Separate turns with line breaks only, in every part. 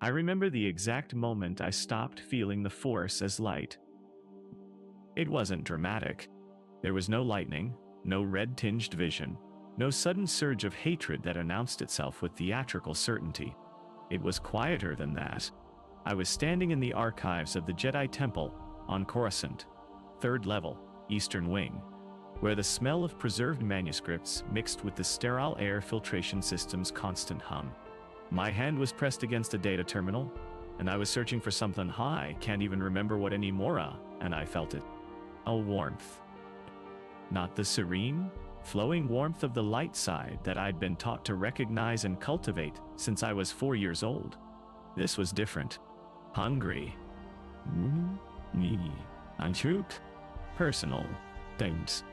I remember the exact moment I stopped feeling the Force as light. It wasn't dramatic. There was no lightning, no red-tinged vision, no sudden surge of hatred that announced itself with theatrical certainty. It was quieter than that. I was standing in the archives of the Jedi Temple on Coruscant, 3rd level, Eastern Wing, where the smell of preserved manuscripts mixed with the sterile air filtration system's constant hum. My hand was pressed against a data terminal, and I was searching for something I can't even remember what anymore, and I felt it. A warmth. Not the serene, flowing warmth of the light side that I'd been taught to recognize and cultivate since I was 4 years old. This was different. Hungry. Untruth. Personal. Things.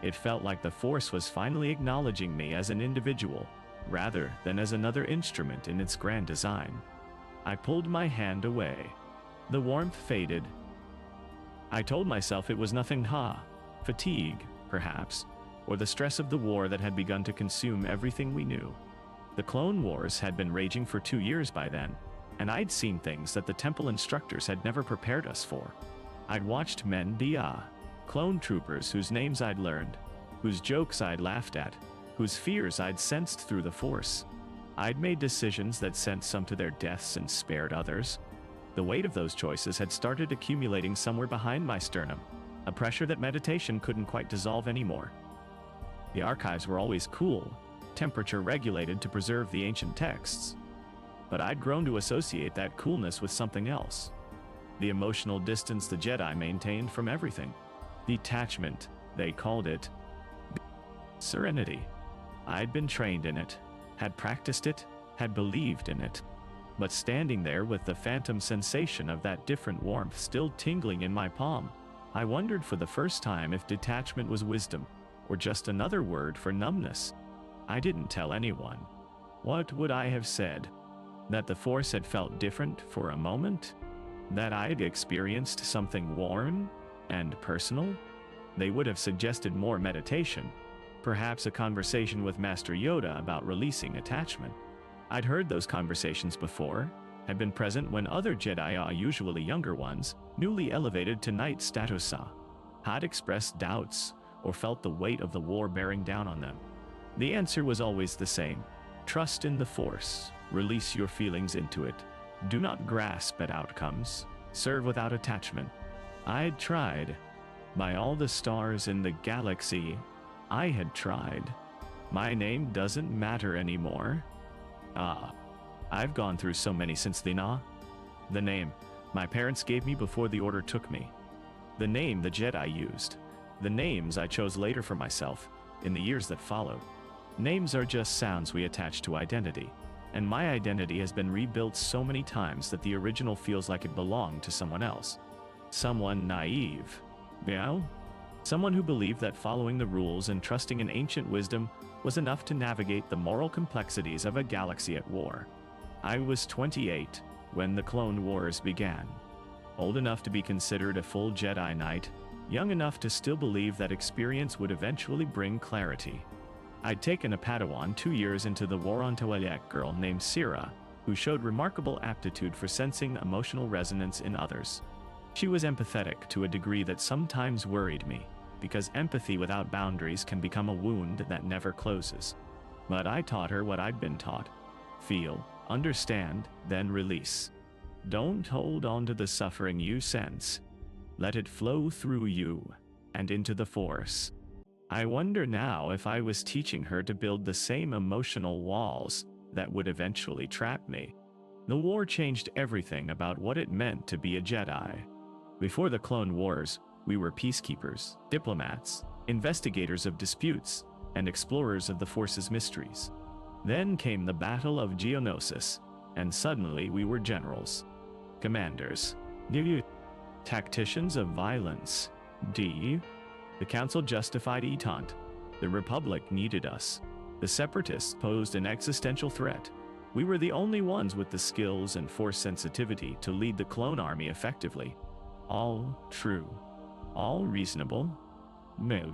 It felt like the Force was finally acknowledging me as an individual, rather than as another instrument in its grand design. I pulled my hand away. The warmth faded. I told myself it was nothing. Fatigue, perhaps, or the stress of the war that had begun to consume everything we knew. The Clone Wars had been raging for 2 years by then, and I'd seen things that the Temple instructors had never prepared us for. I'd watched men clone troopers whose names I'd learned, whose jokes I'd laughed at, whose fears I'd sensed through the Force. I'd made decisions that sent some to their deaths and spared others. The weight of those choices had started accumulating somewhere behind my sternum, a pressure that meditation couldn't quite dissolve anymore. The archives were always cool, temperature regulated to preserve the ancient texts. But I'd grown to associate that coolness with something else. The emotional distance the Jedi maintained from everything. Detachment, they called it. Serenity. I'd been trained in it, had practiced it, had believed in it. But standing there with the phantom sensation of that different warmth still tingling in my palm, I wondered for the first time if detachment was wisdom, or just another word for numbness. I didn't tell anyone. What would I have said? That the Force had felt different for a moment? That I'd experienced something warm and personal? They would have suggested more meditation, perhaps a conversation with Master Yoda about releasing attachment. I'd heard those conversations before, had been present when other Jedi, usually younger ones, newly elevated to knight status, had expressed doubts or felt the weight of the war bearing down on them. The answer was always the same. Trust in the Force. Release your feelings into it. Do not grasp at outcomes. Serve without attachment. I'd tried. By all the stars in the galaxy, I had tried. My name doesn't matter anymore. I've gone through so many since then. The name my parents gave me before the Order took me. The name the Jedi used. The names I chose later for myself, in the years that followed. Names are just sounds we attach to identity, and my identity has been rebuilt so many times that the original feels like it belonged to someone else. Someone naive. Someone who believed that following the rules and trusting in ancient wisdom was enough to navigate the moral complexities of a galaxy at war. I was 28 when the Clone Wars began. Old enough to be considered a full Jedi Knight, young enough to still believe that experience would eventually bring clarity. I'd taken a Padawan 2 years into the war on Twilight girl named Sira, who showed remarkable aptitude for sensing emotional resonance in others. She was empathetic to a degree that sometimes worried me, because empathy without boundaries can become a wound that never closes. But I taught her what I'd been taught. Feel, understand, then release. Don't hold on to the suffering you sense. Let it flow through you and into the Force. I wonder now if I was teaching her to build the same emotional walls that would eventually trap me. The war changed everything about what it meant to be a Jedi. Before the Clone Wars, we were peacekeepers, diplomats, investigators of disputes, and explorers of the Force's mysteries. Then came the Battle of Geonosis, and suddenly we were generals, commanders, tacticians of violence. The Council justified Etant. The Republic needed us. The Separatists posed an existential threat. We were the only ones with the skills and Force sensitivity to lead the clone army effectively. All true. All reasonable. No.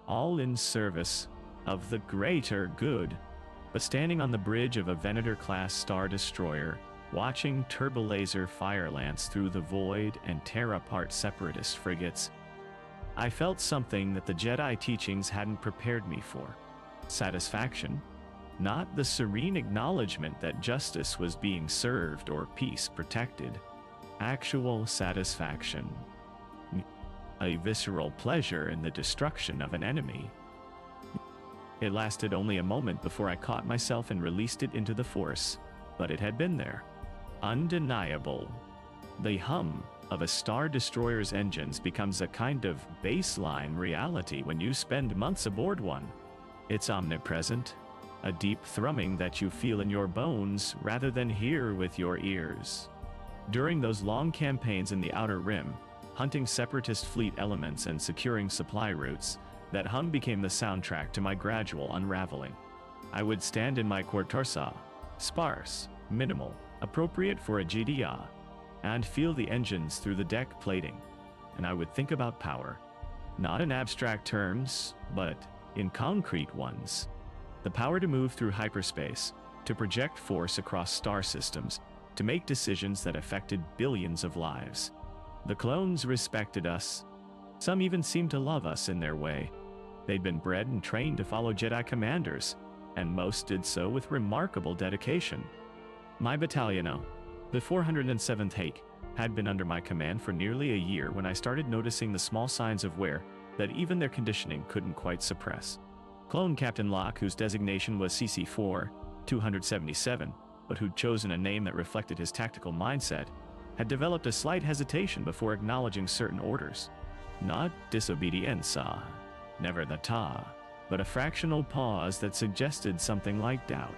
All in service of the greater good. But standing on the bridge of a Venator-class Star Destroyer, watching turbolaser fire lance through the void and tear apart separatist frigates. I felt something that the Jedi teachings hadn't prepared me for. Satisfaction, not the serene acknowledgement that justice was being served or peace protected. Actual satisfaction. A visceral pleasure in the destruction of an enemy. It lasted only a moment before I caught myself and released it into the Force, but it had been there. Undeniable. The hum of a Star Destroyer's engines becomes a kind of baseline reality when you spend months aboard one. It's omnipresent, a deep thrumming that you feel in your bones rather than hear with your ears. During those long campaigns in the Outer Rim, hunting separatist fleet elements and securing supply routes, that hum became the soundtrack to my gradual unraveling. I would stand in my quartorsa, sparse, minimal, appropriate for a GDA, and feel the engines through the deck plating, and I would think about power, not in abstract terms, but in concrete ones. The power to move through hyperspace, to project force across star systems, to make decisions that affected billions of lives. The clones respected us. Some even seemed to love us in their way. They'd been bred and trained to follow Jedi commanders, and most did so with remarkable dedication. My battalion, the 407th Hake, had been under my command for nearly a year when I started noticing the small signs of wear that even their conditioning couldn't quite suppress. Clone Captain Locke, whose designation was CC4, 277, but who'd chosen a name that reflected his tactical mindset, had developed a slight hesitation before acknowledging certain orders. Not disobedienza, never the ta, but a fractional pause that suggested something like doubt.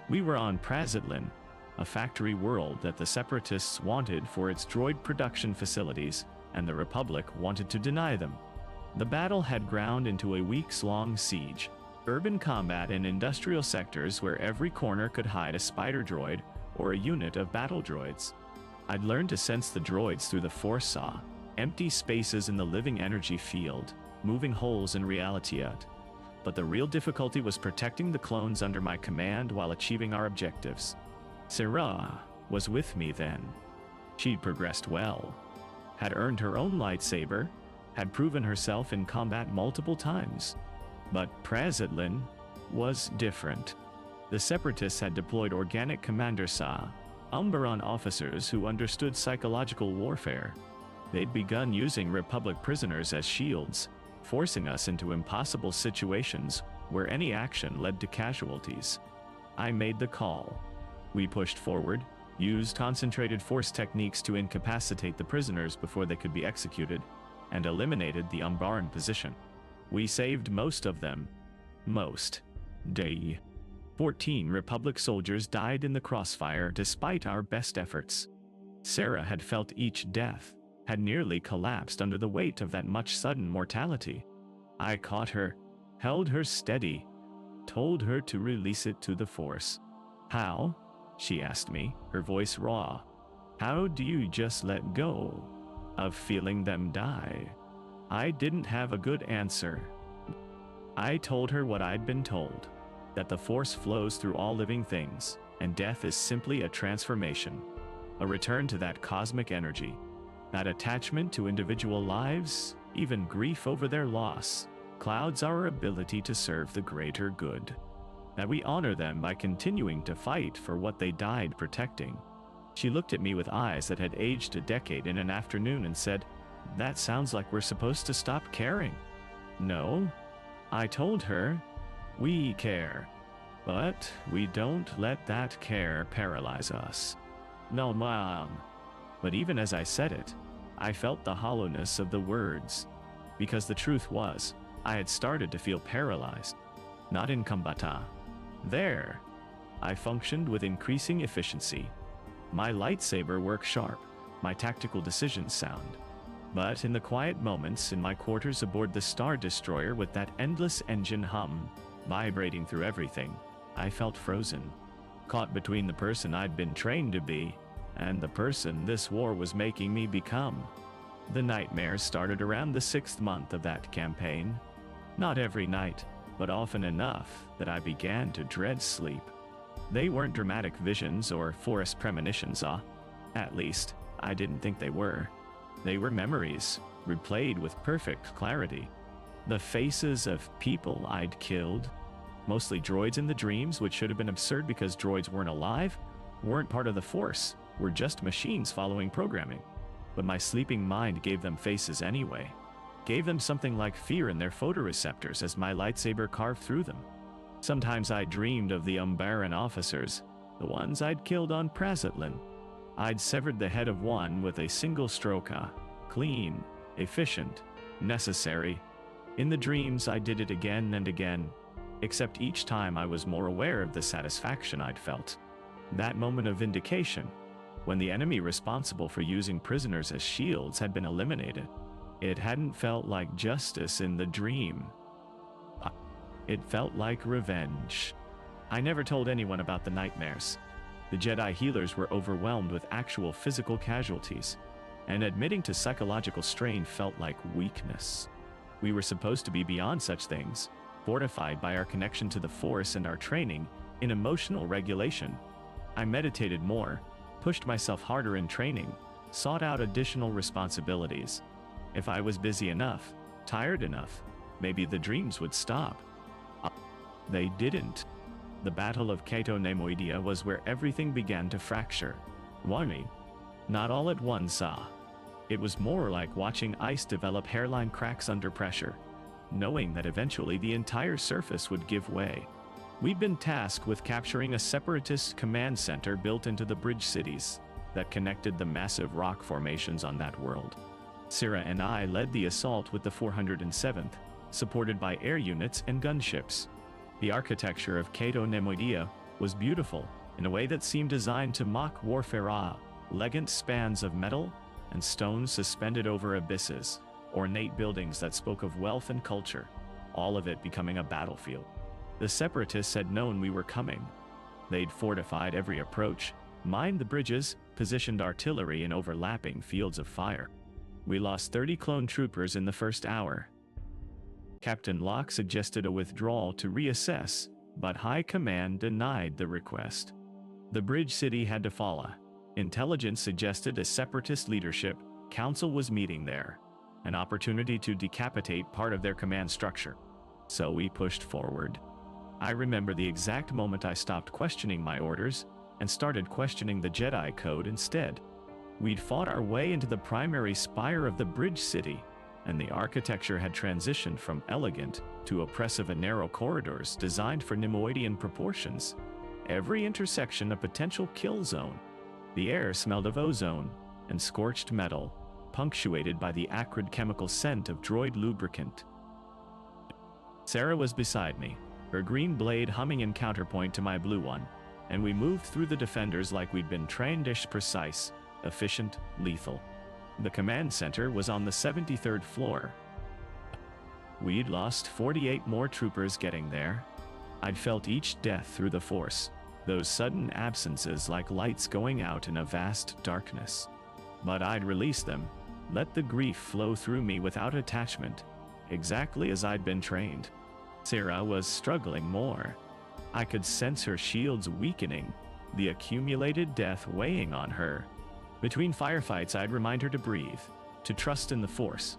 We were on Prazitlin, a factory world that the Separatists wanted for its droid production facilities, and the Republic wanted to deny them. The battle had ground into a weeks-long siege, urban combat in industrial sectors where every corner could hide a spider droid or a unit of battle droids. I'd learned to sense the droids through the Force saw, empty spaces in the living energy field, moving holes in reality out. But the real difficulty was protecting the clones under my command while achieving our objectives. Sarah was with me then. She'd progressed well, had earned her own lightsaber, had proven herself in combat multiple times. But Prazitlin was different. The Separatists had deployed organic Commander Sa, Umbaran officers who understood psychological warfare. They'd begun using Republic prisoners as shields, forcing us into impossible situations where any action led to casualties. I made the call. We pushed forward, used concentrated force techniques to incapacitate the prisoners before they could be executed, and eliminated the Umbaran position. We saved most of them. Most. 14 Republic soldiers died in the crossfire despite our best efforts. Sarah had felt each death, had nearly collapsed under the weight of that much sudden mortality. I caught her, held her steady, told her to release it to the Force. How? She asked me, her voice raw. How do you just let go of feeling them die? I didn't have a good answer. I told her what I'd been told, that the Force flows through all living things, and death is simply a transformation, a return to that cosmic energy, that attachment to individual lives, even grief over their loss, clouds our ability to serve the greater good, that we honor them by continuing to fight for what they died protecting. She looked at me with eyes that had aged a decade in an afternoon and said, "That sounds like we're supposed to stop caring." No, I told her, we care, but we don't let that care paralyze us. No, Mom. But even as I said it, I felt the hollowness of the words, because the truth was, I had started to feel paralyzed, not in combata. There, I functioned with increasing efficiency. My lightsaber worked sharp, my tactical decisions sound. But in the quiet moments in my quarters aboard the Star Destroyer with that endless engine hum, vibrating through everything, I felt frozen, caught between the person I'd been trained to be and the person this war was making me become. The nightmares started around the 6th month of that campaign. Not every night, but often enough that I began to dread sleep. They weren't dramatic visions or forest premonitions, At least, I didn't think they were. They were memories, replayed with perfect clarity. The faces of people I'd killed, mostly droids in the dreams, which should have been absurd because droids weren't alive, weren't part of the Force, were just machines following programming. But my sleeping mind gave them faces anyway. Gave them something like fear in their photoreceptors as my lightsaber carved through them. Sometimes I dreamed of the Umbaran officers, the ones I'd killed on Prazetlin. I'd severed the head of one with a single stroke, clean, efficient, necessary. In the dreams I did it again and again, except each time I was more aware of the satisfaction I'd felt. That moment of vindication, when the enemy responsible for using prisoners as shields had been eliminated. It hadn't felt like justice in the dream. It felt like revenge. I never told anyone about the nightmares. The Jedi healers were overwhelmed with actual physical casualties, and admitting to psychological strain felt like weakness. We were supposed to be beyond such things, fortified by our connection to the Force and our training in emotional regulation. I meditated more, pushed myself harder in training, sought out additional responsibilities. If I was busy enough, tired enough, maybe the dreams would stop. They didn't. The Battle of Cato Nemoidia was where everything began to fracture. Warning. Not all at once, It was more like watching ice develop hairline cracks under pressure, knowing that eventually the entire surface would give way. We'd been tasked with capturing a separatist command center built into the bridge cities that connected the massive rock formations on that world. Sira and I led the assault with the 407th, supported by air units and gunships. The architecture of Cato Nemoidia was beautiful in a way that seemed designed to mock warfare, elegant spans of metal and stone suspended over abysses, ornate buildings that spoke of wealth and culture, all of it becoming a battlefield. The separatists had known we were coming. They'd fortified every approach, mined the bridges, positioned artillery in overlapping fields of fire. We lost 30 clone troopers in the first hour. Captain Locke suggested a withdrawal to reassess, but High Command denied the request. The bridge city had to fall. Intelligence suggested a separatist leadership council was meeting there, an opportunity to decapitate part of their command structure. So we pushed forward. I remember the exact moment I stopped questioning my orders and started questioning the Jedi Code instead. We'd fought our way into the primary spire of the bridge city, and the architecture had transitioned from elegant to oppressive and narrow corridors designed for Nemoidian proportions. Every intersection a potential kill zone. The air smelled of ozone and scorched metal, punctuated by the acrid chemical scent of droid lubricant. Sarah was beside me, her green blade humming in counterpoint to my blue one, and we moved through the defenders like we'd been trained-ish precise, efficient, lethal. The command center was on the 73rd floor. We'd lost 48 more troopers getting there. I'd felt each death through the Force, those sudden absences like lights going out in a vast darkness. But I'd release them, let the grief flow through me without attachment, exactly as I'd been trained. Sarah was struggling more. I could sense her shields weakening, the accumulated death weighing on her. Between firefights, I'd remind her to breathe, to trust in the Force,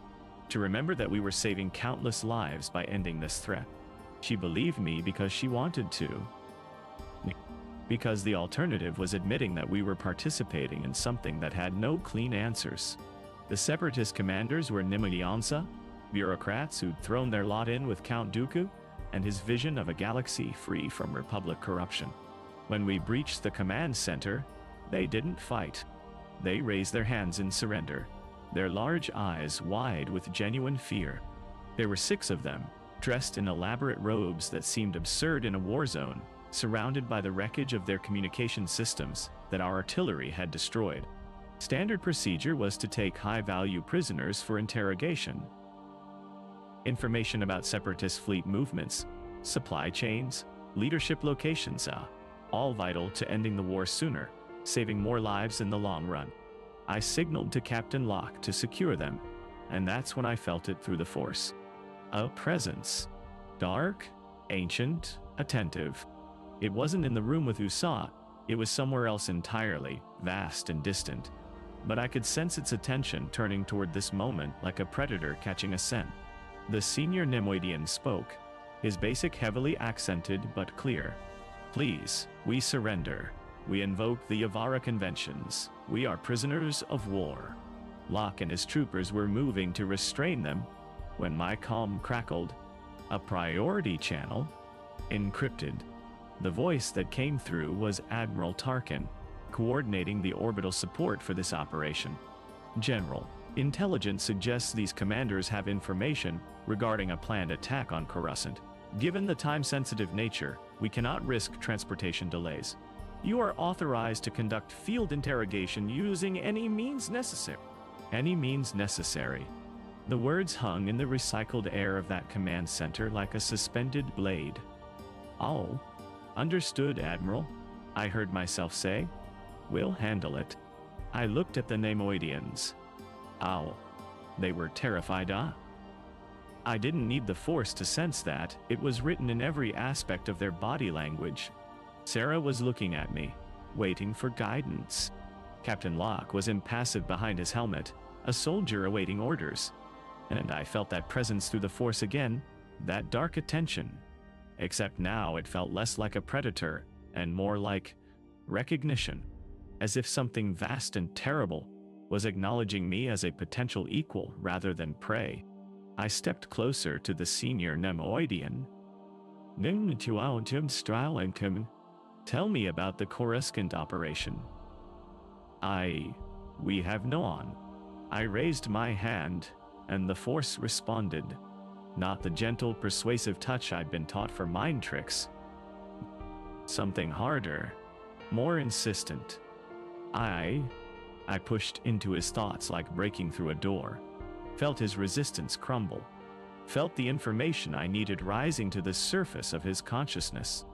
to remember that we were saving countless lives by ending this threat. She believed me because she wanted to. Because the alternative was admitting that we were participating in something that had no clean answers. The Separatist commanders were Nimodiansa, bureaucrats who'd thrown their lot in with Count Dooku and his vision of a galaxy free from Republic corruption. When we breached the command center, they didn't fight. They raised their hands in surrender, their large eyes wide with genuine fear. There were 6 of them, dressed in elaborate robes that seemed absurd in a war zone, surrounded by the wreckage of their communication systems that our artillery had destroyed. Standard procedure was to take high-value prisoners for interrogation. Information about Separatist fleet movements, supply chains, leadership locations, all vital to ending the war sooner, saving more lives in the long run. I signaled to Captain Locke to secure them, and that's when I felt it through the Force. A presence. Dark, ancient, attentive. It wasn't in the room with Usa, it was somewhere else entirely, vast and distant. But I could sense its attention turning toward this moment like a predator catching a scent. The senior Nemoidian spoke, his basic heavily accented but clear. Please, we surrender. We invoke the Yavara conventions. We are prisoners of war. Locke and his troopers were moving to restrain them when my comm crackled. A priority channel? Encrypted. The voice that came through was Admiral Tarkin, coordinating the orbital support for this operation. General, intelligence suggests these commanders have information regarding a planned attack on Coruscant. Given the time-sensitive nature, we cannot risk transportation delays. You are authorized to conduct field interrogation using any means necessary. Any means necessary. The words hung in the recycled air of that command center like a suspended blade. Oh, understood, Admiral, I heard myself say. We'll handle it. I looked at the Nemoidians. Ow. They were terrified, I didn't need the Force to sense that. It was written in every aspect of their body language. Sarah was looking at me, waiting for guidance. Captain Locke was impassive behind his helmet, a soldier awaiting orders. And I felt that presence through the Force again, that dark attention. Except now it felt less like a predator, and more like recognition. As if something vast and terrible was acknowledging me as a potential equal rather than prey. I stepped closer to the senior Nemoidian. Tell me about the Coruscant operation. We have no on. I raised my hand, and the Force responded. Not the gentle, persuasive touch I'd been taught for mind tricks. Something harder, more insistent. I pushed into his thoughts like breaking through a door. Felt his resistance crumble. Felt the information I needed rising to the surface of his consciousness.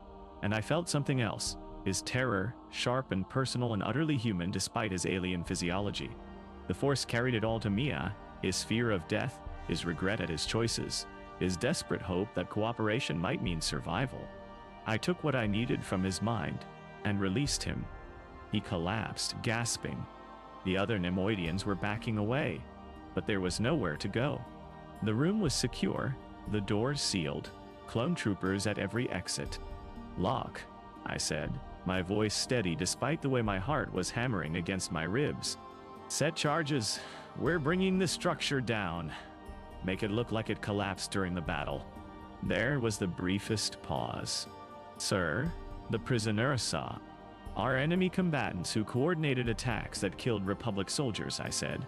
And I felt something else, his terror, sharp and personal and utterly human despite his alien physiology. The Force carried it all to Mia, his fear of death, his regret at his choices, his desperate hope that cooperation might mean survival. I took what I needed from his mind and released him. He collapsed, gasping. The other Nemoidians were backing away, but there was nowhere to go. The room was secure, the doors sealed, clone troopers at every exit. Locke, I said, my voice steady despite the way my heart was hammering against my ribs. Set charges. We're bringing the structure down. Make it look like it collapsed during the battle. There was the briefest pause. Sir, the prisoner saw. Our enemy combatants who coordinated attacks that killed Republic soldiers, I said.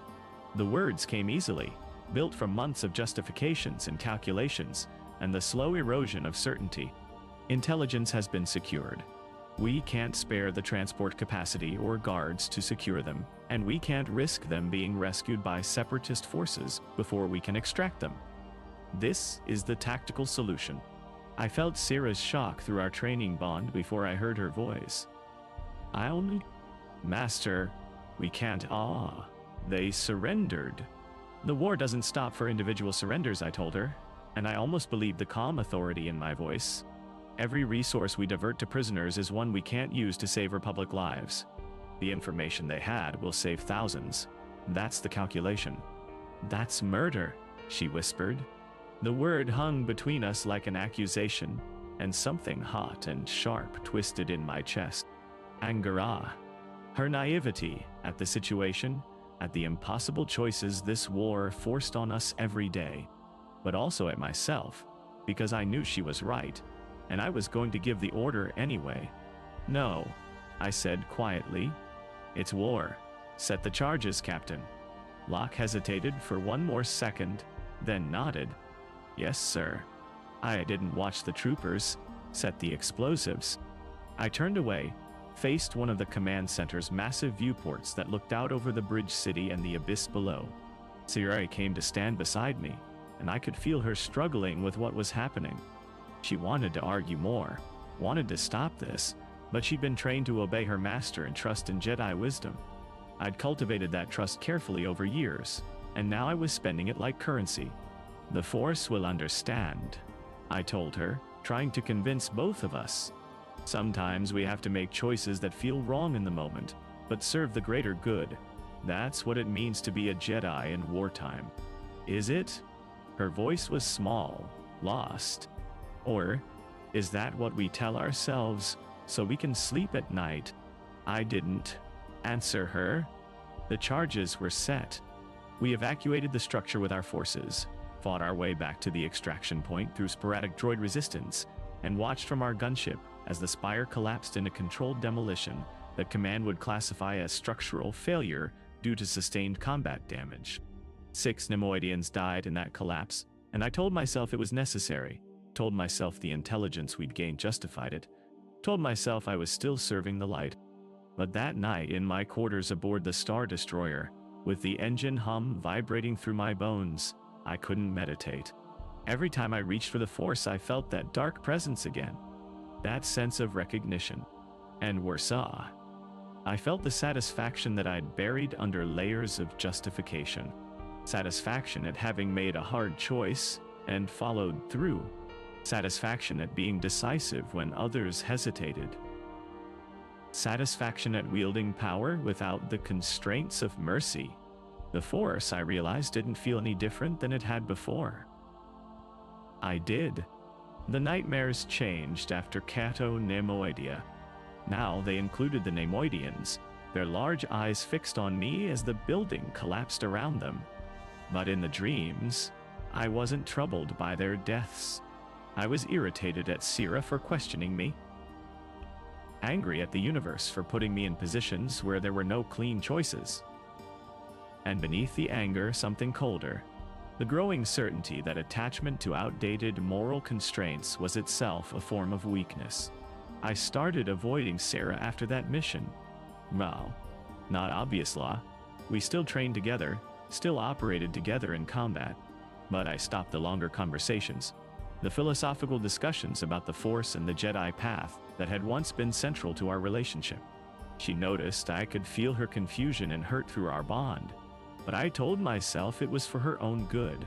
The words came easily, built from months of justifications and calculations, and the slow erosion of certainty. Intelligence has been secured. We can't spare the transport capacity or guards to secure them, and we can't risk them being rescued by separatist forces before we can extract them. This is the tactical solution. I felt Sarah's shock through our training bond before I heard her voice. Master, we can't. They surrendered. The war doesn't stop for individual surrenders, I told her, and I almost believed the calm authority in my voice. Every resource we divert to prisoners is one we can't use to save Republic lives. The information they had will save thousands. That's the calculation. That's murder, she whispered. The word hung between us like an accusation, and something hot and sharp twisted in my chest. Angara. Her naivety at the situation, at the impossible choices this war forced on us every day, but also at myself, because I knew she was right, and I was going to give the order anyway. No, I said quietly. It's war. Set the charges, Captain. Locke hesitated for one more second, then nodded. Yes, sir. I didn't watch the troopers set the explosives. I turned away, faced one of the command center's massive viewports that looked out over the bridge city and the abyss below. Sierra came to stand beside me, and I could feel her struggling with what was happening. She wanted to argue more, wanted to stop this, but she'd been trained to obey her master and trust in Jedi wisdom. I'd cultivated that trust carefully over years, and now I was spending it like currency. The Force will understand, I told her, trying to convince both of us. Sometimes we have to make choices that feel wrong in the moment, but serve the greater good. That's what it means to be a Jedi in wartime. Is it? Her voice was small, lost. Or, is that what we tell ourselves so we can sleep at night? I didn't answer her. The charges were set. We evacuated the structure with our forces, fought our way back to the extraction point through sporadic droid resistance, and watched from our gunship as the spire collapsed in a controlled demolition that Command would classify as structural failure due to sustained combat damage. 6 Nemoidians died in that collapse, and I told myself it was necessary, told myself the intelligence we'd gained justified it, told myself I was still serving the light. But that night in my quarters aboard the Star Destroyer, with the engine hum vibrating through my bones, I couldn't meditate. Every time I reached for the Force, I felt that dark presence again, that sense of recognition. And worse, I felt the satisfaction that I'd buried under layers of justification. Satisfaction at having made a hard choice and followed through. Satisfaction at being decisive when others hesitated. Satisfaction at wielding power without the constraints of mercy. The Force, I realized, didn't feel any different than it had before. I did. The nightmares changed after Cato Nemoidia. Now they included the Nemoidians, their large eyes fixed on me as the building collapsed around them. But in the dreams, I wasn't troubled by their deaths. I was irritated at Sira for questioning me, angry at the universe for putting me in positions where there were no clean choices. And beneath the anger, something colder, the growing certainty that attachment to outdated moral constraints was itself a form of weakness. I started avoiding Sarah after that mission. Well, not obvious law. We still trained together, still operated together in combat, but I stopped the longer conversations, the philosophical discussions about the Force and the Jedi path that had once been central to our relationship. She noticed I could feel her confusion and hurt through our bond, but I told myself it was for her own good.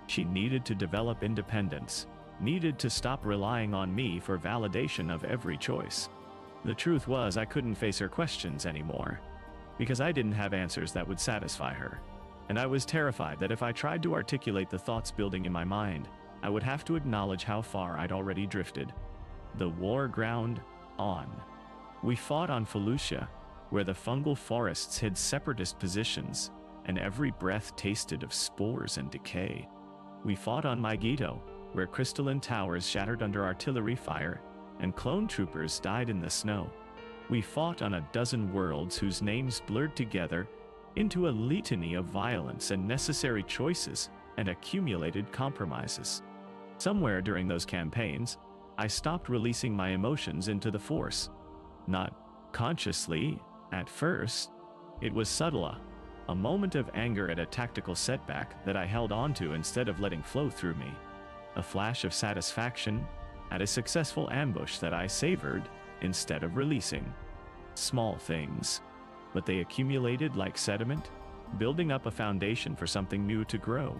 She needed to develop independence, needed to stop relying on me for validation of every choice. The truth was I couldn't face her questions anymore, because I didn't have answers that would satisfy her, and I was terrified that if I tried to articulate the thoughts building in my mind, I would have to acknowledge how far I'd already drifted. The war ground on. We fought on Felucia, where the fungal forests hid separatist positions, and every breath tasted of spores and decay. We fought on Megiddo, where crystalline towers shattered under artillery fire, and clone troopers died in the snow. We fought on a dozen worlds whose names blurred together into a litany of violence and necessary choices and accumulated compromises. Somewhere during those campaigns, I stopped releasing my emotions into the Force. Not consciously, at first. It was subtle, a moment of anger at a tactical setback that I held onto instead of letting flow through me. A flash of satisfaction at a successful ambush that I savored instead of releasing. Small things, but they accumulated like sediment, building up a foundation for something new to grow.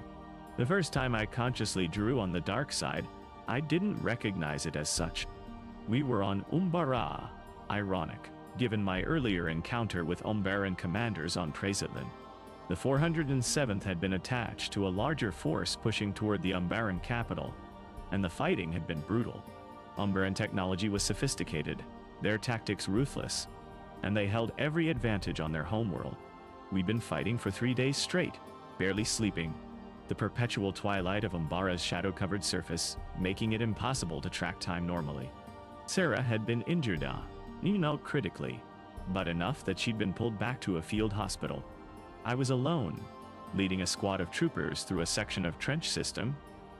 The first time I consciously drew on the dark side, I didn't recognize it as such. We were on Umbara, ironic, given my earlier encounter with Umbaran commanders on Praesetlin. The 407th had been attached to a larger force pushing toward the Umbaran capital, and the fighting had been brutal. Umbaran technology was sophisticated, their tactics ruthless, and they held every advantage on their homeworld. We'd been fighting for 3 days straight, barely sleeping, the perpetual twilight of Umbara's shadow-covered surface, making it impossible to track time normally. Sarah had been injured, critically, but enough that she'd been pulled back to a field hospital. I was alone, leading a squad of troopers through a section of trench system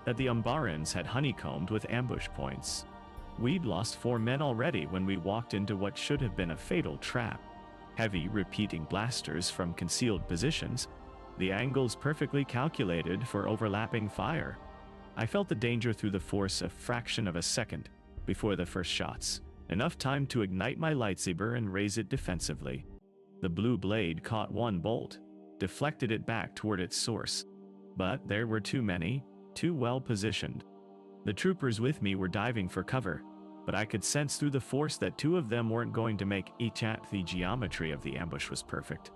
that the Umbarans had honeycombed with ambush points. We'd lost 4 men already when we walked into what should have been a fatal trap. Heavy, repeating blasters from concealed positions, the angles perfectly calculated for overlapping fire. I felt the danger through the Force a fraction of a second before the first shots, enough time to ignite my lightsaber and raise it defensively. The blue blade caught one bolt, deflected it back toward its source. But there were too many, too well positioned. The troopers with me were diving for cover, but I could sense through the force that two of them weren't going to make each at the geometry of the ambush was perfect.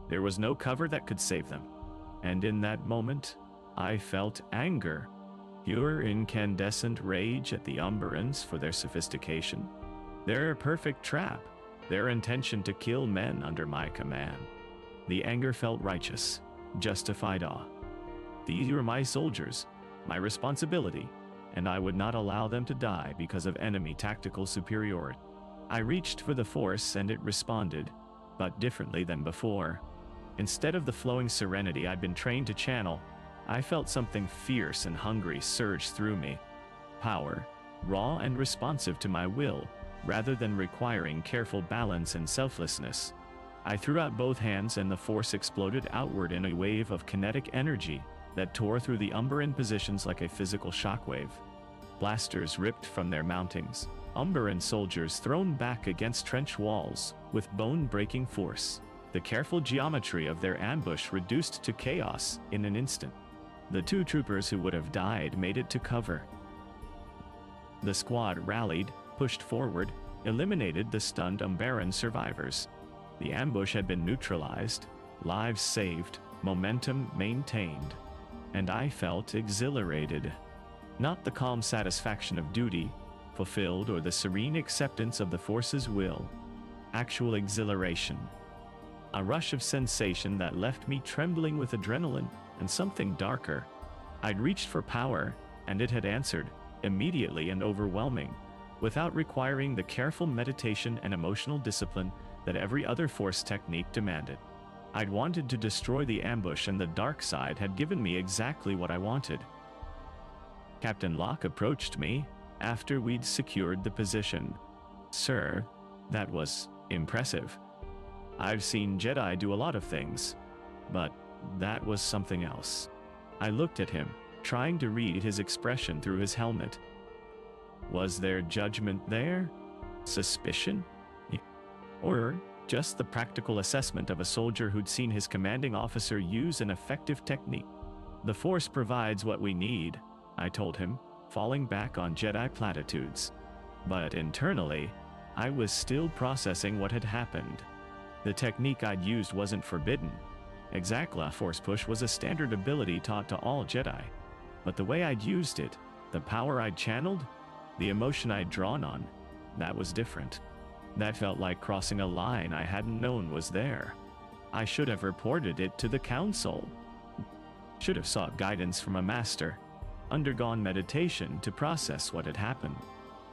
There was no cover that could save them. And in that moment, I felt anger, pure incandescent rage at the Umbarans for their sophistication, their perfect trap, their intention to kill men under my command. The anger felt righteous, justified awe. These were my soldiers, my responsibility, and I would not allow them to die because of enemy tactical superiority. I reached for the force and it responded, but differently than before. Instead of the flowing serenity I'd been trained to channel, I felt something fierce and hungry surge through me. Power, raw and responsive to my will, rather than requiring careful balance and selflessness. I threw out both hands and the force exploded outward in a wave of kinetic energy that tore through the Umbaran positions like a physical shockwave. Blasters ripped from their mountings, Umbaran soldiers thrown back against trench walls with bone-breaking force. The careful geometry of their ambush reduced to chaos in an instant. The two troopers who would have died made it to cover. The squad rallied, pushed forward, eliminated the stunned Umbaran survivors. The ambush had been neutralized, lives saved, momentum maintained. And I felt exhilarated. Not the calm satisfaction of duty fulfilled or the serene acceptance of the Force's will. Actual exhilaration. A rush of sensation that left me trembling with adrenaline and something darker. I'd reached for power, and it had answered, immediately and overwhelming, without requiring the careful meditation and emotional discipline that every other Force technique demanded. I'd wanted to destroy the ambush, and the dark side had given me exactly what I wanted. Captain Locke approached me after we'd secured the position. "Sir, that was impressive. I've seen Jedi do a lot of things, but that was something else." I looked at him, trying to read his expression through his helmet. Was there judgment there? Suspicion? Or just the practical assessment of a soldier who'd seen his commanding officer use an effective technique? "The Force provides what we need," I told him, falling back on Jedi platitudes. But internally, I was still processing what had happened. The technique I'd used wasn't forbidden. Exactly, Force Push was a standard ability taught to all Jedi. But the way I'd used it, the power I'd channeled, the emotion I'd drawn on, that was different. That felt like crossing a line I hadn't known was there. I should have reported it to the Council. Should have sought guidance from a master, undergone meditation to process what had happened.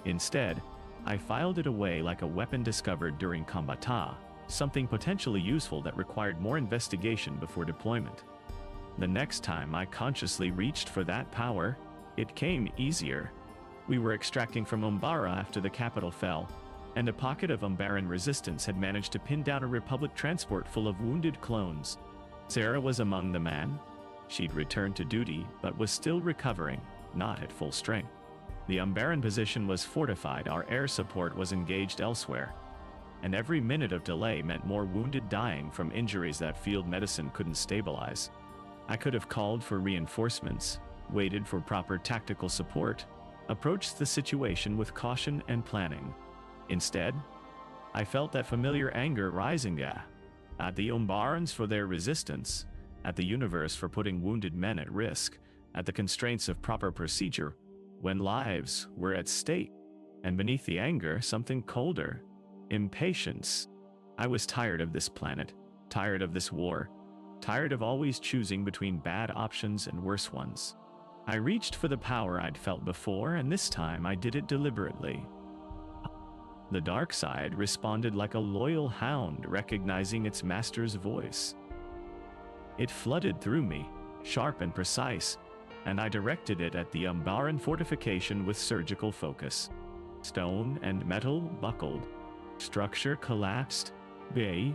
Instead, I filed it away like a weapon discovered during combat, something potentially useful that required more investigation before deployment. The next time I consciously reached for that power, it came easier. We were extracting from Umbara after the capital fell, and a pocket of Umbaran resistance had managed to pin down a Republic transport full of wounded clones. Sarah was among the men. She'd returned to duty, but was still recovering, not at full strength. The Umbaran position was fortified, our air support was engaged elsewhere, and every minute of delay meant more wounded dying from injuries that field medicine couldn't stabilize. I could have called for reinforcements, waited for proper tactical support, approached the situation with caution and planning. Instead, I felt that familiar anger rising at the Umbarans for their resistance, at the universe for putting wounded men at risk, at the constraints of proper procedure, when lives were at stake, and beneath the anger, something colder, impatience. I was tired of this planet, tired of this war, tired of always choosing between bad options and worse ones. I reached for the power I'd felt before, and this time I did it deliberately. The dark side responded like a loyal hound recognizing its master's voice. It flooded through me, sharp and precise, and I directed it at the Umbaran fortification with surgical focus. Stone and metal buckled. Structure collapsed. The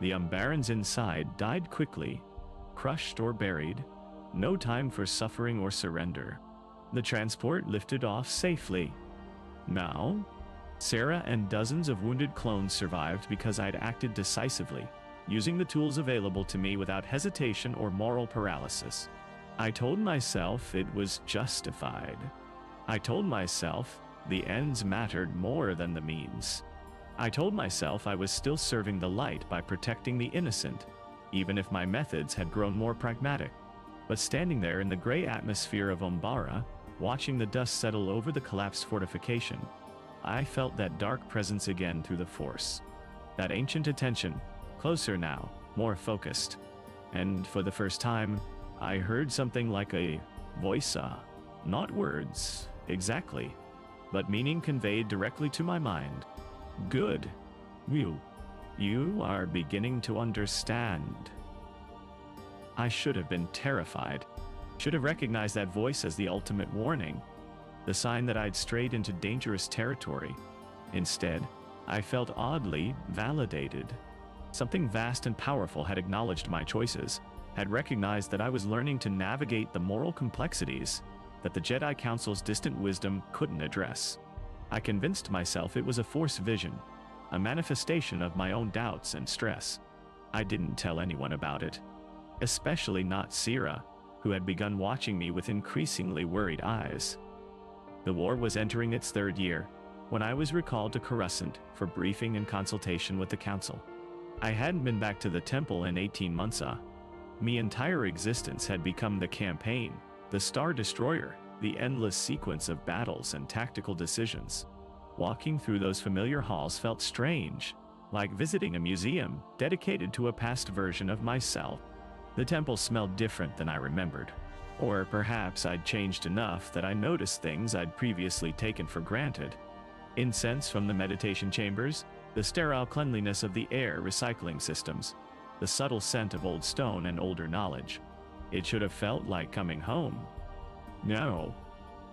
Umbarans inside died quickly, crushed or buried. No time for suffering or surrender. The transport lifted off safely. Now, Sarah and dozens of wounded clones survived because I'd acted decisively, using the tools available to me without hesitation or moral paralysis. I told myself it was justified. I told myself The ends mattered more than the means. I told myself I was still serving the light by protecting the innocent, even if my methods had grown more pragmatic. But standing there in the gray atmosphere of Umbara, watching the dust settle over the collapsed fortification, I felt that dark presence again through the Force. That ancient attention, closer now, more focused. And for the first time, I heard something like a voice, not words, exactly, but meaning conveyed directly to my mind. Good. You are beginning to understand. I should have been terrified. Should have recognized that voice as the ultimate warning, the sign that I'd strayed into dangerous territory. Instead, I felt oddly validated. Something vast and powerful had acknowledged my choices, had recognized that I was learning to navigate the moral complexities that the Jedi Council's distant wisdom couldn't address. I convinced myself it was a Force vision, a manifestation of my own doubts and stress. I didn't tell anyone about it, especially not Sira, who had begun watching me with increasingly worried eyes. The war was entering its third year, when I was recalled to Coruscant for briefing and consultation with the Council. I hadn't been back to the temple in 18 months. My entire existence had become the campaign, the Star Destroyer, the endless sequence of battles and tactical decisions. Walking through those familiar halls felt strange, like visiting a museum dedicated to a past version of myself. The temple smelled different than I remembered. Or perhaps I'd changed enough that I noticed things I'd previously taken for granted. Incense from the meditation chambers, the sterile cleanliness of the air recycling systems, the subtle scent of old stone and older knowledge. It should have felt like coming home. No.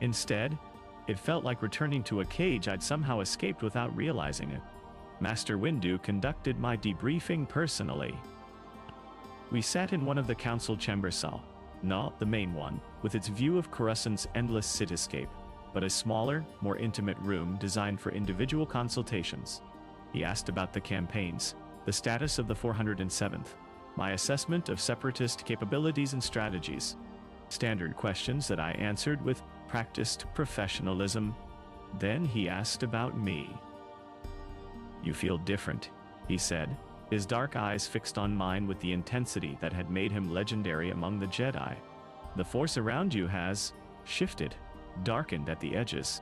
Instead, it felt like returning to a cage I'd somehow escaped without realizing it. Master Windu conducted my debriefing personally. We sat in one of the council chambers, not the main one, with its view of Coruscant's endless cityscape, but a smaller, more intimate room designed for individual consultations. He asked about the campaigns, the status of the 407th, my assessment of separatist capabilities and strategies. Standard questions that I answered with practiced professionalism. Then he asked about me. "You feel different," he said, his dark eyes fixed on mine with the intensity that had made him legendary among the Jedi. "The Force around you has shifted, darkened at the edges."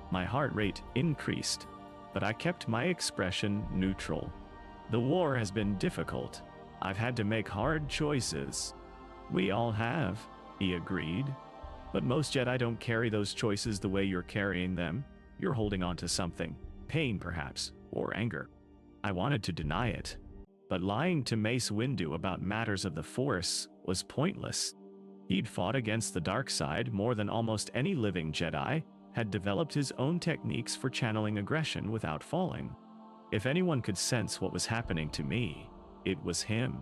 My heart rate increased, but I kept my expression neutral. "The war has been difficult. I've had to make hard choices." "We all have," he agreed. "But most Jedi don't carry those choices the way you're carrying them. You're holding on to something. Pain, perhaps, or anger." I wanted to deny it, but lying to Mace Windu about matters of the Force was pointless. He'd fought against the dark side more than almost any living Jedi, had developed his own techniques for channeling aggression without falling. If anyone could sense what was happening to me, it was him.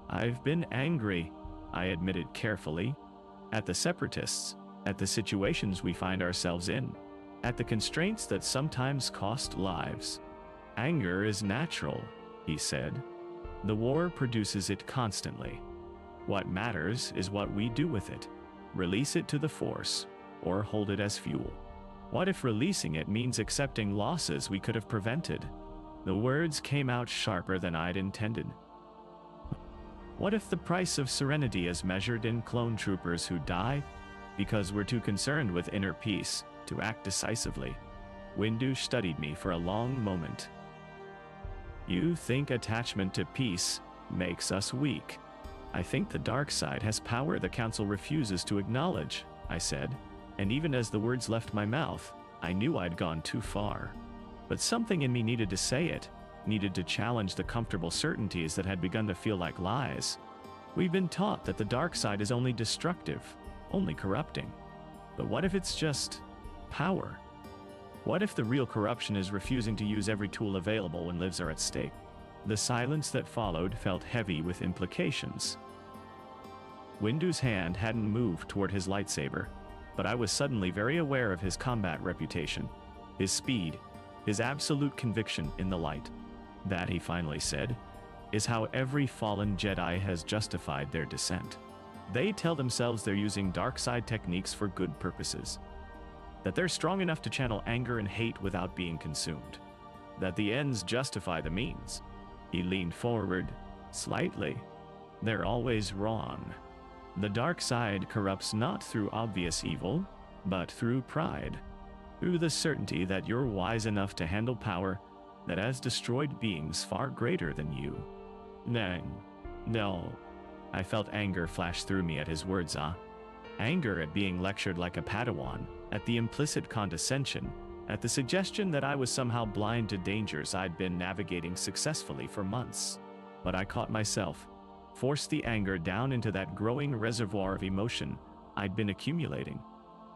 "I've been angry," I admitted carefully, "at the Separatists, at the situations we find ourselves in, at the constraints that sometimes cost lives." "Anger is natural," he said. "The war produces it constantly. What matters is what we do with it. Release it to the Force, or hold it as fuel. What if releasing it means accepting losses we could have prevented?" The words came out sharper than I'd intended. "What if the price of serenity is measured in clone troopers who die because we're too concerned with inner peace to act decisively?" Windu studied me for a long moment. "You think attachment to peace makes us weak. I think the dark side has power the Council refuses to acknowledge," I said, and even as the words left my mouth, I knew I'd gone too far. But something in me needed to say it, needed to challenge the comfortable certainties that had begun to feel like lies. We've been taught that the dark side is only destructive, only corrupting. But what if it's just power? What if the real corruption is refusing to use every tool available when lives are at stake? The silence that followed felt heavy with implications. Windu's hand hadn't moved toward his lightsaber, but I was suddenly very aware of his combat reputation, his speed, his absolute conviction in the light. "That," he finally said, "is how every fallen Jedi has justified their descent. They tell themselves they're using dark side techniques for good purposes. that they're strong enough to channel anger and hate without being consumed, that the ends justify the means. He leaned forward, slightly. They're always wrong. The dark side corrupts not through obvious evil, but through pride, through the certainty that you're wise enough to handle power that has destroyed beings far greater than you. No. I felt anger flash through me at his words, Anger at being lectured like a Padawan, at the implicit condescension, at the suggestion that I was somehow blind to dangers I'd been navigating successfully for months. But I caught myself, forced the anger down into that growing reservoir of emotion I'd been accumulating,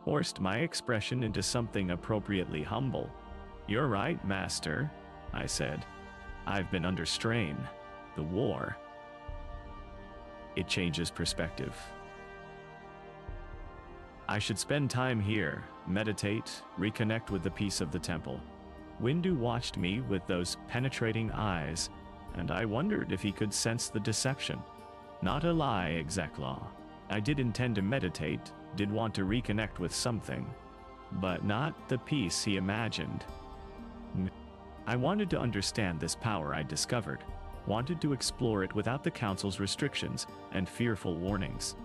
forced my expression into something appropriately humble. "You're right, Master," I said. "I've been under strain. The war. It changes perspective. I should spend time here, meditate, reconnect with the peace of the temple." Windu watched me with those penetrating eyes, and I wondered if he could sense the deception. Not a lie, Execlaw. I did intend to meditate, did want to reconnect with something, but not the peace he imagined. I wanted to understand this power I discovered, wanted to explore it without the Council's restrictions and fearful warnings.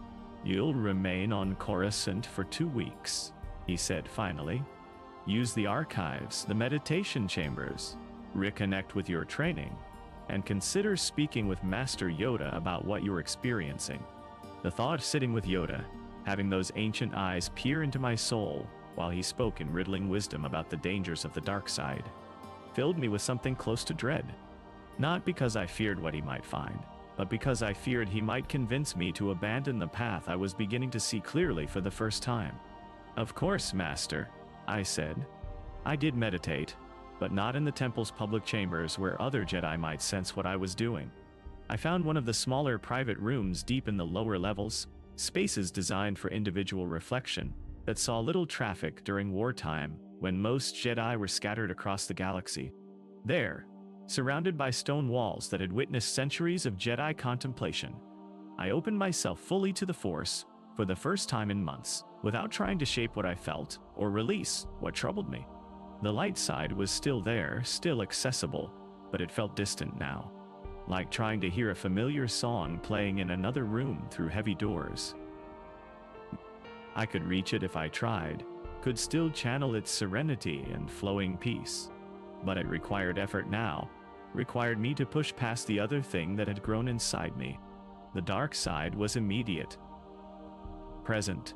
"You'll remain on Coruscant for 2 weeks," he said finally. "Use the archives, the meditation chambers, reconnect with your training, and consider speaking with Master Yoda about what you're experiencing." The thought of sitting with Yoda, having those ancient eyes peer into my soul while he spoke in riddling wisdom about the dangers of the dark side, filled me with something close to dread. Not because I feared what he might find, but because I feared he might convince me to abandon the path I was beginning to see clearly for the first time. "Of course, Master," I said. I did meditate, but not in the temple's public chambers where other Jedi might sense what I was doing. I found one of the smaller private rooms deep in the lower levels, spaces designed for individual reflection, that saw little traffic during wartime when most Jedi were scattered across the galaxy. There, surrounded by stone walls that had witnessed centuries of Jedi contemplation, I opened myself fully to the Force for the first time in months, without trying to shape what I felt or release what troubled me. The light side was still there, still accessible, but it felt distant now, like trying to hear a familiar song playing in another room through heavy doors. I could reach it if I tried, could still channel its serenity and flowing peace, but it required effort now, required me to push past the other thing that had grown inside me. The dark side was immediate, present,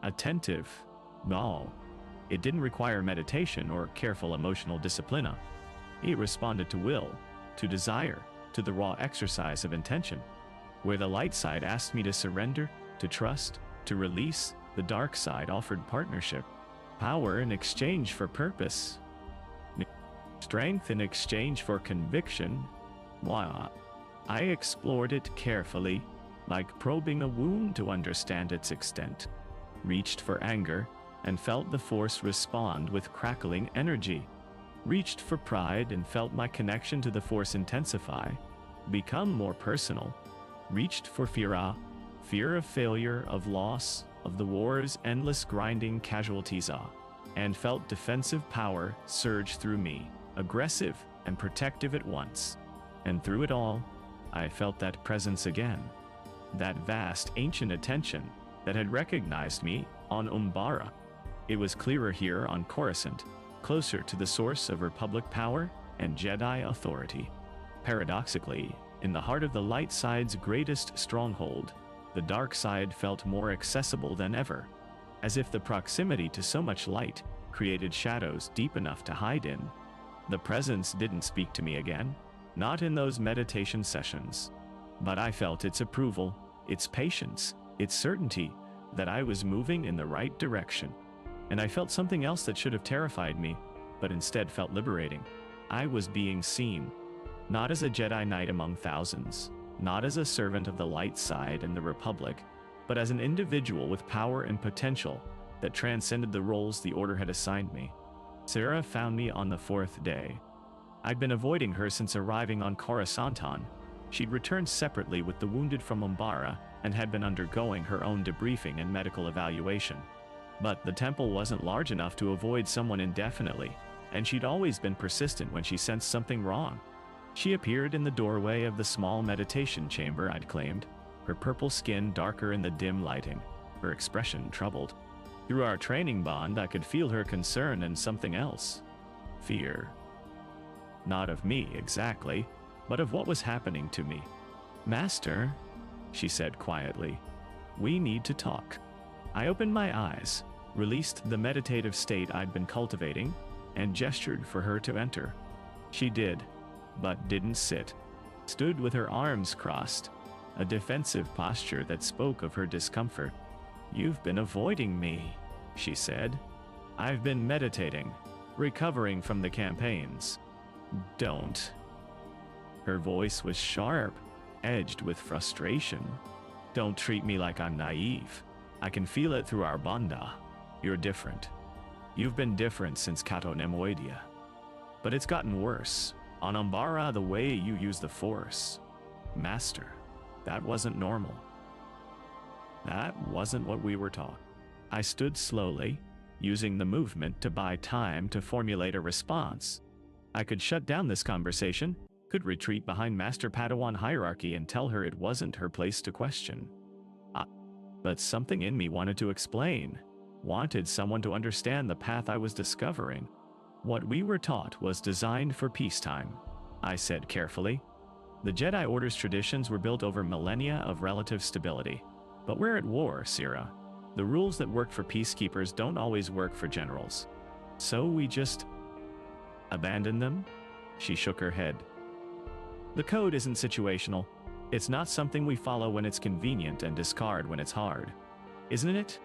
attentive. No, it didn't require meditation or careful emotional discipline. It responded to will, to desire, to the raw exercise of intention. Where the light side asked me to surrender, to trust, to release, the dark side offered partnership, power in exchange for purpose, strength in exchange for conviction. Wow. I explored it carefully, like probing a wound to understand its extent. Reached for anger, and felt the Force respond with crackling energy. Reached for pride and felt my connection to the Force intensify, become more personal. Reached for fear of failure, of loss, of the war's endless grinding casualties, and felt defensive power surge through me, aggressive and protective at once. And through it all, I felt that presence again, that vast ancient attention that had recognized me on Umbara. It was clearer here on Coruscant, closer to the source of Republic power and Jedi authority. Paradoxically, in the heart of the light side's greatest stronghold, the dark side felt more accessible than ever, as if the proximity to so much light created shadows deep enough to hide in. The presence didn't speak to me again, not in those meditation sessions, but I felt its approval, its patience, its certainty that I was moving in the right direction. And I felt something else that should have terrified me, but instead felt liberating. I was being seen, not as a Jedi Knight among thousands, not as a servant of the light side and the Republic, but as an individual with power and potential that transcended the roles the Order had assigned me. Sarah found me on the 4th day. I'd been avoiding her since arriving on Coruscant. She'd returned separately with the wounded from Umbara and had been undergoing her own debriefing and medical evaluation. But the temple wasn't large enough to avoid someone indefinitely, and she'd always been persistent when she sensed something wrong. She appeared in the doorway of the small meditation chamber I'd claimed, her purple skin darker in the dim lighting, her expression troubled. Through our training bond, I could feel her concern and something else. Fear. Not of me exactly, but of what was happening to me. "Master," she said quietly, "we need to talk." I opened my eyes, released the meditative state I'd been cultivating, and gestured for her to enter. She did, but didn't sit. Stood with her arms crossed, a defensive posture that spoke of her discomfort. "You've been avoiding me," she said. "I've been meditating, recovering from the campaigns." "Don't." Her voice was sharp, edged with frustration. "Don't treat me like I'm naive. I can feel it through our banda. You're different. You've been different since Kato Nemoidia. But it's gotten worse. On Umbara, the way you use the Force. Master, that wasn't normal. That wasn't what we were taught." I stood slowly, using the movement to buy time to formulate a response. I could shut down this conversation, could retreat behind Master Padawan hierarchy and tell her it wasn't her place to question. But something in me wanted to explain, wanted someone to understand the path I was discovering. "What we were taught was designed for peacetime," I said carefully. "The Jedi Order's traditions were built over millennia of relative stability. But we're at war, Sira. The rules that work for peacekeepers don't always work for generals. So we just abandon them?" She shook her head. "The code isn't situational. It's not something we follow when it's convenient and discard when it's hard. Isn't it?"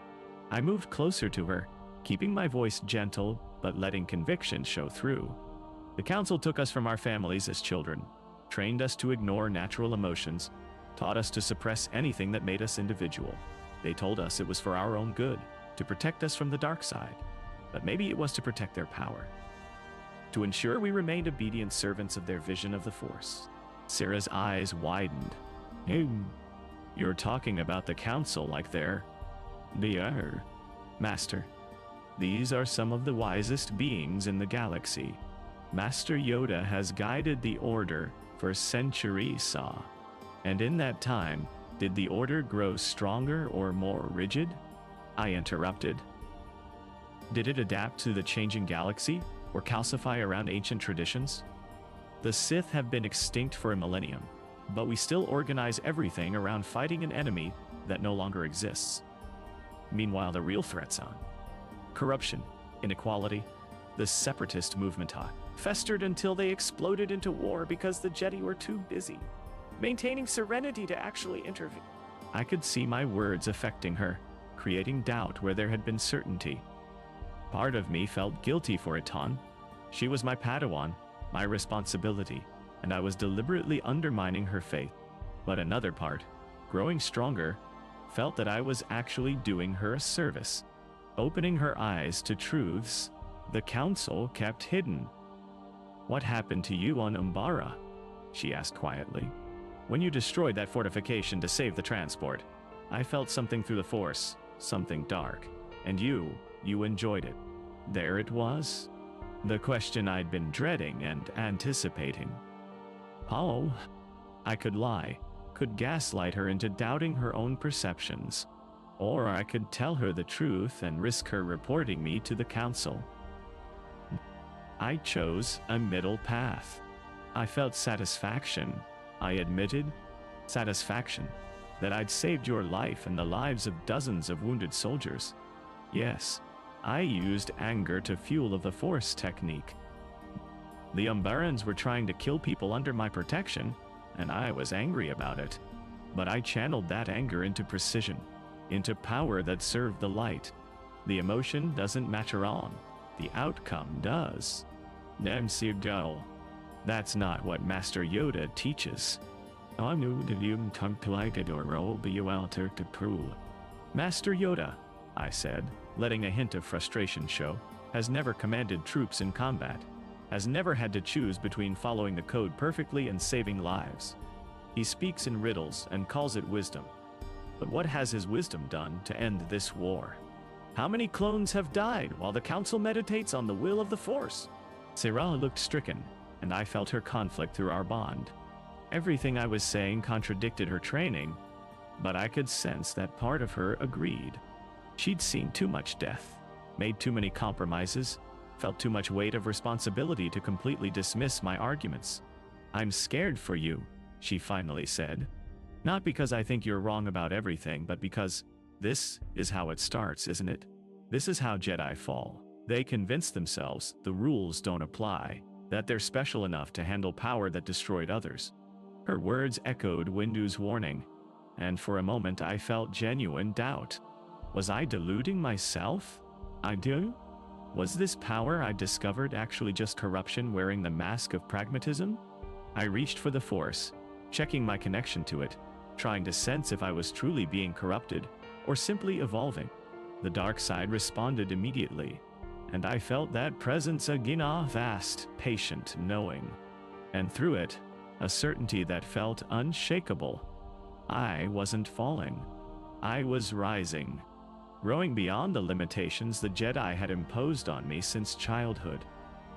I moved closer to her, keeping my voice gentle but letting conviction show through. "The Council took us from our families as children, trained us to ignore natural emotions, taught us to suppress anything that made us individual. They told us it was for our own good, to protect us from the dark side. But maybe it was to protect their power. To ensure we remained obedient servants of their vision of the Force." Sarah's eyes widened. "You're talking about the Council like they're Master, these are some of the wisest beings in the galaxy. Master Yoda has guided the Order for centuries, and in that time, did the Order grow stronger or more rigid?" I interrupted. "Did it adapt to the changing galaxy, or calcify around ancient traditions? The Sith have been extinct for a millennium, but we still organize everything around fighting an enemy that no longer exists. Meanwhile, the real threats on corruption, inequality, the separatist movement festered until they exploded into war because the Jedi were too busy maintaining serenity to actually intervene." I could see my words affecting her, creating doubt where there had been certainty. Part of me felt guilty for it. She was my Padawan, my responsibility, and I was deliberately undermining her faith. But another part, growing stronger, felt that I was actually doing her a service, opening her eyes to truths the Council kept hidden. "What happened to you on Umbara?" she asked quietly. "When you destroyed that fortification to save the transport, I felt something through the Force, something dark, and you enjoyed it. There it was." The question I'd been dreading and anticipating. "Oh," I could lie, could gaslight her into doubting her own perceptions, or I could tell her the truth and risk her reporting me to the Council. I chose a middle path. I felt satisfaction, I admitted, satisfaction that I'd saved your life and the lives of dozens of wounded soldiers. Yes, I used anger to fuel the Force technique. The Umbarans were trying to kill people under my protection, and I was angry about it. But I channeled that anger into precision, into power that served the light. The emotion doesn't matter on, the outcome does. That's not what Master Yoda teaches. Master Yoda, I said, letting a hint of frustration show, has never commanded troops in combat, has never had to choose between following the code perfectly and saving lives. He speaks in riddles and calls it wisdom. But what has his wisdom done to end this war? How many clones have died while the Council meditates on the will of the Force? Sarah looked stricken, and I felt her conflict through our bond. Everything I was saying contradicted her training, but I could sense that part of her agreed. She'd seen too much death, made too many compromises, felt too much weight of responsibility to completely dismiss my arguments. I'm scared for you, she finally said. Not because I think you're wrong about everything, but because this is how it starts, isn't it? This is how Jedi fall. They convince themselves the rules don't apply, that they're special enough to handle power that destroyed others. Her words echoed Windu's warning, and for a moment I felt genuine doubt. Was I deluding myself? Was this power I discovered actually just corruption wearing the mask of pragmatism? I reached for the Force, checking my connection to it, trying to sense if I was truly being corrupted or simply evolving. The dark side responded immediately, and I felt that presence again, vast, patient, knowing. And through it, a certainty that felt unshakable. I wasn't falling. I was rising, growing beyond the limitations the Jedi had imposed on me since childhood.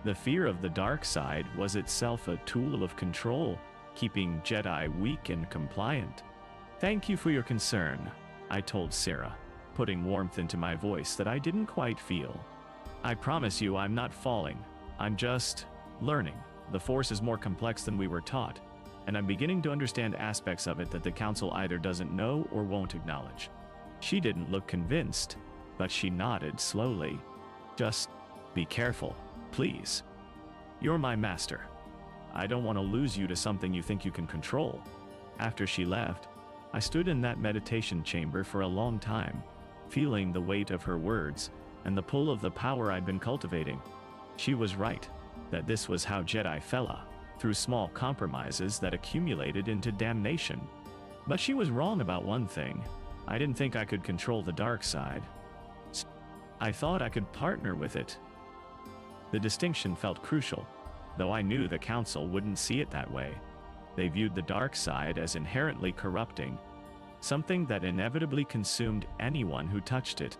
The fear of the dark side was itself a tool of control, keeping Jedi weak and compliant. Thank you for your concern, I told Sarah, putting warmth into my voice that I didn't quite feel. I promise you I'm not falling. I'm just learning. The Force is more complex than we were taught, and I'm beginning to understand aspects of it that the Council either doesn't know or won't acknowledge. She didn't look convinced, but she nodded slowly. Just be careful, please. You're my master. I don't want to lose you to something you think you can control. After she left, I stood in that meditation chamber for a long time, feeling the weight of her words and the pull of the power I'd been cultivating. She was right, that this was how Jedi fell, through small compromises that accumulated into damnation. But she was wrong about one thing. I didn't think I could control the dark side. I thought I could partner with it. The distinction felt crucial, though I knew the Council wouldn't see it that way. They viewed the dark side as inherently corrupting, something that inevitably consumed anyone who touched it.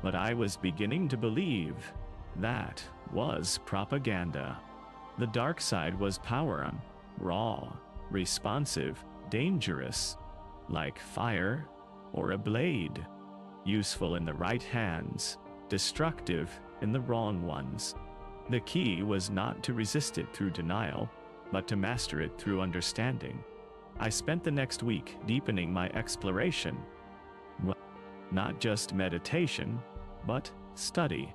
But I was beginning to believe that was propaganda. The dark side was power, raw, responsive, dangerous, like fire or a blade, useful in the right hands, destructive in the wrong ones. The key was not to resist it through denial, but to master it through understanding. I spent the next week deepening my exploration. Not just meditation, but study.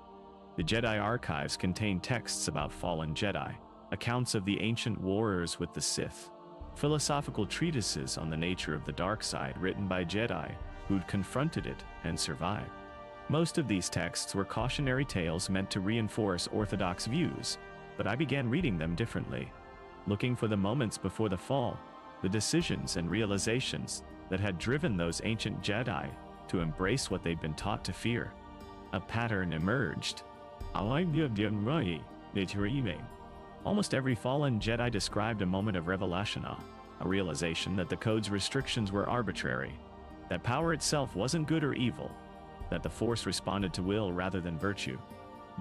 The Jedi archives contain texts about fallen Jedi, accounts of the ancient warriors with the Sith, philosophical treatises on the nature of the dark side written by Jedi who'd confronted it and survived. Most of these texts were cautionary tales meant to reinforce orthodox views, but I began reading them differently, looking for the moments before the fall, the decisions and realizations that had driven those ancient Jedi to embrace what they'd been taught to fear. A pattern emerged. Almost every fallen Jedi described a moment of revelation, a realization that the code's restrictions were arbitrary, that power itself wasn't good or evil, that the Force responded to will rather than virtue.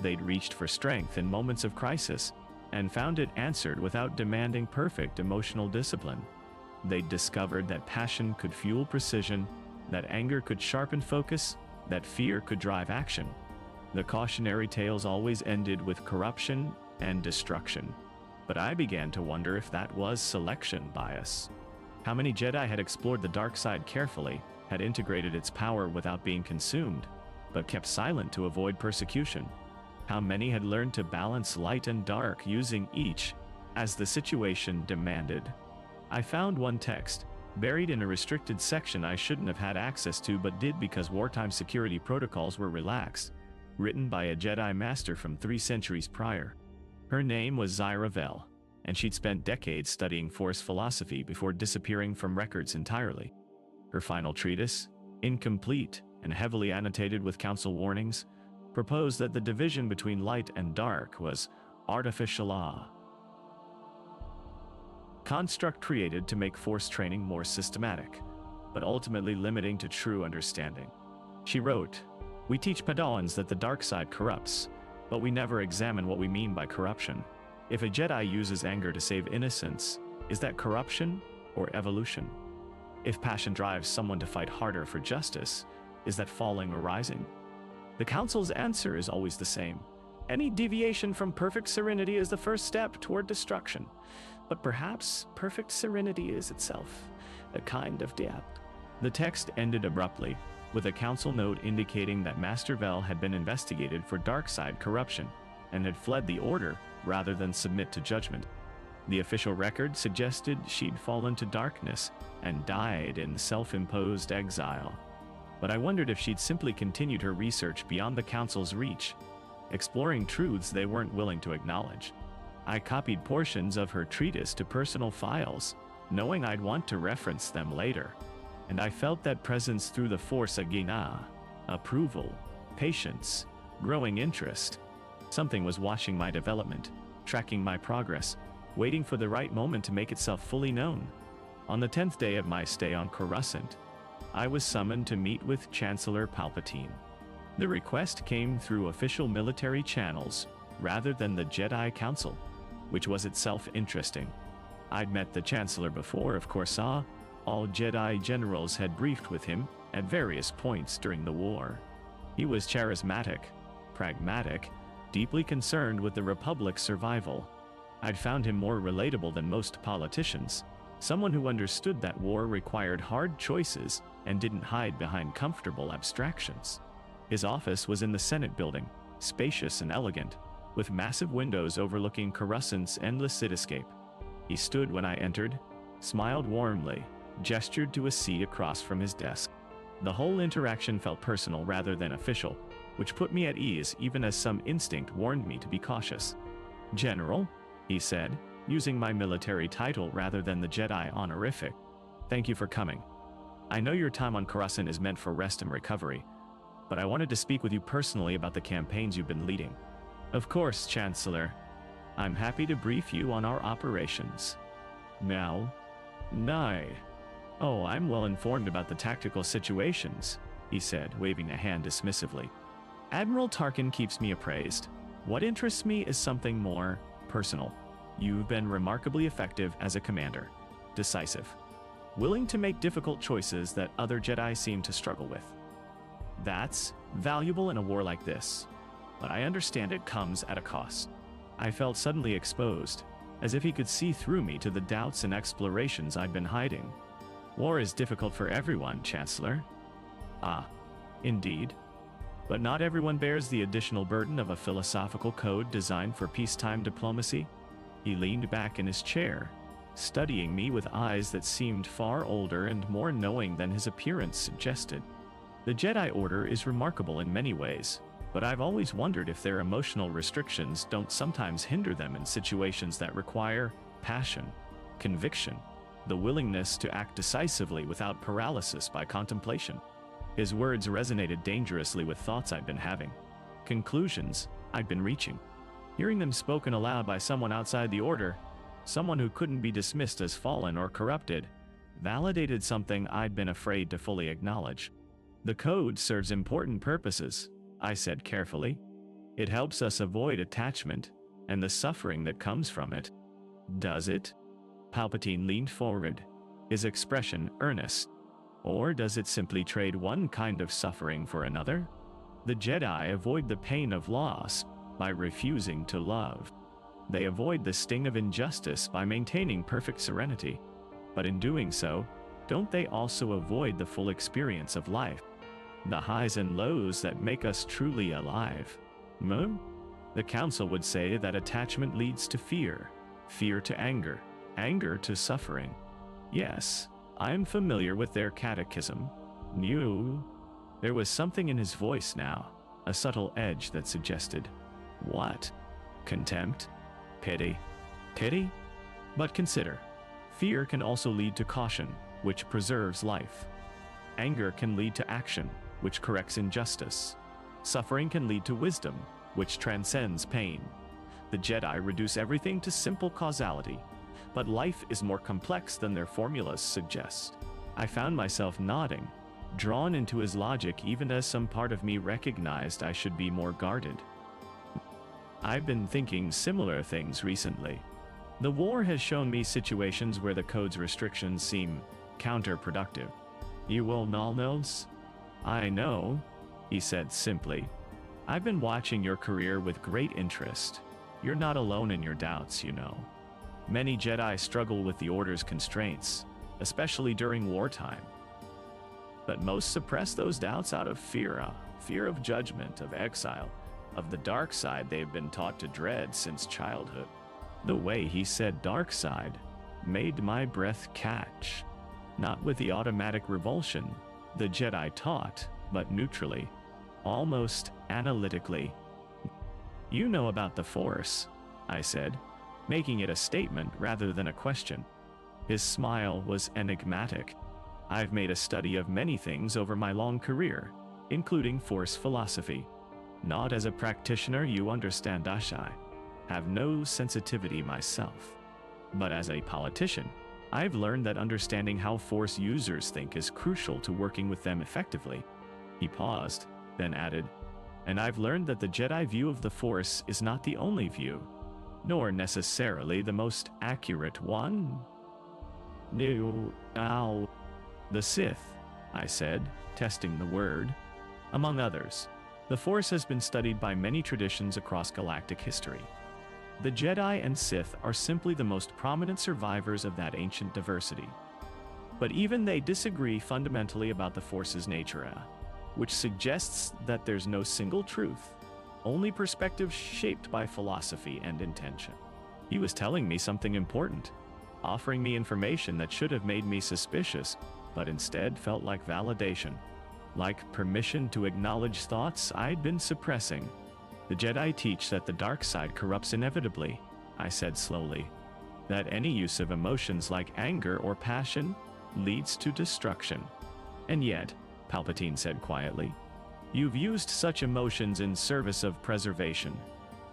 They'd reached for strength in moments of crisis and found it answered without demanding perfect emotional discipline. They'd discovered that passion could fuel precision, that anger could sharpen focus, that fear could drive action. The cautionary tales always ended with corruption and destruction. But I began to wonder if that was selection bias. How many Jedi had explored the dark side carefully, had integrated its power without being consumed, but kept silent to avoid persecution? How many had learned to balance light and dark, using each as the situation demanded? I found one text, buried in a restricted section I shouldn't have had access to but did because wartime security protocols were relaxed, written by a Jedi master from 3 centuries prior. Her name was Zyra Vell, and she'd spent decades studying Force philosophy before disappearing from records entirely. Her final treatise, incomplete and heavily annotated with Council warnings, proposed that the division between light and dark was artificial construct created to make Force training more systematic, but ultimately limiting to true understanding. She wrote, We teach Padawans that the dark side corrupts, but we never examine what we mean by corruption. If a Jedi uses anger to save innocence, is that corruption or evolution? If passion drives someone to fight harder for justice, is that falling or rising? The Council's answer is always the same. Any deviation from perfect serenity is the first step toward destruction. But perhaps perfect serenity is itself a kind of death. The text ended abruptly, with a council note indicating that Master Vel had been investigated for dark side corruption and had fled the Order rather than submit to judgment. The official record suggested she'd fallen to darkness and died in self-imposed exile. But I wondered if she'd simply continued her research beyond the Council's reach, exploring truths they weren't willing to acknowledge. I copied portions of her treatise to personal files, knowing I'd want to reference them later. And I felt that presence through the Force again, approval, patience, growing interest. Something was watching my development, tracking my progress, waiting for the right moment to make itself fully known. On the 10th day of my stay on Coruscant, I was summoned to meet with Chancellor Palpatine. The request came through official military channels rather than the Jedi Council, which was itself interesting. I'd met the Chancellor before, of course. All Jedi generals had briefed with him at various points during the war. He was charismatic, pragmatic, deeply concerned with the Republic's survival. I'd found him more relatable than most politicians, someone who understood that war required hard choices and didn't hide behind comfortable abstractions. His office was in the Senate building, spacious and elegant, with massive windows overlooking Coruscant's endless cityscape. He stood when I entered, smiled warmly, gestured to a seat across from his desk. The whole interaction felt personal rather than official, which put me at ease even as some instinct warned me to be cautious. "General," he said, using my military title rather than the Jedi honorific, "thank you for coming. I know your time on Coruscant is meant for rest and recovery, but I wanted to speak with you personally about the campaigns you've been leading." "Of course, Chancellor. I'm happy to brief you on our operations." "Now? Nay. Oh, I'm well informed about the tactical situations," he said, waving a hand dismissively. "Admiral Tarkin keeps me appraised. What interests me is something more personal. You've been remarkably effective as a commander. Decisive. Willing to make difficult choices that other Jedi seem to struggle with. That's valuable in a war like this, but I understand it comes at a cost." I felt suddenly exposed, as if he could see through me to the doubts and explorations I'd been hiding. "War is difficult for everyone, Chancellor." "Ah, indeed. But not everyone bears the additional burden of a philosophical code designed for peacetime diplomacy." He leaned back in his chair, studying me with eyes that seemed far older and more knowing than his appearance suggested. "The Jedi Order is remarkable in many ways, but I've always wondered if their emotional restrictions don't sometimes hinder them in situations that require passion, conviction, the willingness to act decisively without paralysis by contemplation." His words resonated dangerously with thoughts I'd been having, conclusions I'd been reaching. Hearing them spoken aloud by someone outside the Order, someone who couldn't be dismissed as fallen or corrupted, validated something I'd been afraid to fully acknowledge. "The code serves important purposes," I said carefully. "It helps us avoid attachment and the suffering that comes from it." "Does it?" Palpatine leaned forward, his expression earnest. "Or does it simply trade one kind of suffering for another? The Jedi avoid the pain of loss by refusing to love. They avoid the sting of injustice by maintaining perfect serenity. But in doing so, don't they also avoid the full experience of life? The highs and lows that make us truly alive? No? The Council would say that attachment leads to fear, fear to anger, anger to suffering. Yes, I am familiar with their catechism. You?" There was something in his voice now, a subtle edge that suggested, "What? Contempt? Pity? Pity? But consider, fear can also lead to caution, which preserves life. Anger can lead to action, which corrects injustice. Suffering can lead to wisdom, which transcends pain. The Jedi reduce everything to simple causality, but life is more complex than their formulas suggest." I found myself nodding, drawn into his logic even as some part of me recognized I should be more guarded. I've been thinking similar things recently. The war has shown me situations where the code's restrictions seem counterproductive. You will all know? I know, he said simply. I've been watching your career with great interest. You're not alone in your doubts, you know. Many Jedi struggle with the Order's constraints, especially during wartime. But most suppress those doubts out of fear of judgment, of exile, of the dark side they've been taught to dread since childhood. The way he said dark side made my breath catch. Not with the automatic revulsion the Jedi taught, but neutrally, almost analytically. You know about the Force, I said, making it a statement rather than a question. His smile was enigmatic. I've made a study of many things over my long career, including Force philosophy. Not as a practitioner, you understand, I have no sensitivity myself. But as a politician, I've learned that understanding how Force users think is crucial to working with them effectively. He paused, then added, and I've learned that the Jedi view of the Force is not the only view, nor necessarily the most accurate one. The Sith, I said, testing the word. Among others, the Force has been studied by many traditions across galactic history. The Jedi and Sith are simply the most prominent survivors of that ancient diversity. But even they disagree fundamentally about the Force's nature, which suggests that there's no single truth, only perspectives shaped by philosophy and intention. He was telling me something important, offering me information that should have made me suspicious, but instead felt like validation, like permission to acknowledge thoughts I'd been suppressing. The Jedi teach that the dark side corrupts inevitably, I said slowly, that any use of emotions like anger or passion leads to destruction. And yet, Palpatine said quietly, you've used such emotions in service of preservation,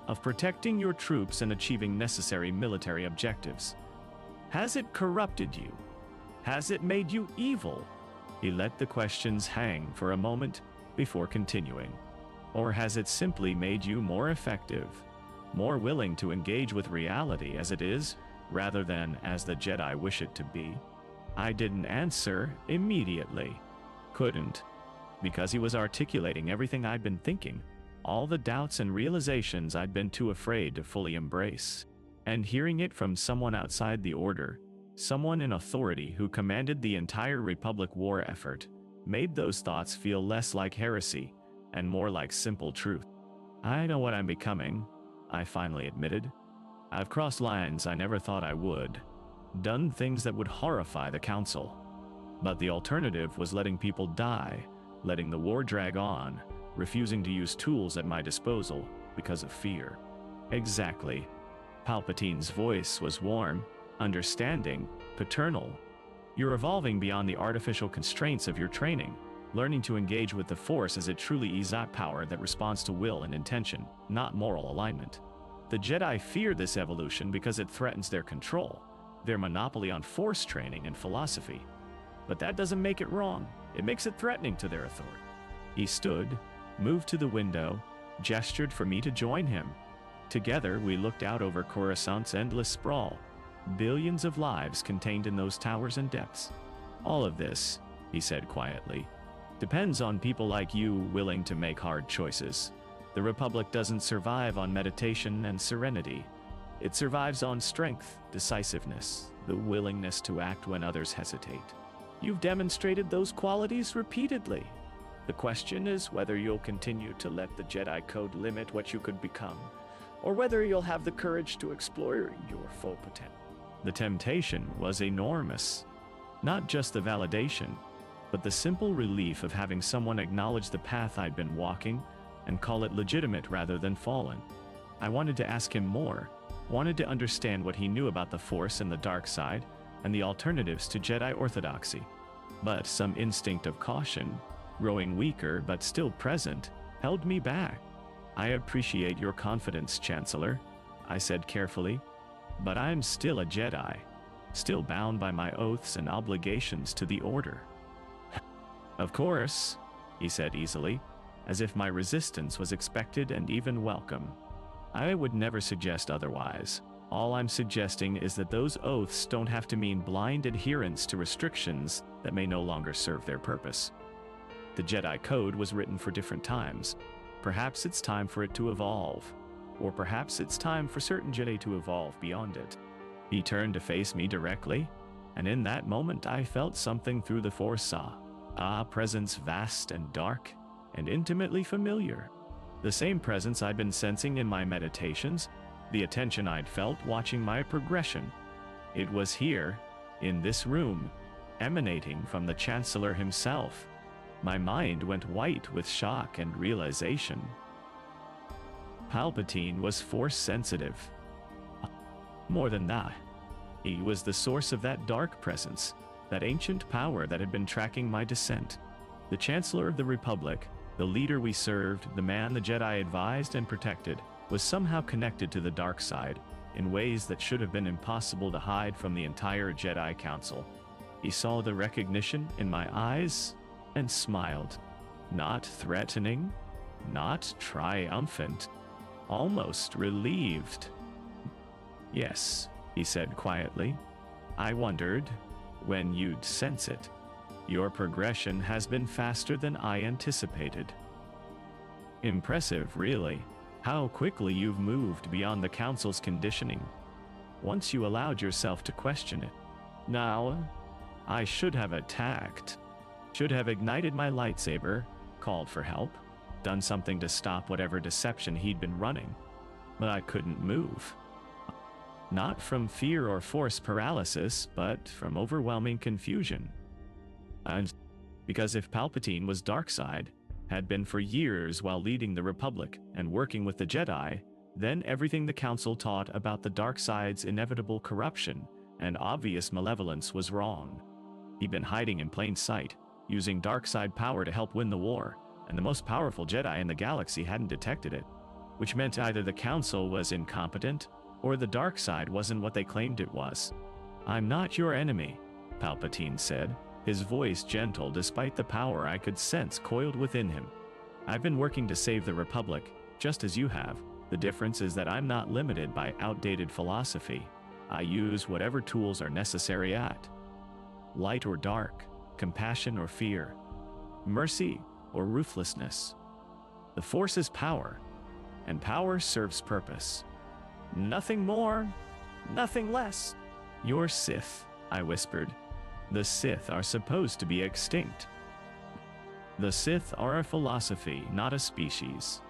of protecting your troops and achieving necessary military objectives. Has it corrupted you? Has it made you evil? He let the questions hang for a moment before continuing. Or has it simply made you more effective, more willing to engage with reality as it is, rather than as the Jedi wish it to be? I didn't answer immediately. Couldn't, because he was articulating everything I'd been thinking, all the doubts and realizations I'd been too afraid to fully embrace. And hearing it from someone outside the Order, someone in authority who commanded the entire Republic war effort, made those thoughts feel less like heresy and more like simple truth. I know what I'm becoming, I finally admitted. I've crossed lines I never thought I would, done things that would horrify the Council. But the alternative was letting people die, letting the war drag on, refusing to use tools at my disposal because of fear. Exactly. Palpatine's voice was warm, understanding, paternal. You're evolving beyond the artificial constraints of your training, learning to engage with the Force as it truly is that power that responds to will and intention, not moral alignment. The Jedi fear this evolution because it threatens their control, their monopoly on Force training and philosophy. But that doesn't make it wrong. It makes it threatening to their authority. He stood, moved to the window, gestured for me to join him. Together, we looked out over Coruscant's endless sprawl, billions of lives contained in those towers and depths. All of this, he said quietly, depends on people like you willing to make hard choices. The Republic doesn't survive on meditation and serenity. It survives on strength, decisiveness, the willingness to act when others hesitate. You've demonstrated those qualities repeatedly. The question is whether you'll continue to let the Jedi Code limit what you could become, or whether you'll have the courage to explore your full potential. The temptation was enormous. Not just the validation, but the simple relief of having someone acknowledge the path I'd been walking and call it legitimate rather than fallen. I wanted to ask him more, wanted to understand what he knew about the Force and the dark side, and the alternatives to Jedi orthodoxy. But some instinct of caution, growing weaker but still present, held me back. I appreciate your confidence, Chancellor, I said carefully, but I'm still a Jedi, still bound by my oaths and obligations to the Order. Of course, he said easily, as if my resistance was expected and even welcome. I would never suggest otherwise. All I'm suggesting is that those oaths don't have to mean blind adherence to restrictions that may no longer serve their purpose. The Jedi Code was written for different times. Perhaps it's time for it to evolve. Or perhaps it's time for certain Jedi to evolve beyond it. He turned to face me directly, and in that moment I felt something through the Force. A presence vast and dark, and intimately familiar. The same presence I'd been sensing in my meditations, the attention I'd felt watching my progression. It was here, in this room, emanating from the Chancellor himself. My mind went white with shock and realization. Palpatine was Force-sensitive. More than that, he was the source of that dark presence, that ancient power that had been tracking my descent. The Chancellor of the Republic, the leader we served, the man the Jedi advised and protected, was somehow connected to the dark side in ways that should have been impossible to hide from the entire Jedi Council. He saw the recognition in my eyes and smiled. Not threatening, not triumphant, almost relieved. Yes, he said quietly. I wondered when you'd sense it. Your progression has been faster than I anticipated. Impressive, really, how quickly you've moved beyond the Council's conditioning, once you allowed yourself to question it. Now, I should have attacked, should have ignited my lightsaber, called for help, done something to stop whatever deception he'd been running, but I couldn't move. Not from fear or Force paralysis, but from overwhelming confusion. And because if Palpatine was dark side, had been for years while leading the Republic and working with the Jedi, then everything the Council taught about the dark side's inevitable corruption and obvious malevolence was wrong. He'd been hiding in plain sight, using dark side power to help win the war, and the most powerful Jedi in the galaxy hadn't detected it, which meant either the Council was incompetent or the dark side wasn't what they claimed it was. I'm not your enemy, Palpatine said, his voice gentle despite the power I could sense coiled within him. I've been working to save the Republic, just as you have. The difference is that I'm not limited by outdated philosophy. I use whatever tools are necessary at. Light or dark, compassion or fear, mercy or ruthlessness. The Force is power, and power serves purpose. Nothing more, nothing less. You're Sith, I whispered. The Sith are supposed to be extinct. The Sith are a philosophy, not a species.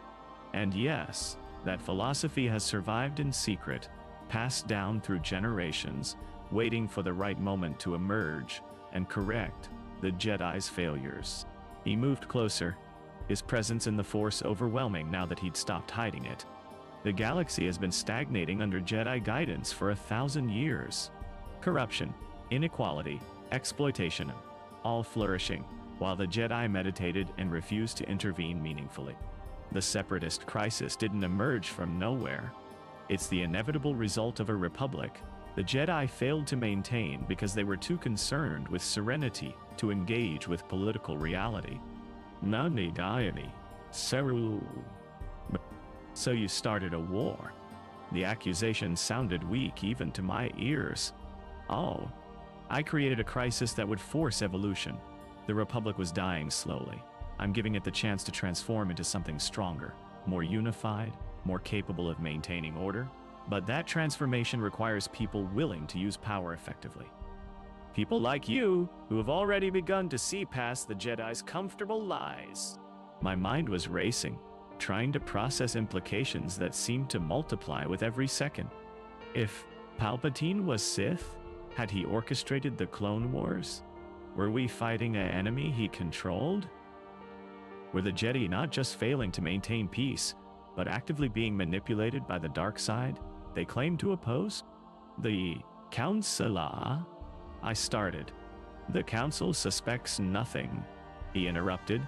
And yes, that philosophy has survived in secret, passed down through generations, waiting for the right moment to emerge and correct the Jedi's failures. He moved closer, his presence in the Force overwhelming now that he'd stopped hiding it. The galaxy has been stagnating under Jedi guidance for 1,000 years. Corruption, inequality, exploitation, all flourishing, while the Jedi meditated and refused to intervene meaningfully. The Separatist crisis didn't emerge from nowhere. It's the inevitable result of a republic the Jedi failed to maintain because they were too concerned with serenity to engage with political reality. Nani Diani, Seru. So you started a war. The accusation sounded weak even to my ears. Oh, I created a crisis that would force evolution. The Republic was dying slowly. I'm giving it the chance to transform into something stronger, more unified, more capable of maintaining order. But that transformation requires people willing to use power effectively. People like you, who have already begun to see past the Jedi's comfortable lies. My mind was racing, trying to process implications that seemed to multiply with every second. If Palpatine was Sith, had he orchestrated the Clone Wars? Were we fighting an enemy he controlled? Were the Jedi not just failing to maintain peace, but actively being manipulated by the dark side they claimed to oppose? The Counselor? I started. The Council suspects nothing, he interrupted,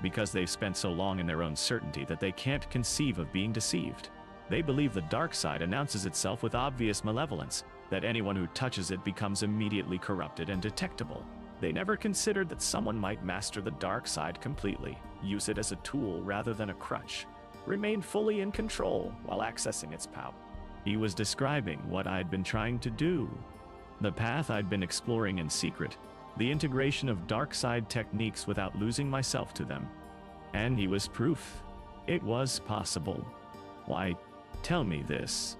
because they've spent so long in their own certainty that they can't conceive of being deceived. They believe the dark side announces itself with obvious malevolence, that anyone who touches it becomes immediately corrupted and detectable. They never considered that someone might master the dark side completely, use it as a tool rather than a crutch, remain fully in control while accessing its power. He was describing what I'd been trying to do, the path I'd been exploring in secret, the integration of dark side techniques without losing myself to them. And he was proof. It was possible. Why, tell me this,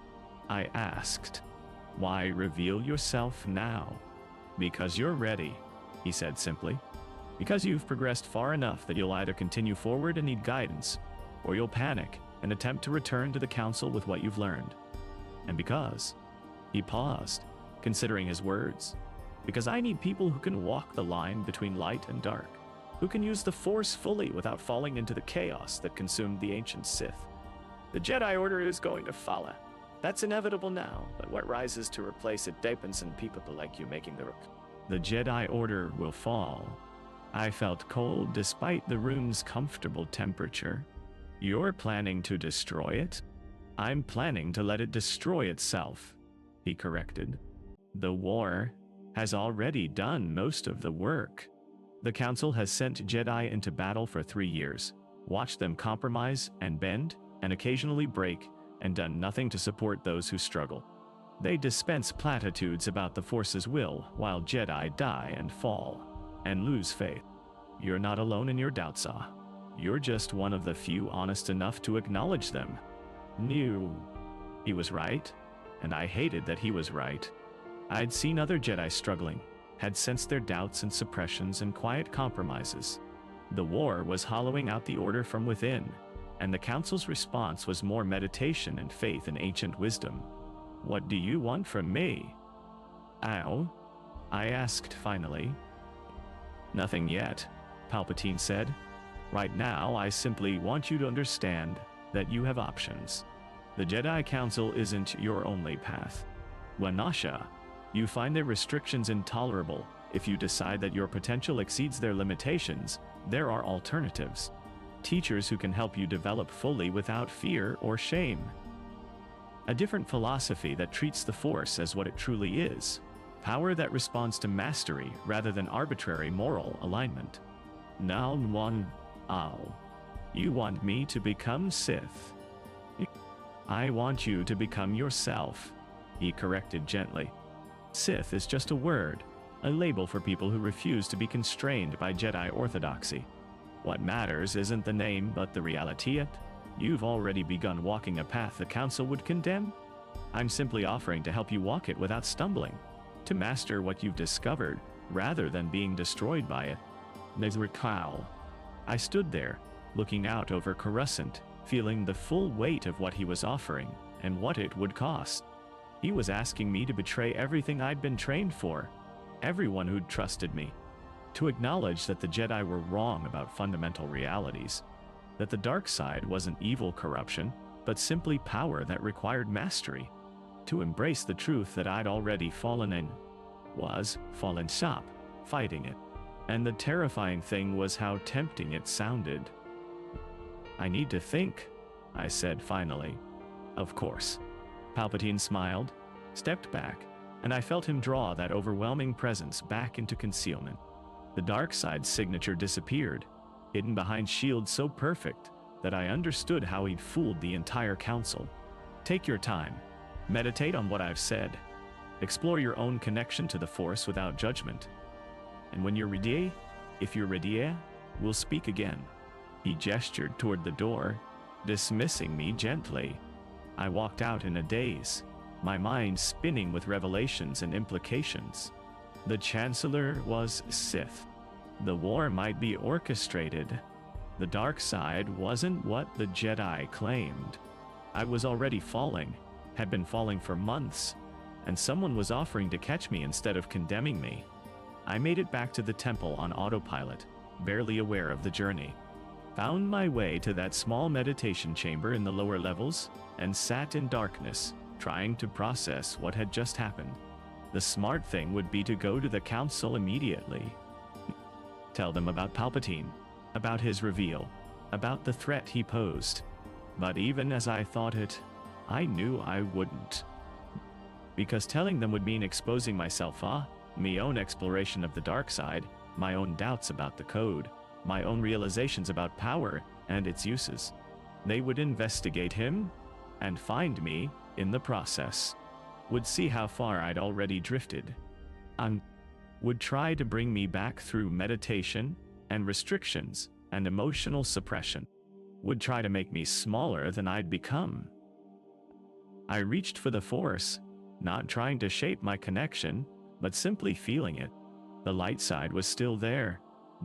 I asked. Why reveal yourself now? Because you're ready, he said simply. Because you've progressed far enough that you'll either continue forward and need guidance, or you'll panic and attempt to return to the council with what you've learned. And because, he paused, considering his words, because I need people who can walk the line between light and dark, who can use the Force fully without falling into the chaos that consumed the ancient Sith. The Jedi Order is going to follow. That's inevitable now, but what rises to replace it depends on people like you making the rook. The Jedi Order will fall. I felt cold despite the room's comfortable temperature. You're planning to destroy it? I'm planning to let it destroy itself, he corrected. The war has already done most of the work. The Council has sent Jedi into battle for 3 years, watched them compromise and bend, and occasionally break, and done nothing to support those who struggle. They dispense platitudes about the Force's will, while Jedi die and fall, and lose faith. You're not alone in your doubts, Ah. You're just one of the few honest enough to acknowledge them. He was right, and I hated that he was right. I'd seen other Jedi struggling, had sensed their doubts and suppressions and quiet compromises. The war was hollowing out the Order from within, and the Council's response was more meditation and faith in ancient wisdom. What do you want from me? Ow? I asked finally. Nothing yet, Palpatine said. Right now, I simply want you to understand that you have options. The Jedi Council isn't your only path. Wanasha, you find their restrictions intolerable. If you decide that your potential exceeds their limitations, there are alternatives. Teachers who can help you develop fully without fear or shame. A different philosophy that treats the Force as what it truly is. Power that responds to mastery rather than arbitrary moral alignment. You want me to become Sith? I want you to become yourself, he corrected gently. Sith is just a word, a label for people who refuse to be constrained by Jedi orthodoxy. What matters isn't the name but the reality. You've already begun walking a path the Council would condemn. I'm simply offering to help you walk it without stumbling, to master what you've discovered rather than being destroyed by it. I stood there, looking out over Coruscant, feeling the full weight of what he was offering and what it would cost. He was asking me to betray everything I'd been trained for, everyone who'd trusted me, to acknowledge that the Jedi were wrong about fundamental realities, that the dark side wasn't evil corruption, but simply power that required mastery, to embrace the truth that I'd already fallen shop, fighting it. And the terrifying thing was how tempting it sounded. I need to think, I said finally. Of course. Palpatine smiled, stepped back, and I felt him draw that overwhelming presence back into concealment. The dark side's signature disappeared, hidden behind shields so perfect that I understood how he'd fooled the entire Council. Take your time. Meditate on what I've said. Explore your own connection to the Force without judgment. And when you're ready, if you're ready, we'll speak again. He gestured toward the door, dismissing me gently. I walked out in a daze, my mind spinning with revelations and implications. The Chancellor was Sith. The war might be orchestrated. The dark side wasn't what the Jedi claimed. I was already falling, had been falling for months, and someone was offering to catch me instead of condemning me. I made it back to the temple on autopilot, barely aware of the journey. Found my way to that small meditation chamber in the lower levels, and sat in darkness, trying to process what had just happened. The smart thing would be to go to the Council immediately. Tell them about Palpatine, about his reveal, about the threat he posed. But even as I thought it, I knew I wouldn't. Because telling them would mean exposing myself, My own exploration of the dark side, my own doubts about the code, my own realizations about power and its uses. They would investigate him and find me in the process. Would see how far I'd already drifted. Would try to bring me back through meditation and restrictions and emotional suppression. Would try to make me smaller than I'd become. I reached for the Force, not trying to shape my connection, but simply feeling it. The light side was still there,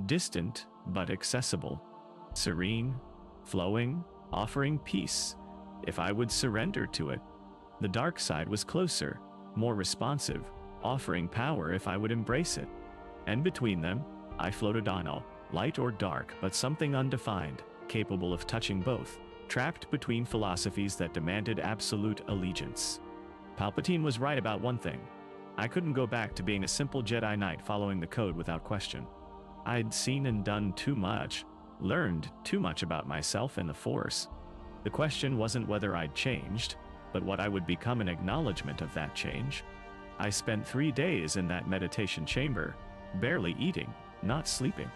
distant but accessible, serene, flowing, offering peace, if I would surrender to it. The dark side was closer, more responsive, offering power if I would embrace it. And between them, I floated on, light or dark, but something undefined, capable of touching both, trapped between philosophies that demanded absolute allegiance. Palpatine was right about one thing. I couldn't go back to being a simple Jedi Knight following the code without question. I'd seen and done too much, learned too much about myself and the Force. The question wasn't whether I'd changed, but what I would become an acknowledgement of that change. I spent 3 days in that meditation chamber, barely eating, not sleeping,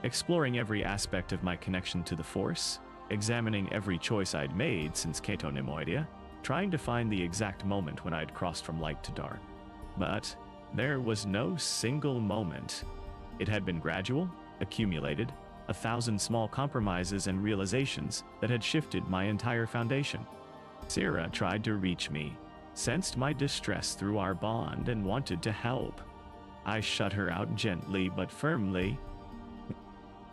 exploring every aspect of my connection to the Force, examining every choice I'd made since Cato Nemoidia, trying to find the exact moment when I'd crossed from light to dark. But there was no single moment. It had been gradual, accumulated, 1,000 small compromises and realizations that had shifted my entire foundation. Sira tried to reach me, sensed my distress through our bond and wanted to help. I shut her out gently but firmly.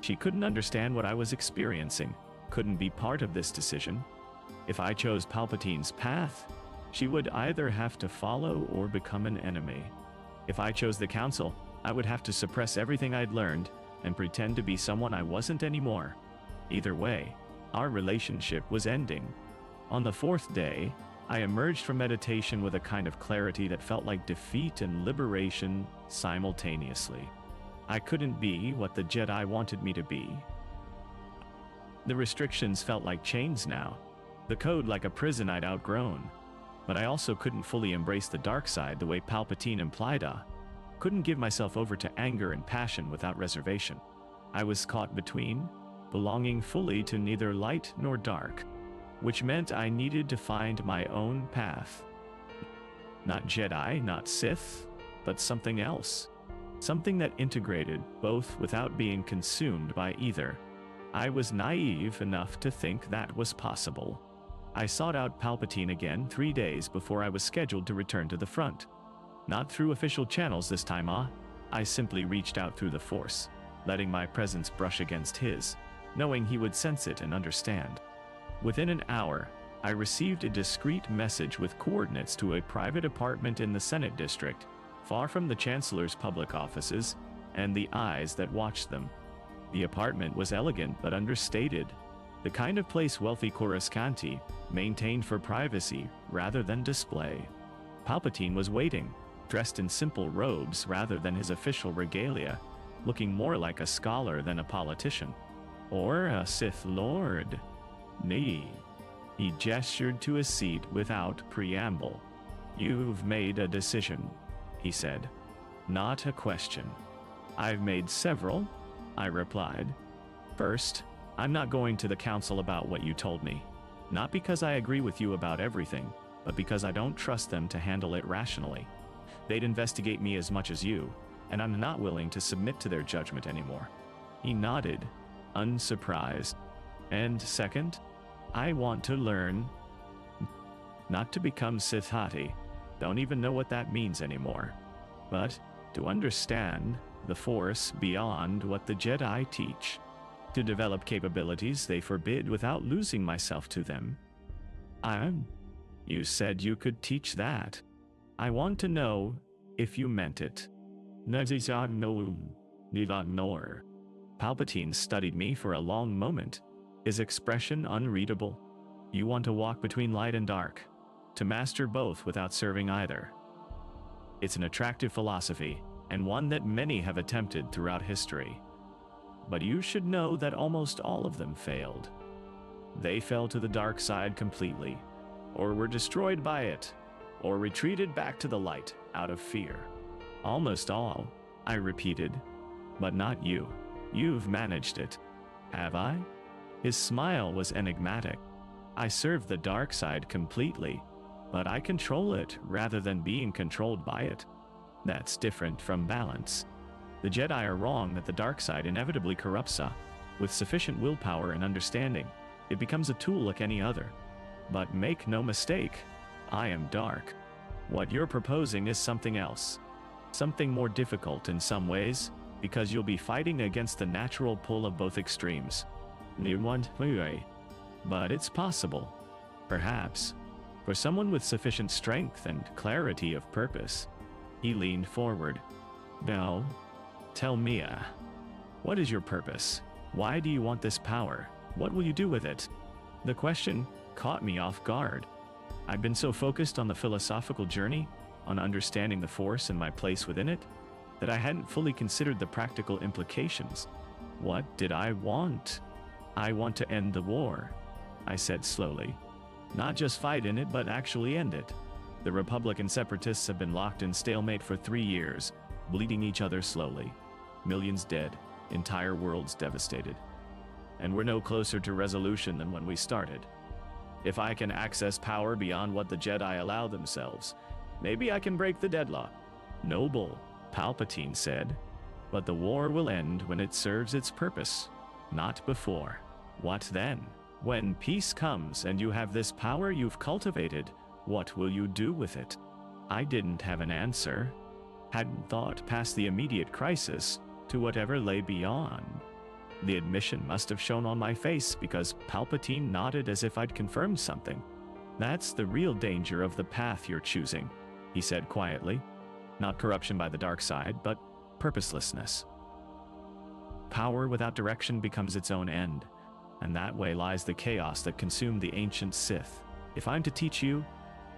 She couldn't understand what I was experiencing, couldn't be part of this decision. If I chose Palpatine's path, she would either have to follow or become an enemy. If I chose the Council, I would have to suppress everything I'd learned and pretend to be someone I wasn't anymore. Either way, our relationship was ending. On the 4th day, I emerged from meditation with a kind of clarity that felt like defeat and liberation simultaneously. I couldn't be what the Jedi wanted me to be. The restrictions felt like chains now, the code like a prison I'd outgrown. But I also couldn't fully embrace the dark side the way Palpatine implied. Couldn't give myself over to anger and passion without reservation. I was caught between, belonging fully to neither light nor dark, which meant I needed to find my own path. Not Jedi, not Sith, but something else. Something that integrated both without being consumed by either. I was naive enough to think that was possible. I sought out Palpatine again 3 days before I was scheduled to return to the front. Not through official channels this time, I simply reached out through the Force, letting my presence brush against his, knowing he would sense it and understand. Within an hour, I received a discreet message with coordinates to a private apartment in the Senate District, far from the Chancellor's public offices and the eyes that watched them. The apartment was elegant but understated, the kind of place wealthy Coruscanti maintained for privacy rather than display. Palpatine was waiting, dressed in simple robes rather than his official regalia, looking more like a scholar than a politician. Or a Sith Lord. Nay. He gestured to a seat without preamble. "You've made a decision," he said. "Not a question." "I've made several," I replied. "First, I'm not going to the Council about what you told me. Not because I agree with you about everything, but because I don't trust them to handle it rationally. They'd investigate me as much as you, and I'm not willing to submit to their judgment anymore." He nodded, unsurprised. "And second, I want to learn not to become Sith Hati, don't even know what that means anymore, but to understand the Force beyond what the Jedi teach, to develop capabilities they forbid without losing myself to them." You said you could teach that. I want to know if you meant it." Palpatine studied me for a long moment, his expression unreadable. "You want to walk between light and dark, to master both without serving either. It's an attractive philosophy, and one that many have attempted throughout history. But you should know that almost all of them failed. They fell to the dark side completely, or were destroyed by it, or retreated back to the light out of fear. Almost all, I repeated. But not you. You've managed it. Have I? His smile was enigmatic. I serve the dark side completely, but I control it rather than being controlled by it. That's different from balance. The Jedi are wrong that the dark side inevitably corrupts us. With sufficient willpower and understanding, it becomes a tool like any other. But make no mistake, I am dark. What you're proposing is something else. Something more difficult in some ways, because you'll be fighting against the natural pull of both extremes. But it's possible. Perhaps. For someone with sufficient strength and clarity of purpose. He leaned forward. Now, tell me, what is your purpose? Why do you want this power? What will you do with it? The question caught me off guard. I'd been so focused on the philosophical journey, on understanding the Force and my place within it, that I hadn't fully considered the practical implications. What did I want? I want to end the war, I said slowly. Not just fight in it, but actually end it. The Republic and Separatists have been locked in stalemate for 3 years, bleeding each other slowly. Millions dead, entire worlds devastated. And we're no closer to resolution than when we started. If I can access power beyond what the Jedi allow themselves, maybe I can break the deadlock. Noble, Palpatine said. But the war will end when it serves its purpose, not before. What then? When peace comes and you have this power you've cultivated, what will you do with it? I didn't have an answer. Hadn't thought past the immediate crisis to whatever lay beyond. The admission must have shown on my face because Palpatine nodded as if I'd confirmed something. That's the real danger of the path you're choosing, he said quietly. Not corruption by the dark side, but purposelessness. Power without direction becomes its own end, and that way lies the chaos that consumed the ancient Sith. If I'm to teach you,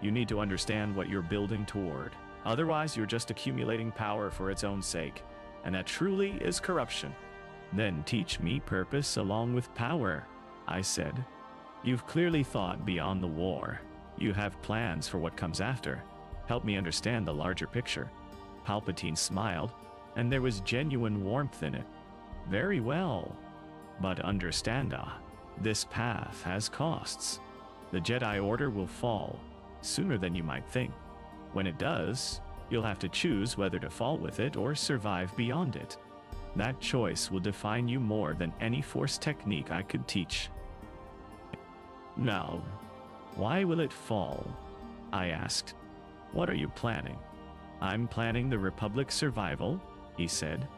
you need to understand what you're building toward. Otherwise, you're just accumulating power for its own sake, and that truly is corruption. Then teach me purpose along with power, I said. You've clearly thought beyond the war. You have plans for what comes after. Help me understand the larger picture. Palpatine smiled, and there was genuine warmth in it. Very well. But understand, this path has costs. The Jedi Order will fall, sooner than you might think. When it does, you'll have to choose whether to fall with it or survive beyond it. That choice will define you more than any Force technique I could teach. Now, why will it fall? I asked. What are you planning? I'm planning the Republic's survival, he said.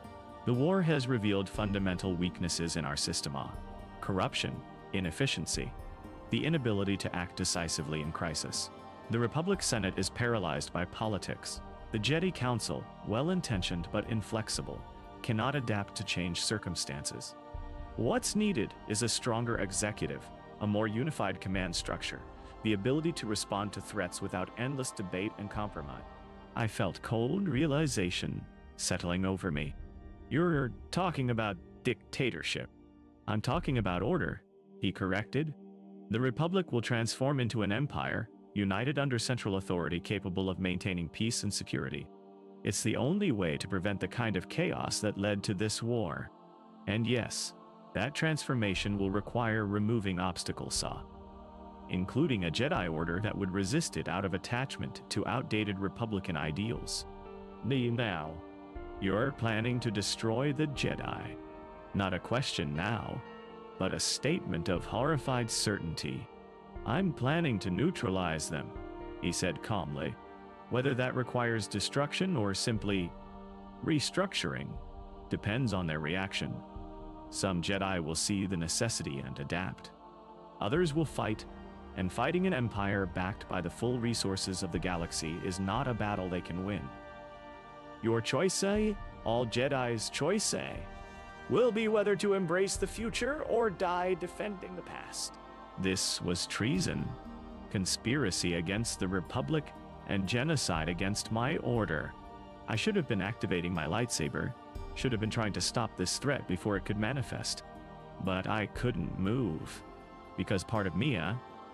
The war has revealed fundamental weaknesses in our system. Corruption, inefficiency, the inability to act decisively in crisis. The Republic Senate is paralyzed by politics. The Jedi Council, well-intentioned but inflexible, cannot adapt to changed circumstances. What's needed is a stronger executive, a more unified command structure, the ability to respond to threats without endless debate and compromise. I felt cold realization settling over me. You're talking about dictatorship. I'm talking about order, he corrected. The Republic will transform into an empire, united under central authority capable of maintaining peace and security. It's the only way to prevent the kind of chaos that led to this war. And yes, that transformation will require removing obstacles, including a Jedi Order that would resist it out of attachment to outdated Republican ideals. Now, you're planning to destroy the Jedi. Not a question now, but a statement of horrified certainty. I'm planning to neutralize them, he said calmly. Whether that requires destruction or simply restructuring depends on their reaction. Some Jedi will see the necessity and adapt. Others will fight, and fighting an empire backed by the full resources of the galaxy is not a battle they can win. Your choice, all Jedi's choice, will be whether to embrace the future or die defending the past. This was treason, conspiracy against the Republic, and genocide against my order. I should have been activating my lightsaber, should have been trying to stop this threat before it could manifest. But I couldn't move, because part of me,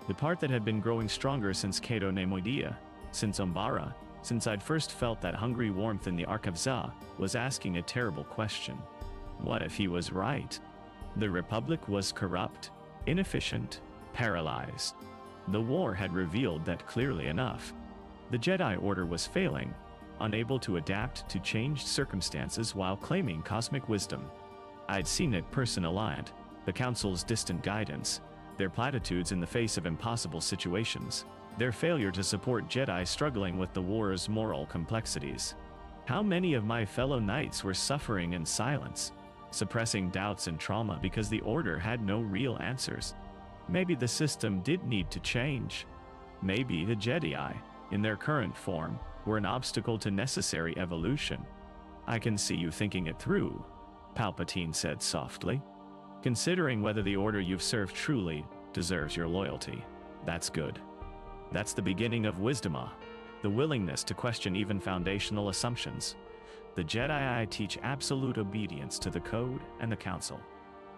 the part that had been growing stronger since Cato Nemoidia, since Umbara, since I'd first felt that hungry warmth in the Ark of Za, was asking a terrible question. What if he was right? The Republic was corrupt, inefficient, paralyzed. The war had revealed that clearly enough. The Jedi Order was failing, unable to adapt to changed circumstances while claiming cosmic wisdom. I'd seen it firsthand, the Council's distant guidance, their platitudes in the face of impossible situations, their failure to support Jedi struggling with the war's moral complexities. How many of my fellow knights were suffering in silence, suppressing doubts and trauma because the Order had no real answers? Maybe the system did need to change. Maybe the Jedi, in their current form, were an obstacle to necessary evolution. I can see you thinking it through, Palpatine said softly. Considering whether the Order you've served truly deserves your loyalty. That's good. That's the beginning of wisdom, the willingness to question even foundational assumptions. The Jedi I teach absolute obedience to the Code and the Council.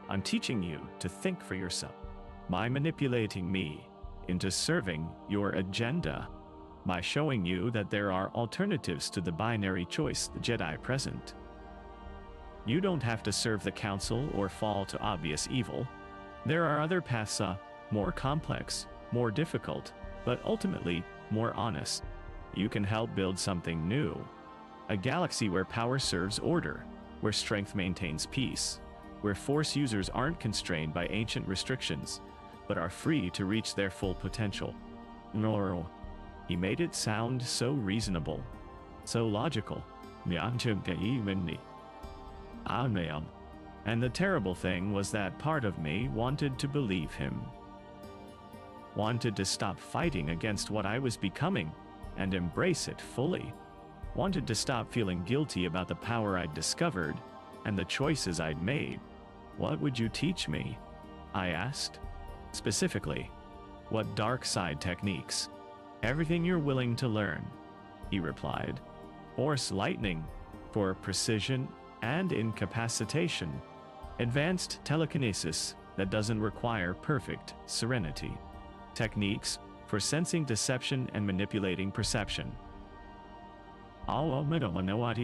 I'm teaching you to think for yourself. By manipulating me into serving your agenda, by showing you that there are alternatives to the binary choice the Jedi present. You don't have to serve the Council or fall to obvious evil. There are other paths, more complex, more difficult, but ultimately more honest. You can help build something new. A galaxy where power serves order, where strength maintains peace, where Force users aren't constrained by ancient restrictions, but are free to reach their full potential. Noro. He made it sound so reasonable, so logical. And the terrible thing was that part of me wanted to believe him. Wanted to stop fighting against what I was becoming and embrace it fully. Wanted to stop feeling guilty about the power I'd discovered and the choices I'd made. What would you teach me? I asked. Specifically, what dark side techniques? Everything you're willing to learn, he replied. Force lightning, for precision and incapacitation. Advanced telekinesis that doesn't require perfect serenity. Techniques for sensing deception and manipulating perception.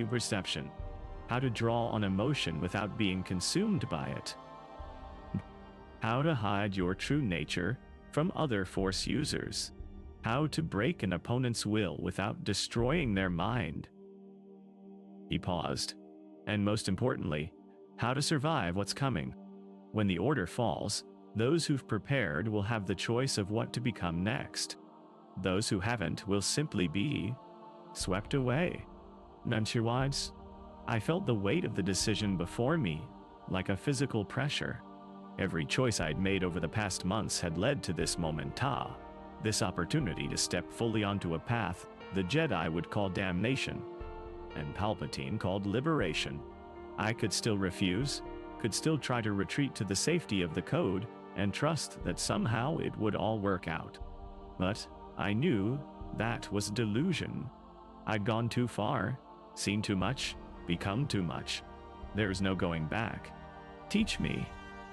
Perception. How to draw on emotion without being consumed by it. How to hide your true nature from other Force users. How to break an opponent's will without destroying their mind. He paused. And most importantly, how to survive what's coming. When the Order falls, those who've prepared will have the choice of what to become next. Those who haven't will simply be swept away. Nuncherwise, I felt the weight of the decision before me, like a physical pressure. Every choice I'd made over the past months had led to this moment, this opportunity to step fully onto a path the Jedi would call damnation, and Palpatine called liberation. I could still refuse, could still try to retreat to the safety of the Code, and trust that somehow it would all work out. But I knew that was delusion. I'd gone too far, seen too much, become too much. There's no going back. Teach me,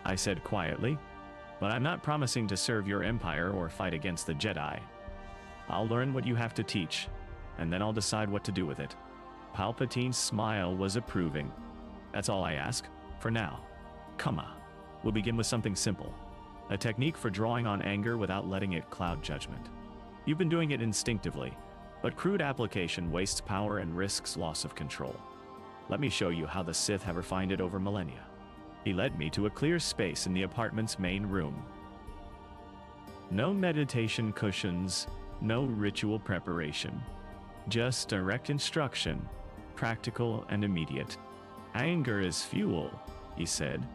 I said quietly, but I'm not promising to serve your empire or fight against the Jedi. I'll learn what you have to teach, and then I'll decide what to do with it. Palpatine's smile was approving. That's all I ask, for now. Come on. We'll begin with something simple. A technique for drawing on anger without letting it cloud judgment. You've been doing it instinctively, but crude application wastes power and risks loss of control. Let me show you how the Sith have refined it over millennia. He led me to a clear space in the apartment's main room. No meditation cushions, no ritual preparation. Just direct instruction, practical and immediate. Anger is fuel, he said.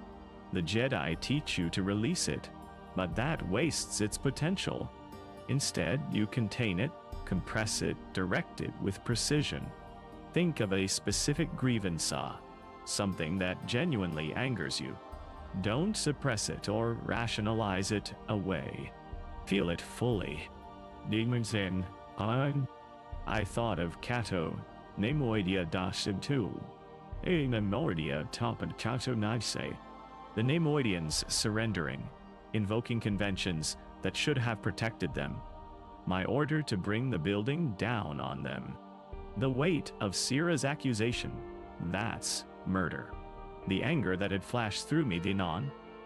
The Jedi teach you to release it, but that wastes its potential. Instead, you contain it, compress it, direct it with precision. Think of a specific grievance, something that genuinely angers you. Don't suppress it or rationalize it away. Feel it fully. Demons in, I thought of Cato, Nemoidia Dasibtu, a Nemoidia Topan Cato Nice. The Nemoidians surrendering, invoking conventions that should have protected them. My order to bring the building down on them. The weight of Syrah's accusation. That's murder. The anger that had flashed through me,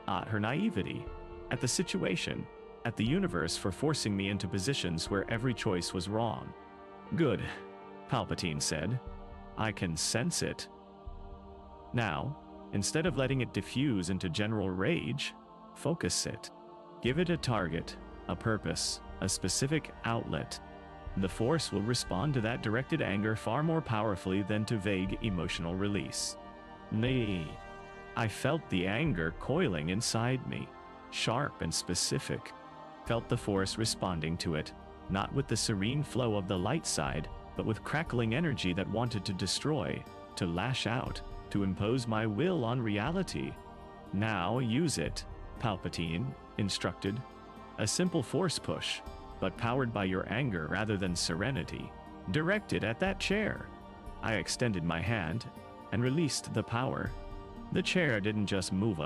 at her naivety, at the situation, at the universe for forcing me into positions where every choice was wrong. Good, Palpatine said. I can sense it. Now, instead of letting it diffuse into general rage, focus it. Give it a target, a purpose, a specific outlet. The Force will respond to that directed anger far more powerfully than to vague emotional release. Nay, I felt the anger coiling inside me, sharp and specific. Felt the Force responding to it, not with the serene flow of the light side, but with crackling energy that wanted to destroy, to lash out, to impose my will on reality. Now use it, Palpatine instructed. A simple Force push, but powered by your anger rather than serenity, directed at that chair. I extended my hand and released the power. The chair didn't just move,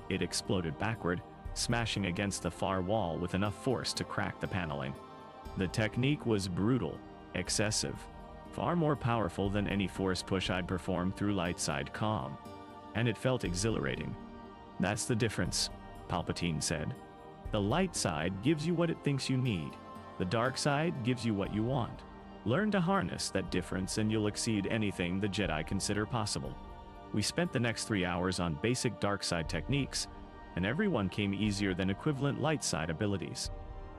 it exploded backward, smashing against the far wall with enough force to crack the paneling. The technique was brutal, excessive, far more powerful than any Force push I'd performed through light side comm. And it felt exhilarating. That's the difference, Palpatine said. The light side gives you what it thinks you need. The dark side gives you what you want. Learn to harness that difference and you'll exceed anything the Jedi consider possible. We spent the next 3 hours on basic dark side techniques, and everyone came easier than equivalent light side abilities.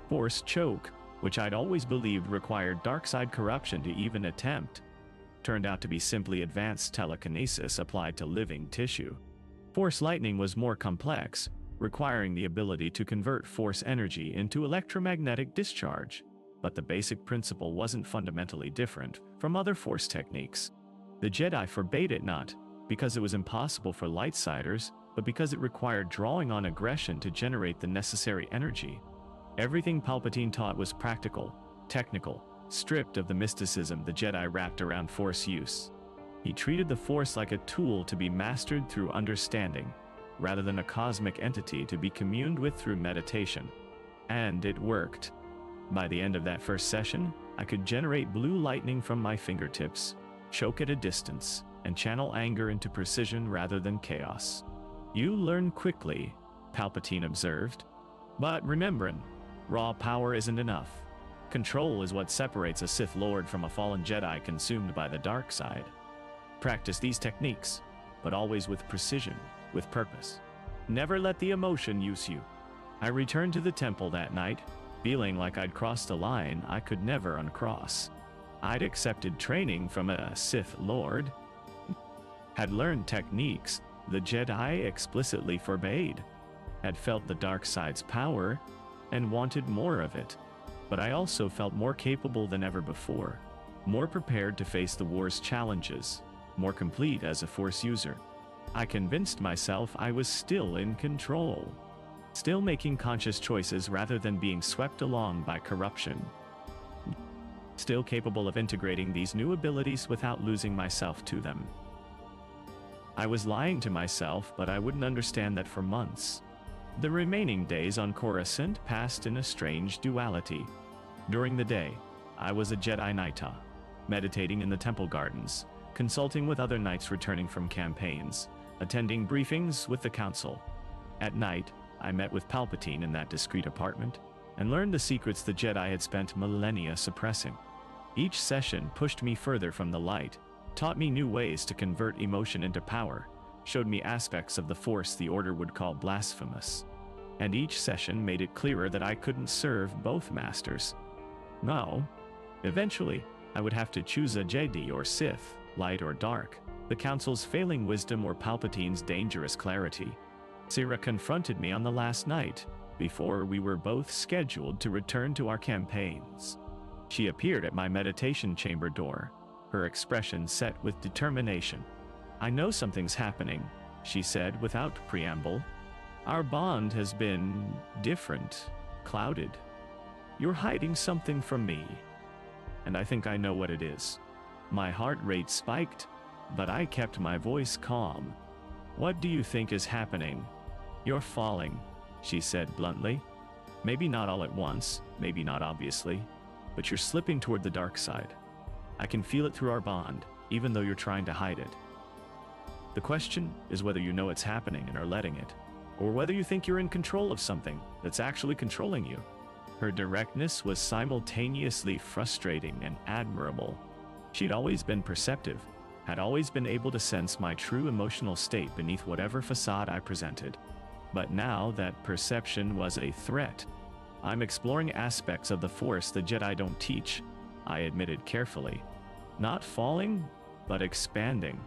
Force choke, which I'd always believed required dark side corruption to even attempt, turned out to be simply advanced telekinesis applied to living tissue. Force lightning was more complex, requiring the ability to convert Force energy into electromagnetic discharge, but the basic principle wasn't fundamentally different from other Force techniques. The Jedi forbade it not because it was impossible for lightsiders, but because it required drawing on aggression to generate the necessary energy. Everything Palpatine taught was practical, technical, stripped of the mysticism the Jedi wrapped around Force use. He treated the Force like a tool to be mastered through understanding, rather than a cosmic entity to be communed with through meditation. And it worked. By the end of that first session, I could generate blue lightning from my fingertips, choke at a distance, and channel anger into precision rather than chaos. You learn quickly, Palpatine observed. But remembering, raw power isn't enough. Control is what separates a Sith Lord from a fallen Jedi consumed by the dark side. Practice these techniques, but always with precision, with purpose. Never let the emotion use you. I returned to the temple that night, feeling like I'd crossed a line I could never uncross. I'd accepted training from a Sith Lord, had learned techniques the Jedi explicitly forbade, had felt the dark side's power, and wanted more of it. But I also felt more capable than ever before, more prepared to face the war's challenges, more complete as a Force user. I convinced myself I was still in control, still making conscious choices rather than being swept along by corruption, still capable of integrating these new abilities without losing myself to them. I was lying to myself, but I wouldn't understand that for months. The remaining days on Coruscant passed in a strange duality. During the day, I was a Jedi Knight, meditating in the temple gardens, consulting with other knights returning from campaigns, attending briefings with the council. At night, I met with Palpatine in that discreet apartment, and learned the secrets the Jedi had spent millennia suppressing. Each session pushed me further from the light, taught me new ways to convert emotion into power, showed me aspects of the Force the Order would call blasphemous. And each session made it clearer that I couldn't serve both masters. No. Eventually, I would have to choose a Jedi or Sith, light or dark, the Council's failing wisdom or Palpatine's dangerous clarity. Syrah confronted me on the last night, before we were both scheduled to return to our campaigns. She appeared at my meditation chamber door, her expression set with determination. I know something's happening, she said without preamble. Our bond has been different, clouded. You're hiding something from me, and I think I know what it is. My heart rate spiked, but I kept my voice calm. What do you think is happening? You're falling, she said bluntly. Maybe not all at once, maybe not obviously, but you're slipping toward the dark side. I can feel it through our bond, even though you're trying to hide it. The question is whether you know it's happening and are letting it, or whether you think you're in control of something that's actually controlling you. Her directness was simultaneously frustrating and admirable. She'd always been perceptive, had always been able to sense my true emotional state beneath whatever facade I presented. But now that perception was a threat. I'm exploring aspects of the Force the Jedi don't teach, I admitted carefully. Not falling, but expanding.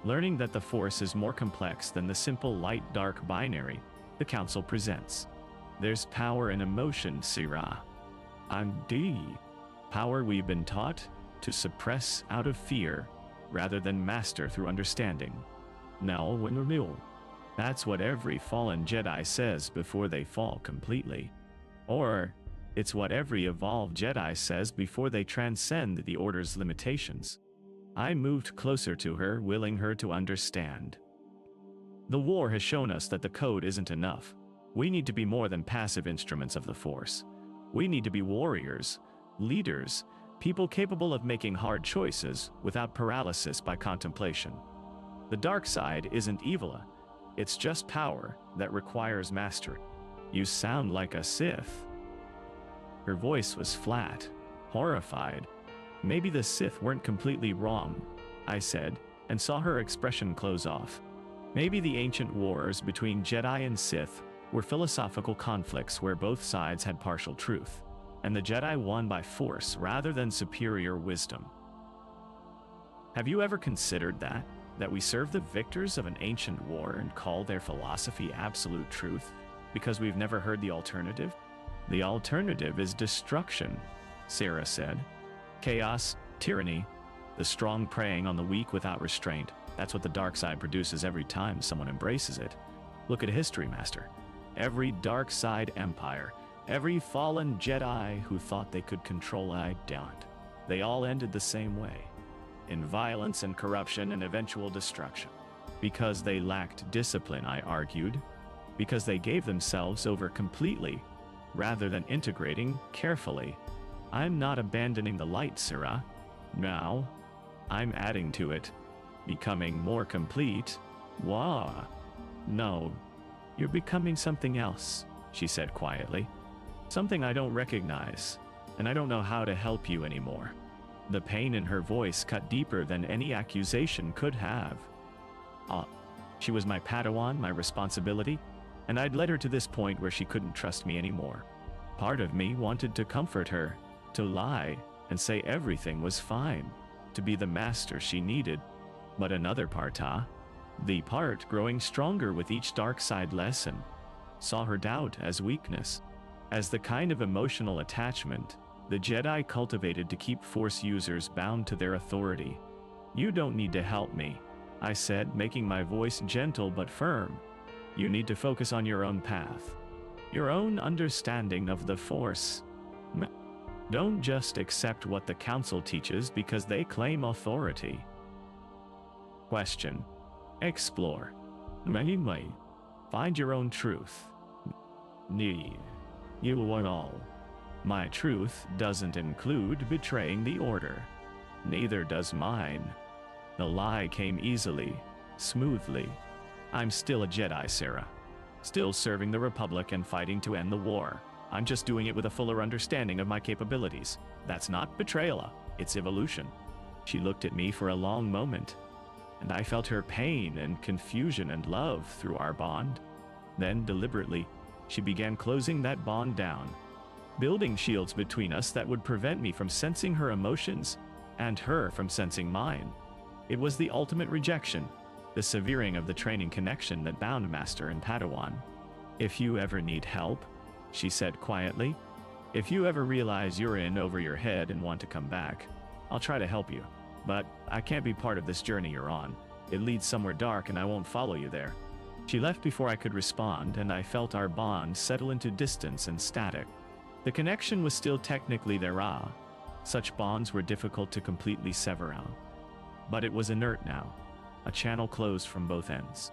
Learning that the Force is more complex than the simple light-dark binary the Council presents. There's power in emotion, Sirah. Power we've been taught to suppress out of fear, rather than master through understanding. That's what every fallen Jedi says before they fall completely. Or, it's what every evolved Jedi says before they transcend the Order's limitations. I moved closer to her, willing her to understand. The war has shown us that the code isn't enough. We need to be more than passive instruments of the Force. We need to be warriors, leaders, people capable of making hard choices without paralysis by contemplation. The dark side isn't evil, it's just power that requires mastery. You sound like a Sith. Her voice was flat, horrified. Maybe the Sith weren't completely wrong, I said, and saw her expression close off. Maybe the ancient wars between Jedi and Sith were philosophical conflicts where both sides had partial truth, and the Jedi won by force rather than superior wisdom. Have you ever considered that we serve the victors of an ancient war and call their philosophy absolute truth, because we've never heard the alternative? The alternative is destruction, Sarah said. Chaos, tyranny, the strong preying on the weak without restraint. That's what the dark side produces every time someone embraces it. Look at history, Master. Every dark side empire, every fallen Jedi who thought they could control I don't. They all ended the same way. In violence and corruption and eventual destruction. Because they lacked discipline, I argued. Because they gave themselves over completely, rather than integrating carefully. I'm not abandoning the light, Sirah. Now, I'm adding to it. Becoming more complete. Wah. No, you're becoming something else, she said quietly. Something I don't recognize, and I don't know how to help you anymore. The pain in her voice cut deeper than any accusation could have. She was my Padawan, my responsibility, and I'd led her to this point where she couldn't trust me anymore. Part of me wanted to comfort her, to lie and say everything was fine, to be the master she needed. But another part, the part growing stronger with each dark side lesson, saw her doubt as weakness, as the kind of emotional attachment the Jedi cultivated to keep Force users bound to their authority. You don't need to help me, I said, making my voice gentle but firm. You need to focus on your own path, your own understanding of the Force. Don't just accept what the Council teaches because they claim authority. Question. Explore. Find your own truth. You want all. My truth doesn't include betraying the Order. Neither does mine. The lie came easily, smoothly. I'm still a Jedi, Sarah. Still serving the Republic and fighting to end the war. I'm just doing it with a fuller understanding of my capabilities. That's not betrayal, it's evolution. She looked at me for a long moment, and I felt her pain and confusion and love through our bond. Then, deliberately, she began closing that bond down, building shields between us that would prevent me from sensing her emotions and her from sensing mine. It was the ultimate rejection, the severing of the training connection that bound Master and Padawan. If you ever need help, she said quietly, if you ever realize you're in over your head and want to come back, I'll try to help you. But I can't be part of this journey you're on. It leads somewhere dark and I won't follow you there. She left before I could respond, and I felt our bond settle into distance and static. The connection was still technically there. Such bonds were difficult to completely sever out. But it was inert now, a channel closed from both ends.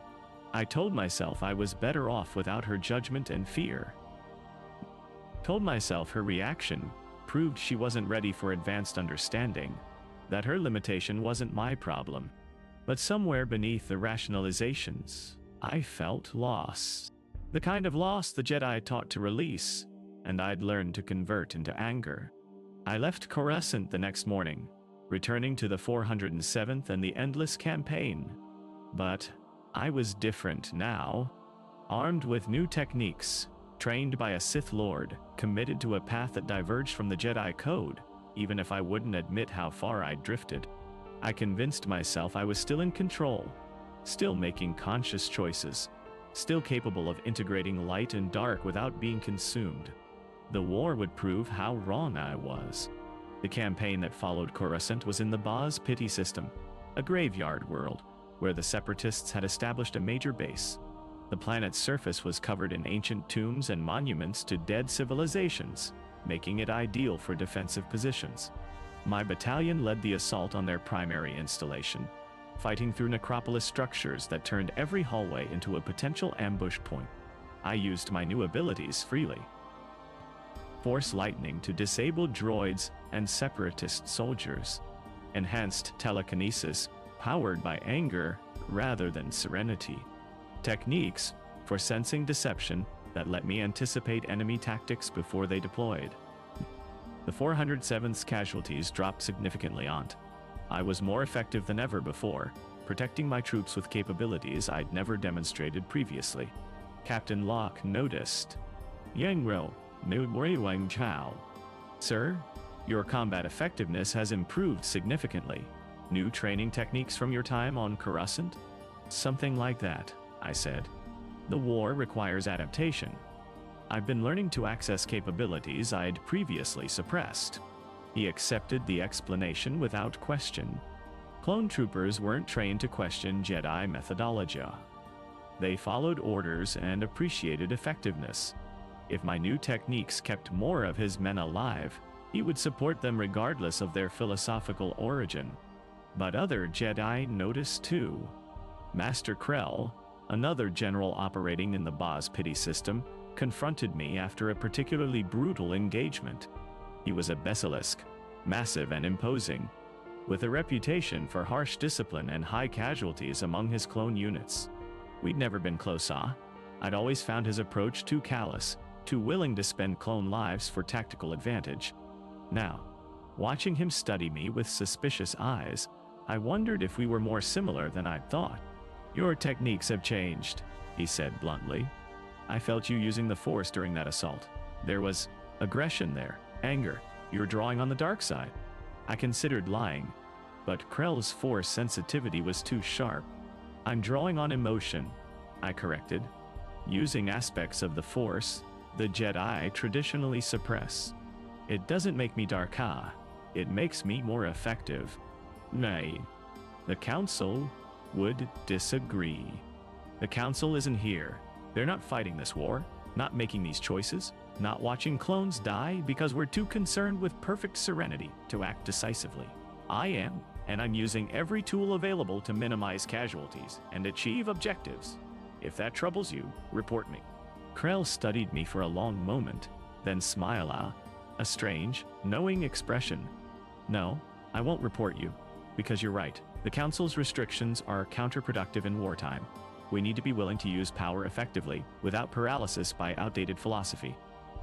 I told myself I was better off without her judgment and fear. Told myself her reaction proved she wasn't ready for advanced understanding, that her limitation wasn't my problem. But somewhere beneath the rationalizations, I felt lost. The kind of loss the Jedi taught to release, and I'd learned to convert into anger. I left Coruscant the next morning, returning to the 407th and the Endless campaign. But I was different now, armed with new techniques, trained by a Sith Lord, committed to a path that diverged from the Jedi Code, even if I wouldn't admit how far I'd drifted. I convinced myself I was still in control, still making conscious choices, still capable of integrating light and dark without being consumed. The war would prove how wrong I was. The campaign that followed Coruscant was in the Boz Pity system, a graveyard world, where the Separatists had established a major base. The planet's surface was covered in ancient tombs and monuments to dead civilizations, making it ideal for defensive positions. My battalion led the assault on their primary installation, fighting through necropolis structures that turned every hallway into a potential ambush point. I used my new abilities freely. Force lightning to disable droids and separatist soldiers. Enhanced telekinesis, powered by anger rather than serenity. Techniques for sensing deception that let me anticipate enemy tactics before they deployed. The 407th's casualties dropped significantly. I was more effective than ever before, protecting my troops with capabilities I'd never demonstrated previously. Captain Locke noticed. Yangro, Mui Wang Chao. Sir, your combat effectiveness has improved significantly. New training techniques from your time on Coruscant? Something like that, I said. The war requires adaptation. I've been learning to access capabilities I'd previously suppressed. He accepted the explanation without question. Clone troopers weren't trained to question Jedi methodology. They followed orders and appreciated effectiveness. If my new techniques kept more of his men alive, he would support them regardless of their philosophical origin. But other Jedi noticed too. Master Krell, another general operating in the Boz Pity system, confronted me after a particularly brutal engagement. He was a basilisk, massive and imposing, with a reputation for harsh discipline and high casualties among his clone units. We'd never been close. I'd always found his approach too callous, too willing to spend clone lives for tactical advantage. Now, watching him study me with suspicious eyes, I wondered if we were more similar than I'd thought. Your techniques have changed, he said bluntly. I felt you using the Force during that assault. There was aggression there, anger. You're drawing on the dark side. I considered lying, but Krell's Force sensitivity was too sharp. I'm drawing on emotion, I corrected. Using aspects of the Force, the Jedi traditionally suppress. It doesn't make me darka, it makes me more effective. Nay, the Council would disagree. The Council isn't here. They're not fighting this war, not making these choices, not watching clones die because we're too concerned with perfect serenity to act decisively. I am, and I'm using every tool available to minimize casualties and achieve objectives. If that troubles you, report me. Krell studied me for a long moment, then smiled, a strange, knowing expression. No, I won't report you, because you're right. The Council's restrictions are counterproductive in wartime. We need to be willing to use power effectively, without paralysis by outdated philosophy.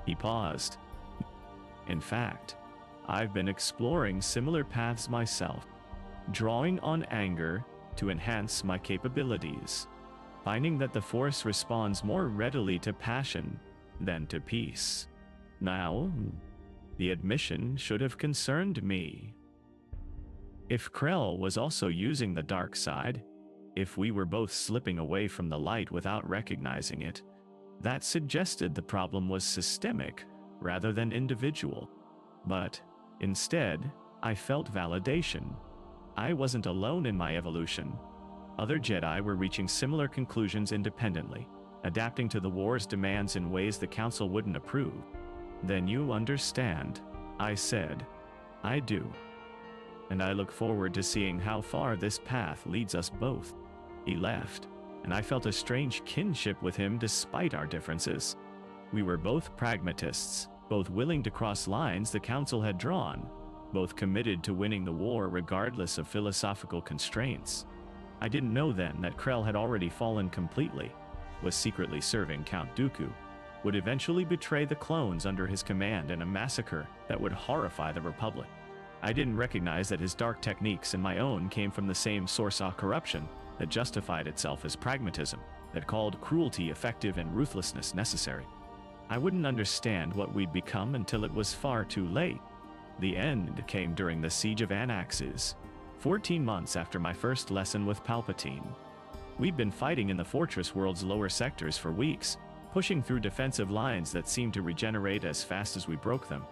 He paused. In fact, I've been exploring similar paths myself, drawing on anger to enhance my capabilities, finding that the Force responds more readily to passion than to peace. Now, the admission should have concerned me. If Krell was also using the dark side, if we were both slipping away from the light without recognizing it, that suggested the problem was systemic rather than individual. But instead, I felt validation. I wasn't alone in my evolution. Other Jedi were reaching similar conclusions independently, adapting to the war's demands in ways the Council wouldn't approve. Then you understand, I said. I do. And I look forward to seeing how far this path leads us both. He left, and I felt a strange kinship with him despite our differences. We were both pragmatists, both willing to cross lines the Council had drawn, both committed to winning the war regardless of philosophical constraints. I didn't know then that Krell had already fallen completely, was secretly serving Count Dooku, would eventually betray the clones under his command in a massacre that would horrify the Republic. I didn't recognize that his dark techniques and my own came from the same source of corruption that justified itself as pragmatism, that called cruelty effective and ruthlessness necessary. I wouldn't understand what we'd become until it was far too late. The end came during the Siege of Anaxes, 14 months after my first lesson with Palpatine. We'd been fighting in the fortress world's lower sectors for weeks, pushing through defensive lines that seemed to regenerate as fast as we broke them.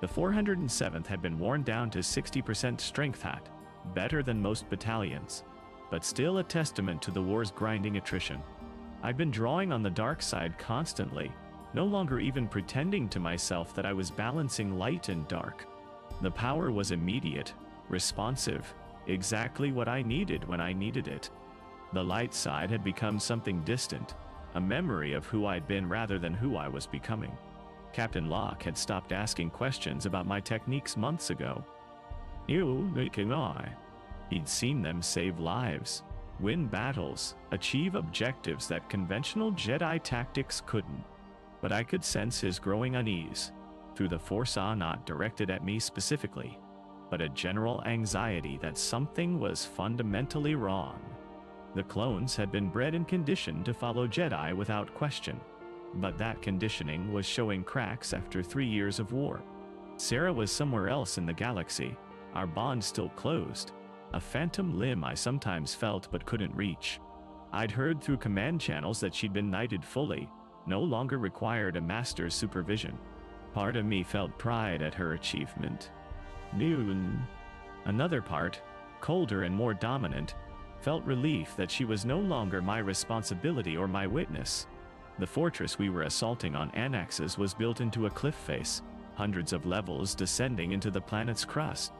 The 407th had been worn down to 60% strength hat, better than most battalions, but still a testament to the war's grinding attrition. I'd been drawing on the dark side constantly, no longer even pretending to myself that I was balancing light and dark. The power was immediate, responsive, exactly what I needed when I needed it. The light side had become something distant, a memory of who I'd been rather than who I was becoming. Captain Locke had stopped asking questions about my techniques months ago. He'd seen them save lives, win battles, achieve objectives that conventional Jedi tactics couldn't. But I could sense his growing unease, through the force not directed at me specifically, but a general anxiety that something was fundamentally wrong. The clones had been bred and conditioned to follow Jedi without question, but that conditioning was showing cracks after 3 years of war. Sarah was somewhere else in the galaxy, our bond still closed, a phantom limb I sometimes felt but couldn't reach. I'd heard through command channels that she'd been knighted fully, no longer required a master's supervision. Part of me felt pride at her achievement. Another part, colder and more dominant, felt relief that she was no longer my responsibility or my witness. The fortress we were assaulting on Anaxes was built into a cliff face, hundreds of levels descending into the planet's crust.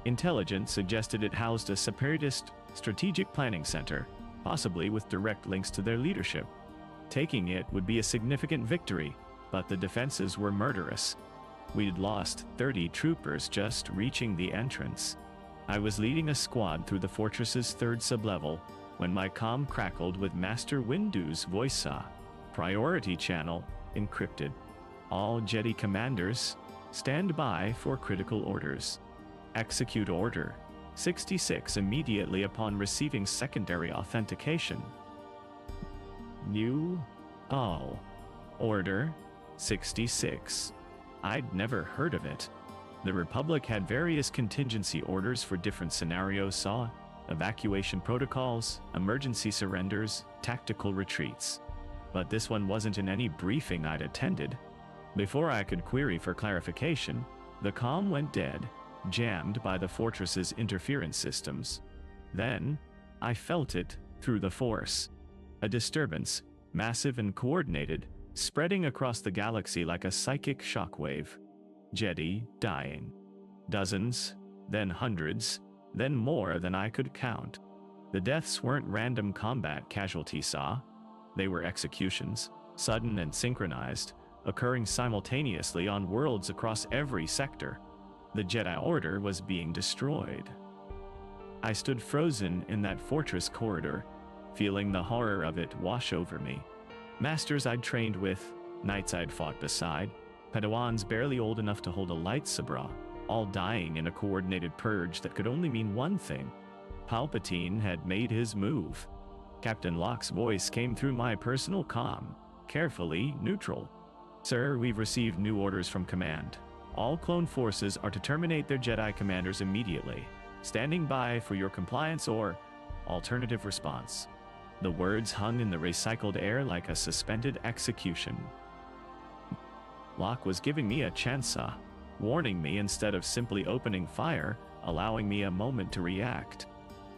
Intelligence suggested it housed a separatist strategic planning center, possibly with direct links to their leadership. Taking it would be a significant victory, but the defenses were murderous. We'd lost 30 troopers just reaching the entrance. I was leading a squad through the fortress's third sublevel when my comm crackled with Master Windu's voice. Priority channel encrypted. All Jedi commanders, stand by for critical orders. Execute Order 66 immediately upon receiving secondary authentication. Order 66. I'd never heard of it. The Republic had various contingency orders for different scenarios, evacuation protocols, emergency surrenders, tactical retreats. But this one wasn't in any briefing I'd attended. Before I could query for clarification, the comm went dead, jammed by the fortress's interference systems. Then, I felt it through the Force. A disturbance, massive and coordinated, spreading across the galaxy like a psychic shockwave. Jedi dying. Dozens, then hundreds, then more than I could count. The deaths weren't random combat casualties, they were executions, sudden and synchronized, occurring simultaneously on worlds across every sector. The Jedi Order was being destroyed. I stood frozen in that fortress corridor, feeling the horror of it wash over me. Masters I'd trained with, knights I'd fought beside, Padawans barely old enough to hold a lightsaber, all dying in a coordinated purge that could only mean one thing. Palpatine had made his move. Captain Locke's voice came through my personal comm, carefully neutral. Sir, we've received new orders from command. All clone forces are to terminate their Jedi commanders immediately, standing by for your compliance or alternative response. The words hung in the recycled air like a suspended execution. Locke was giving me a chance, warning me instead of simply opening fire, allowing me a moment to react.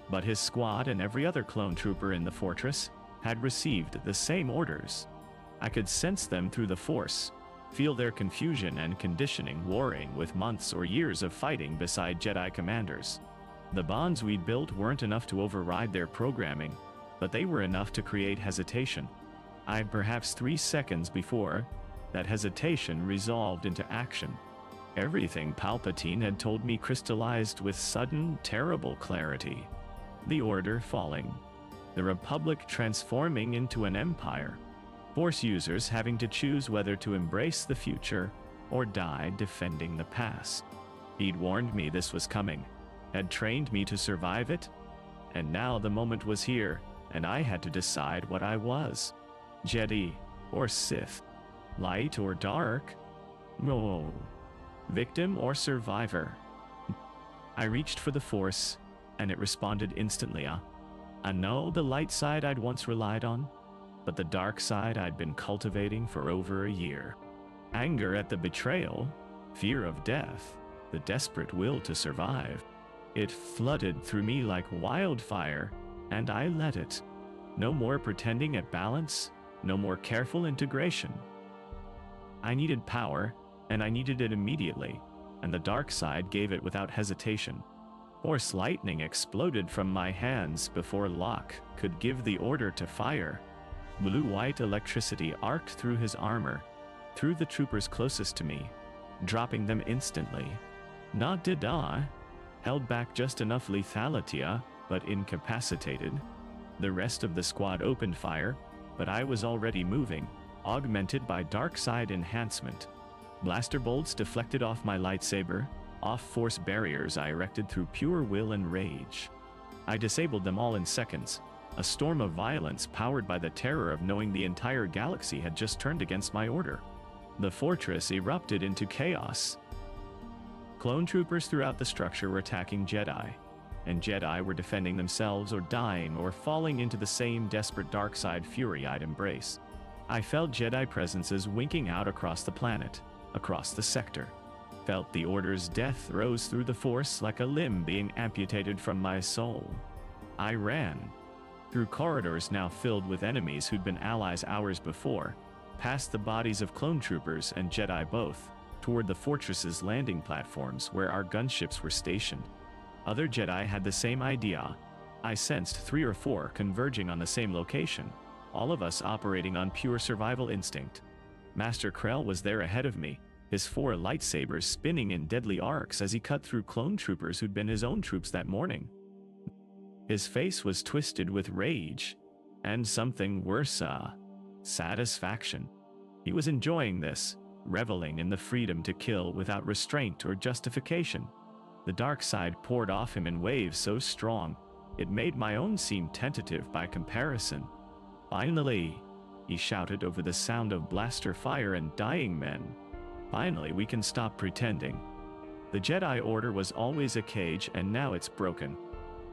But his squad and every other clone trooper in the fortress had received the same orders. I could sense them through the Force, feel their confusion and conditioning warring with months or years of fighting beside Jedi commanders. The bonds we'd built weren't enough to override their programming, but they were enough to create hesitation. Perhaps 3 seconds before, that hesitation resolved into action. Everything Palpatine had told me crystallized with sudden, terrible clarity. The Order falling. The Republic transforming into an empire. Force users having to choose whether to embrace the future or die defending the past. He'd warned me this was coming, had trained me to survive it, and now the moment was here, and I had to decide what I was. Jedi or Sith, light or dark, no, victim or survivor. I reached for the Force, and it responded instantly. I know the light side I'd once relied on, but the dark side I'd been cultivating for over a year. Anger at the betrayal, fear of death, the desperate will to survive. It flooded through me like wildfire, and I let it. No more pretending at balance, no more careful integration. I needed power, and I needed it immediately, and the dark side gave it without hesitation. Force lightning exploded from my hands before Locke could give the order to fire. Blue-white electricity arced through his armor, through the troopers closest to me, dropping them instantly. Not did I, held back just enough lethality, but incapacitated. The rest of the squad opened fire, but I was already moving, augmented by dark side enhancement. Blaster bolts deflected off my lightsaber, off force barriers I erected through pure will and rage. I disabled them all in seconds, a storm of violence powered by the terror of knowing the entire galaxy had just turned against my order. The fortress erupted into chaos. Clone troopers throughout the structure were attacking Jedi, and Jedi were defending themselves or dying or falling into the same desperate dark side fury I'd embrace. I felt Jedi presences winking out across the planet, across the sector. Felt the Order's death rose through the Force like a limb being amputated from my soul. I ran, through corridors now filled with enemies who'd been allies hours before, past the bodies of clone troopers and Jedi both, toward the fortress's landing platforms where our gunships were stationed. Other Jedi had the same idea. I sensed 3 or 4 converging on the same location, all of us operating on pure survival instinct. Master Krell was there ahead of me, his 4 lightsabers spinning in deadly arcs as he cut through clone troopers who'd been his own troops that morning. His face was twisted with rage, and something worse, satisfaction. He was enjoying this, reveling in the freedom to kill without restraint or justification. The dark side poured off him in waves so strong, it made my own seem tentative by comparison. Finally, he shouted over the sound of blaster fire and dying men. Finally, we can stop pretending. The Jedi Order was always a cage, and now it's broken.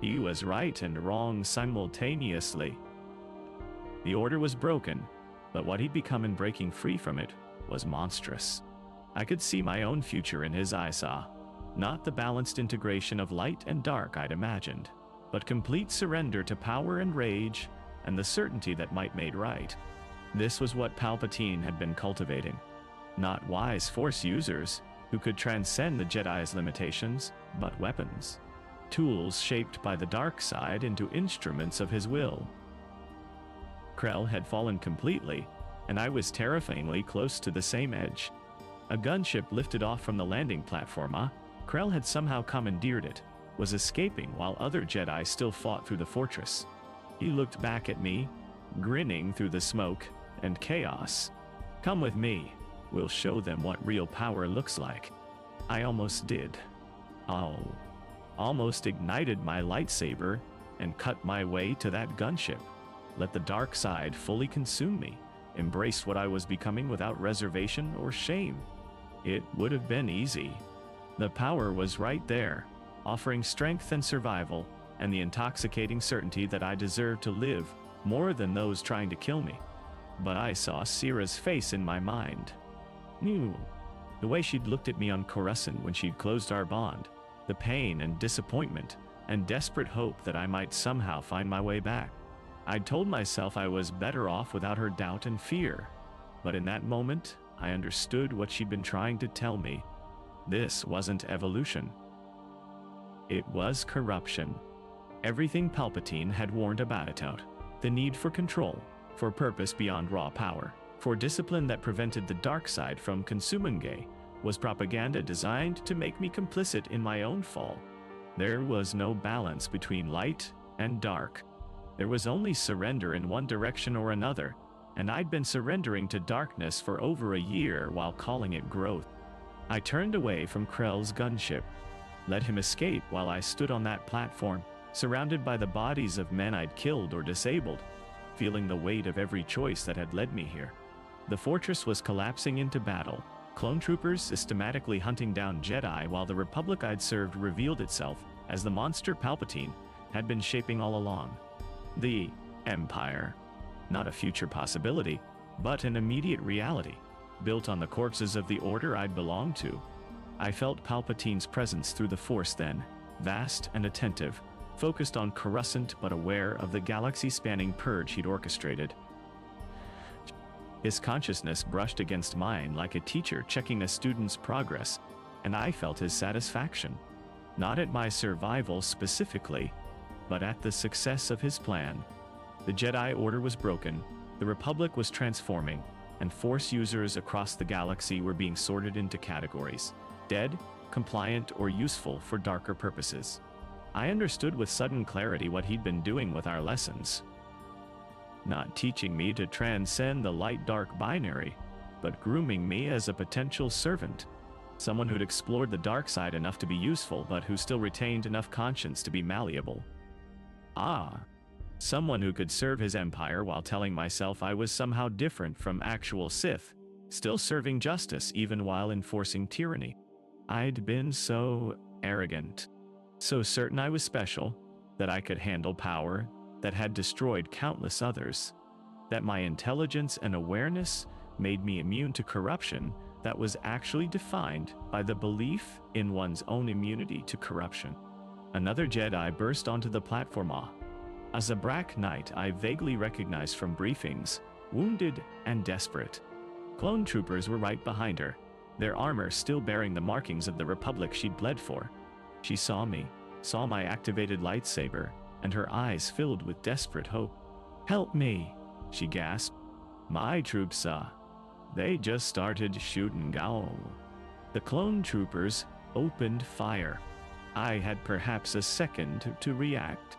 He was right and wrong simultaneously. The Order was broken, but what he'd become in breaking free from it was monstrous. I could see my own future in his eyes, not the balanced integration of light and dark I'd imagined, but complete surrender to power and rage, and the certainty that might made right. This was what Palpatine had been cultivating. Not wise Force users who could transcend the Jedi's limitations, but weapons. Tools shaped by the dark side into instruments of his will. Krell had fallen completely, and I was terrifyingly close to the same edge. A gunship lifted off from the landing platform. Krell had somehow commandeered it, was escaping while other Jedi still fought through the fortress. He looked back at me, grinning through the smoke and chaos. Come with me, we'll show them what real power looks like. I almost did. Almost ignited my lightsaber and cut my way to that gunship. Let the dark side fully consume me, embrace what I was becoming without reservation or shame. It would have been easy. The power was right there, offering strength and survival, and the intoxicating certainty that I deserved to live more than those trying to kill me. But I saw Syrah's face in my mind. The way she'd looked at me on Coruscant when she'd closed our bond, the pain and disappointment and desperate hope that I might somehow find my way back. I'd told myself I was better off without her doubt and fear, but in that moment, I understood what she'd been trying to tell me. This wasn't evolution. It was corruption. Everything Palpatine had warned about it out. The need for control, for purpose beyond raw power, for discipline that prevented the dark side from consuming, was propaganda designed to make me complicit in my own fall. There was no balance between light and dark. There was only surrender in one direction or another, and I'd been surrendering to darkness for over a year while calling it growth. I turned away from Krell's gunship, let him escape while I stood on that platform, surrounded by the bodies of men I'd killed or disabled, feeling the weight of every choice that had led me here. The fortress was collapsing into battle, clone troopers systematically hunting down Jedi, while the Republic I'd served revealed itself as the monster Palpatine had been shaping all along. The Empire. Not a future possibility, but an immediate reality, built on the corpses of the Order I'd belonged to. I felt Palpatine's presence through the Force then, vast and attentive, focused on Coruscant but aware of the galaxy-spanning purge he'd orchestrated. His consciousness brushed against mine like a teacher checking a student's progress, and I felt his satisfaction. Not at my survival specifically, but at the success of his plan. The Jedi Order was broken, the Republic was transforming, and Force users across the galaxy were being sorted into categories: dead, compliant, or useful for darker purposes. I understood with sudden clarity what he'd been doing with our lessons. Not teaching me to transcend the light-dark binary, but grooming me as a potential servant. Someone who'd explored the dark side enough to be useful, but who still retained enough conscience to be malleable. Someone who could serve his empire while telling myself I was somehow different from actual Sith, still serving justice even while enforcing tyranny. I'd been so arrogant, so certain I was special, that I could handle power that had destroyed countless others, that my intelligence and awareness made me immune to corruption that was actually defined by the belief in one's own immunity to corruption. Another Jedi burst onto the platform. A Jedi Knight I vaguely recognized from briefings, wounded and desperate. Clone troopers were right behind her, their armor still bearing the markings of the Republic she'd bled for. She saw me, saw my activated lightsaber, and her eyes filled with desperate hope. "Help me," she gasped. "My troops, they just started shooting Gao." The clone troopers opened fire. I had perhaps a second to react.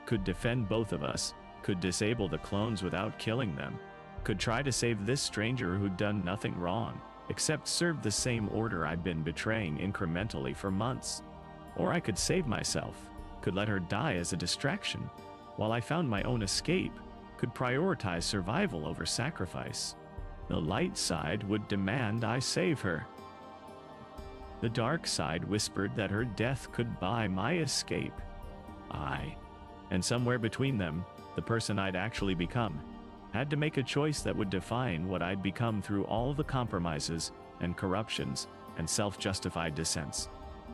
Could defend both of us, could disable the clones without killing them, could try to save this stranger who'd done nothing wrong, except serve the same order I'd been betraying incrementally for months. Or I could save myself, could let her die as a distraction, while I found my own escape, could prioritize survival over sacrifice. The light side would demand I save her. The dark side whispered that her death could buy my escape. And somewhere between them, the person I'd actually become, had to make a choice that would define what I'd become through all the compromises and corruptions and self-justified dissents.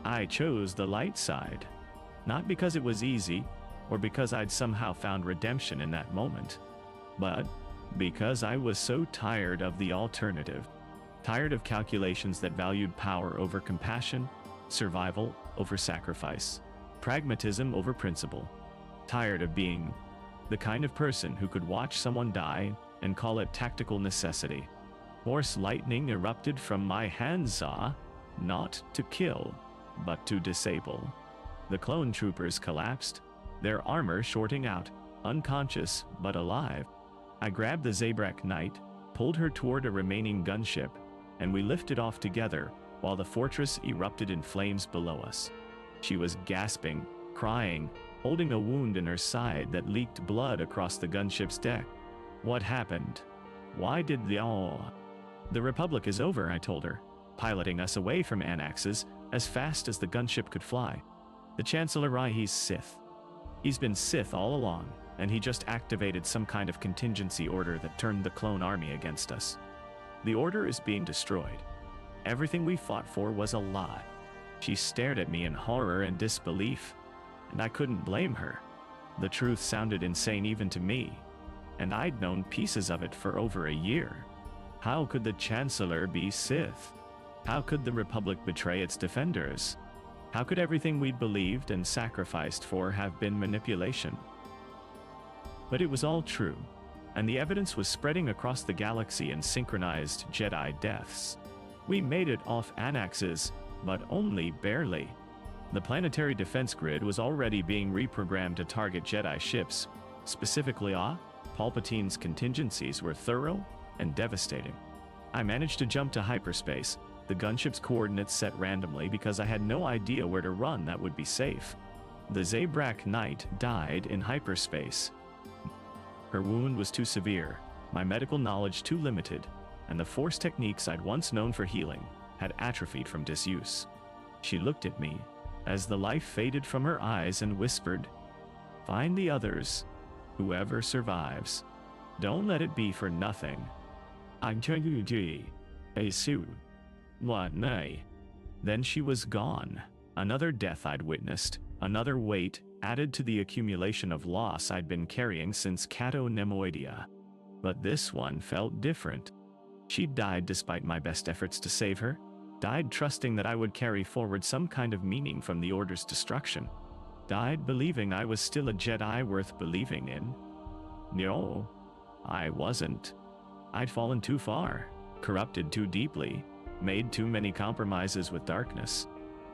I chose the light side. Not because it was easy, or because I'd somehow found redemption in that moment, but because I was so tired of the alternative. Tired of calculations that valued power over compassion, survival over sacrifice, pragmatism over principle. Tired of being the kind of person who could watch someone die and call it tactical necessity. Force lightning erupted from my hands, not to kill, but to disable. The clone troopers collapsed, their armor shorting out, unconscious but alive. I grabbed the Jedi Knight, pulled her toward a remaining gunship, and we lifted off together while the fortress erupted in flames below us. She was gasping, crying, holding a wound in her side that leaked blood across the gunship's deck. What happened? Why did The Republic is over, I told her, piloting us away from Anaxes as fast as the gunship could fly. The Chancellor, he's Sith. He's been Sith all along, and he just activated some kind of contingency order that turned the clone army against us. The Order is being destroyed. Everything we fought for was a lie. She stared at me in horror and disbelief, and I couldn't blame her. The truth sounded insane even to me, and I'd known pieces of it for over a year. How could the Chancellor be Sith? How could the Republic betray its defenders? How could everything we'd believed and sacrificed for have been manipulation? But it was all true, and the evidence was spreading across the galaxy in synchronized Jedi deaths. We made it off Anaxes, but only barely. The planetary defense grid was already being reprogrammed to target Jedi ships. Specifically, Palpatine's contingencies were thorough and devastating. I managed to jump to hyperspace, the gunship's coordinates set randomly because I had no idea where to run that would be safe. The Jedi Knight died in hyperspace. Her wound was too severe, my medical knowledge too limited, and the force techniques I'd once known for healing had atrophied from disuse. She looked at me as the life faded from her eyes and whispered, "Find the others, whoever survives. Don't let it be for nothing." I'm a suit. What nay? Then she was gone. Another death I'd witnessed, another weight added to the accumulation of loss I'd been carrying since Cato Nemoidia. But this one felt different. She died despite my best efforts to save her, died trusting that I would carry forward some kind of meaning from the Order's destruction, died believing I was still a Jedi worth believing in. No, I wasn't. I'd fallen too far, corrupted too deeply, made too many compromises with darkness.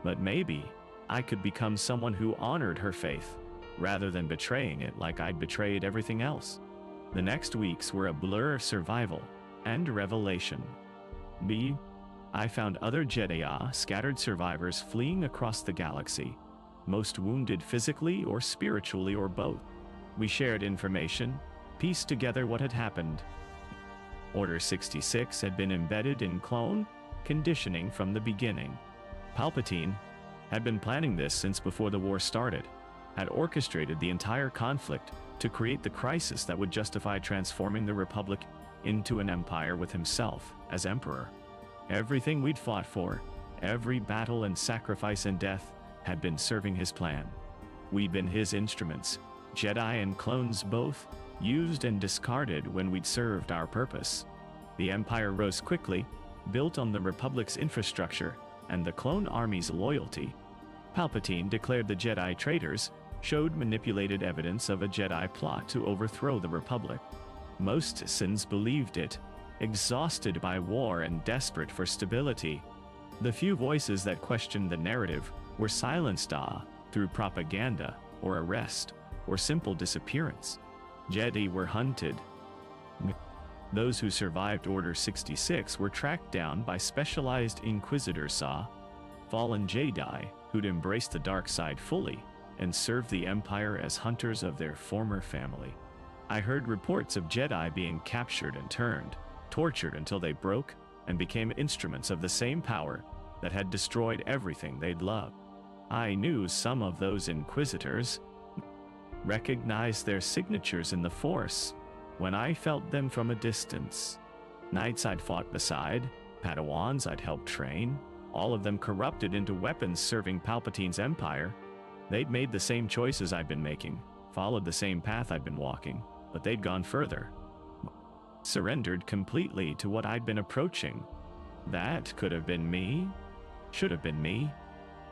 But maybe I could become someone who honored her faith, rather than betraying it like I'd betrayed everything else. The next weeks were a blur of survival and revelation. I found other Jedi, scattered survivors fleeing across the galaxy, most wounded physically or spiritually or both. We shared information, pieced together what had happened. Order 66 had been embedded in clone conditioning from the beginning. Palpatine had been planning this since before the war started, had orchestrated the entire conflict to create the crisis that would justify transforming the Republic into an empire with himself as emperor. Everything we'd fought for, every battle and sacrifice and death, had been serving his plan. We'd been his instruments, Jedi and clones both, used and discarded when we'd served our purpose. The Empire rose quickly, built on the Republic's infrastructure and the clone army's loyalty. Palpatine declared the Jedi traitors, showed manipulated evidence of a Jedi plot to overthrow the Republic. Most Sins believed it, exhausted by war and desperate for stability. The few voices that questioned the narrative were silenced through propaganda, or arrest, or simple disappearance. Jedi were hunted. Those who survived Order 66 were tracked down by specialized Inquisitors, fallen Jedi who'd embraced the dark side fully and served the Empire as hunters of their former family. I heard reports of Jedi being captured and turned, tortured until they broke and became instruments of the same power that had destroyed everything they'd loved. I knew some of those Inquisitors, recognized their signatures in the Force when I felt them from a distance. Knights I'd fought beside, Padawans I'd helped train, all of them corrupted into weapons serving Palpatine's empire. They'd made the same choices I'd been making, followed the same path I'd been walking, but they'd gone further. Surrendered completely to what I'd been approaching. That could have been me. Should have been me.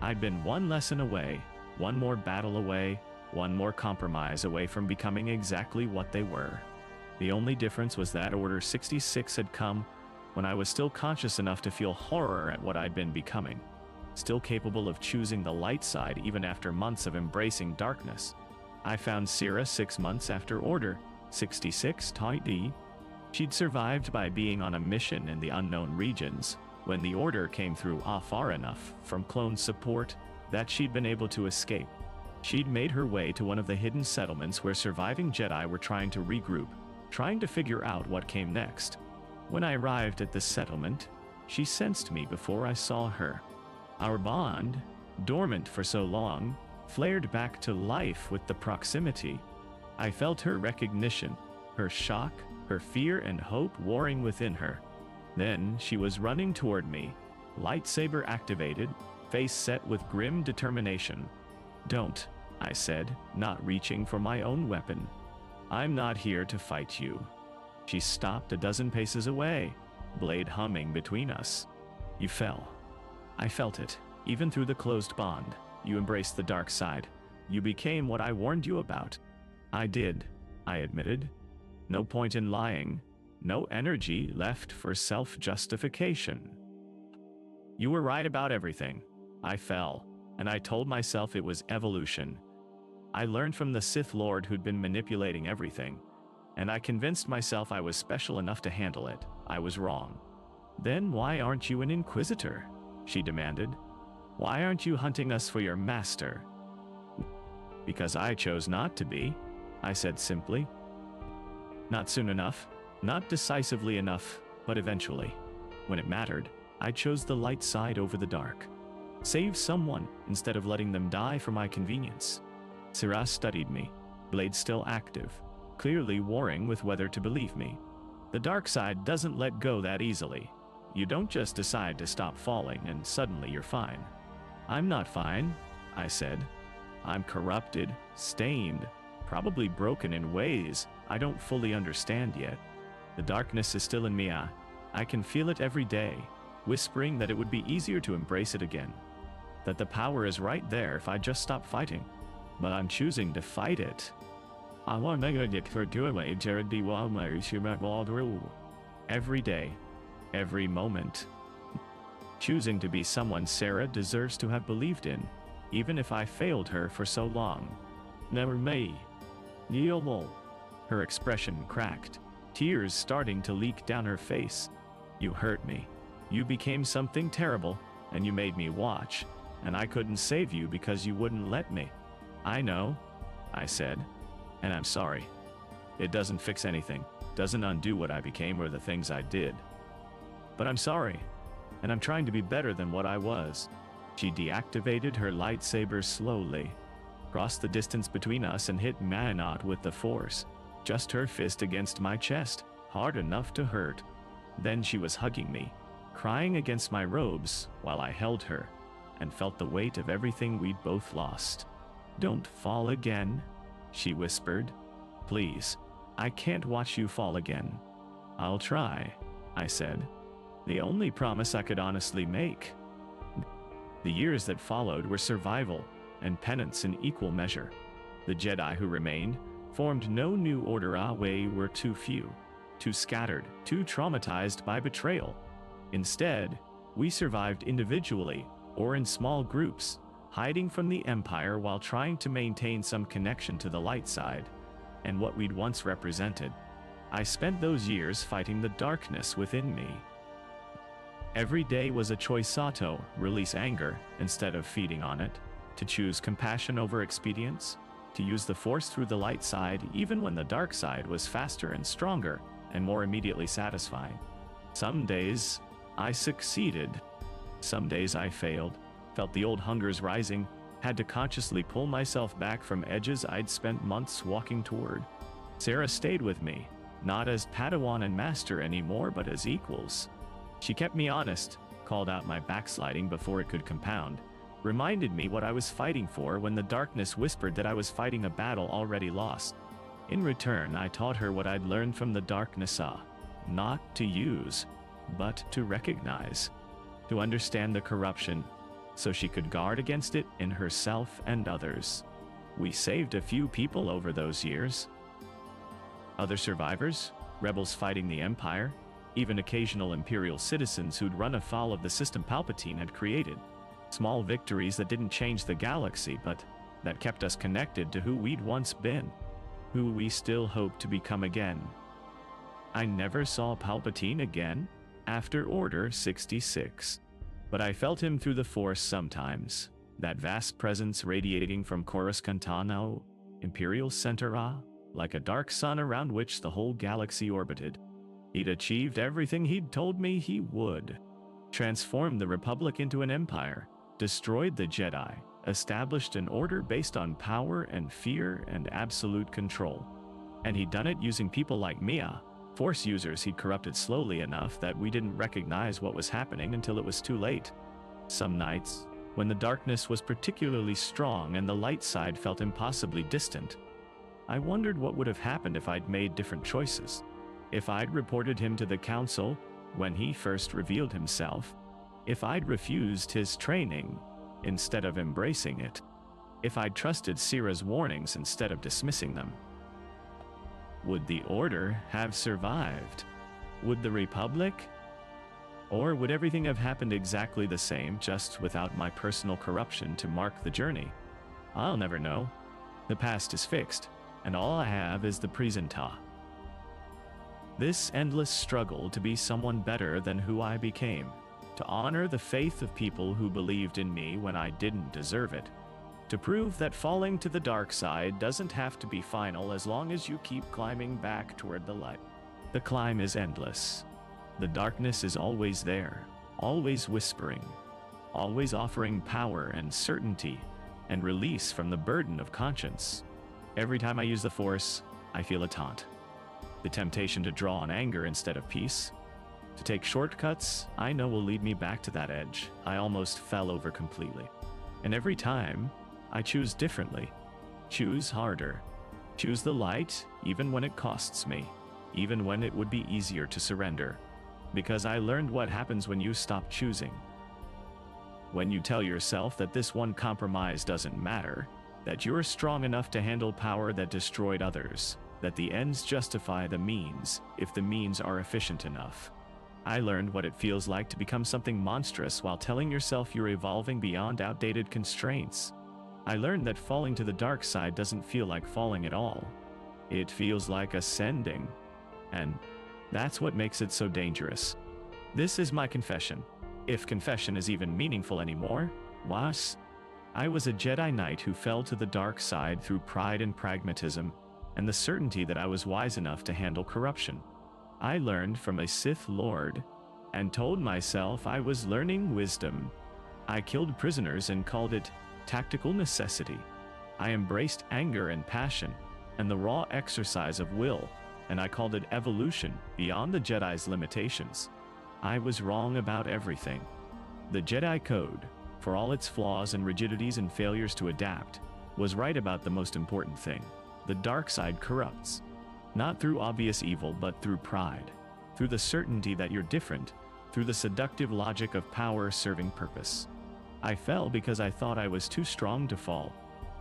I'd been one lesson away, one more battle away, one more compromise away from becoming exactly what they were. The only difference was that Order 66 had come when I was still conscious enough to feel horror at what I'd been becoming, still capable of choosing the light side even after months of embracing darkness. I found Syrah 6 months after Order 66 tidy. She'd survived by being on a mission in the unknown regions when the Order came through far enough from clone support that she'd been able to escape. She'd made her way to one of the hidden settlements where surviving Jedi were trying to regroup, trying to figure out what came next. When I arrived at the settlement, she sensed me before I saw her. Our bond, dormant for so long, flared back to life with the proximity. I felt her recognition, her shock, her fear and hope warring within her. Then she was running toward me, lightsaber activated, face set with grim determination. "Don't," I said, not reaching for my own weapon. "I'm not here to fight you." She stopped a dozen paces away, blade humming between us. "You fell." I felt it, even through the closed bond. You embraced the dark side. You became what I warned you about. I did, I admitted. No point in lying. No energy left for self-justification. You were right about everything. I fell, and I told myself it was evolution. I learned from the Sith Lord who'd been manipulating everything, and I convinced myself I was special enough to handle it. I was wrong. Then why aren't you an Inquisitor? She demanded. Why aren't you hunting us for your master? Because I chose not to be, I said simply. Not soon enough, not decisively enough, but eventually. When it mattered, I chose the light side over the dark. Save someone instead of letting them die for my convenience. Syrah studied me, blade still active, clearly warring with whether to believe me. The dark side doesn't let go that easily. You don't just decide to stop falling and suddenly you're fine. I'm not fine, I said. I'm corrupted, stained, probably broken in ways I don't fully understand yet. The darkness is still in me. I can feel it every day, whispering that it would be easier to embrace it again. That the power is right there if I just stop fighting. But I'm choosing to fight it. Every day, every moment. Choosing to be someone Sarah deserves to have believed in, even if I failed her for so long. Never me. Her expression cracked, tears starting to leak down her face. You hurt me. You became something terrible, and you made me watch, and I couldn't save you because you wouldn't let me. I know, I said, and I'm sorry. It doesn't fix anything, doesn't undo what I became or the things I did. But I'm sorry, and I'm trying to be better than what I was. She deactivated her lightsaber slowly, crossed the distance between us and hit Manot with the Force, just her fist against my chest, hard enough to hurt. Then she was hugging me, crying against my robes while I held her, and felt the weight of everything we'd both lost. Don't fall again, she whispered. Please, I can't watch you fall again. I'll try, I said. The only promise I could honestly make. The years that followed were survival and penance in equal measure. The Jedi who remained formed no new order. We were too few, too scattered, too traumatized by betrayal. Instead, we survived individually or in small groups, hiding from the Empire while trying to maintain some connection to the light side and what we'd once represented. I spent those years fighting the darkness within me. Every day was a choice: to release anger instead of feeding on it, to choose compassion over expedience, to use the Force through the light side even when the dark side was faster and stronger and more immediately satisfying. Some days I succeeded. Some days I failed, felt the old hungers rising, had to consciously pull myself back from edges I'd spent months walking toward. Sarah stayed with me, not as Padawan and Master anymore, but as equals. She kept me honest, called out my backsliding before it could compound, reminded me what I was fighting for when the darkness whispered that I was fighting a battle already lost. In return, I taught her what I'd learned from the darkness: not to use, but to recognize, to understand the corruption, so she could guard against it in herself and others. We saved a few people over those years. Other survivors, rebels fighting the Empire, even occasional Imperial citizens who'd run afoul of the system Palpatine had created. Small victories that didn't change the galaxy, but that kept us connected to who we'd once been, who we still hope to become again. I never saw Palpatine again after Order 66, but I felt him through the Force sometimes, that vast presence radiating from Coruscant, Imperial Center, like a dark sun around which the whole galaxy orbited. He'd achieved everything he'd told me he would. Transformed the Republic into an empire, destroyed the Jedi, established an order based on power and fear and absolute control. And he'd done it using people like Mia, Force users he'd corrupted slowly enough that we didn't recognize what was happening until it was too late. Some nights, when the darkness was particularly strong and the light side felt impossibly distant, I wondered what would have happened if I'd made different choices. If I'd reported him to the Council when he first revealed himself, if I'd refused his training instead of embracing it, if I'd trusted Syrah's warnings instead of dismissing them. Would the Order have survived? Would the Republic? Or would everything have happened exactly the same, just without my personal corruption to mark the journey? I'll never know. The past is fixed, and all I have is the present. This endless struggle to be someone better than who I became, to honor the faith of people who believed in me when I didn't deserve it, to prove that falling to the dark side doesn't have to be final as long as you keep climbing back toward the light. The climb is endless. The darkness is always there, always whispering, always offering power and certainty and release from the burden of conscience. Every time I use the Force, I feel a taunt. The temptation to draw on anger instead of peace. To take shortcuts, I know will lead me back to that edge I almost fell over completely. And every time, I choose differently. Choose harder. Choose the light, even when it costs me. Even when it would be easier to surrender. Because I learned what happens when you stop choosing. When you tell yourself that this one compromise doesn't matter, that you're strong enough to handle power that destroyed others, that the ends justify the means, if the means are efficient enough. I learned what it feels like to become something monstrous while telling yourself you're evolving beyond outdated constraints. I learned that falling to the dark side doesn't feel like falling at all. It feels like ascending. And that's what makes it so dangerous. This is my confession. If confession is even meaningful anymore, was. I was a Jedi Knight who fell to the dark side through pride and pragmatism, and the certainty that I was wise enough to handle corruption. I learned from a Sith Lord, and told myself I was learning wisdom. I killed prisoners and called it tactical necessity. I embraced anger and passion, and the raw exercise of will, and I called it evolution beyond the Jedi's limitations. I was wrong about everything. The Jedi Code, for all its flaws and rigidities and failures to adapt, was right about the most important thing. The dark side corrupts. Not through obvious evil, but through pride. Through the certainty that you're different. Through the seductive logic of power serving purpose. I fell because I thought I was too strong to fall.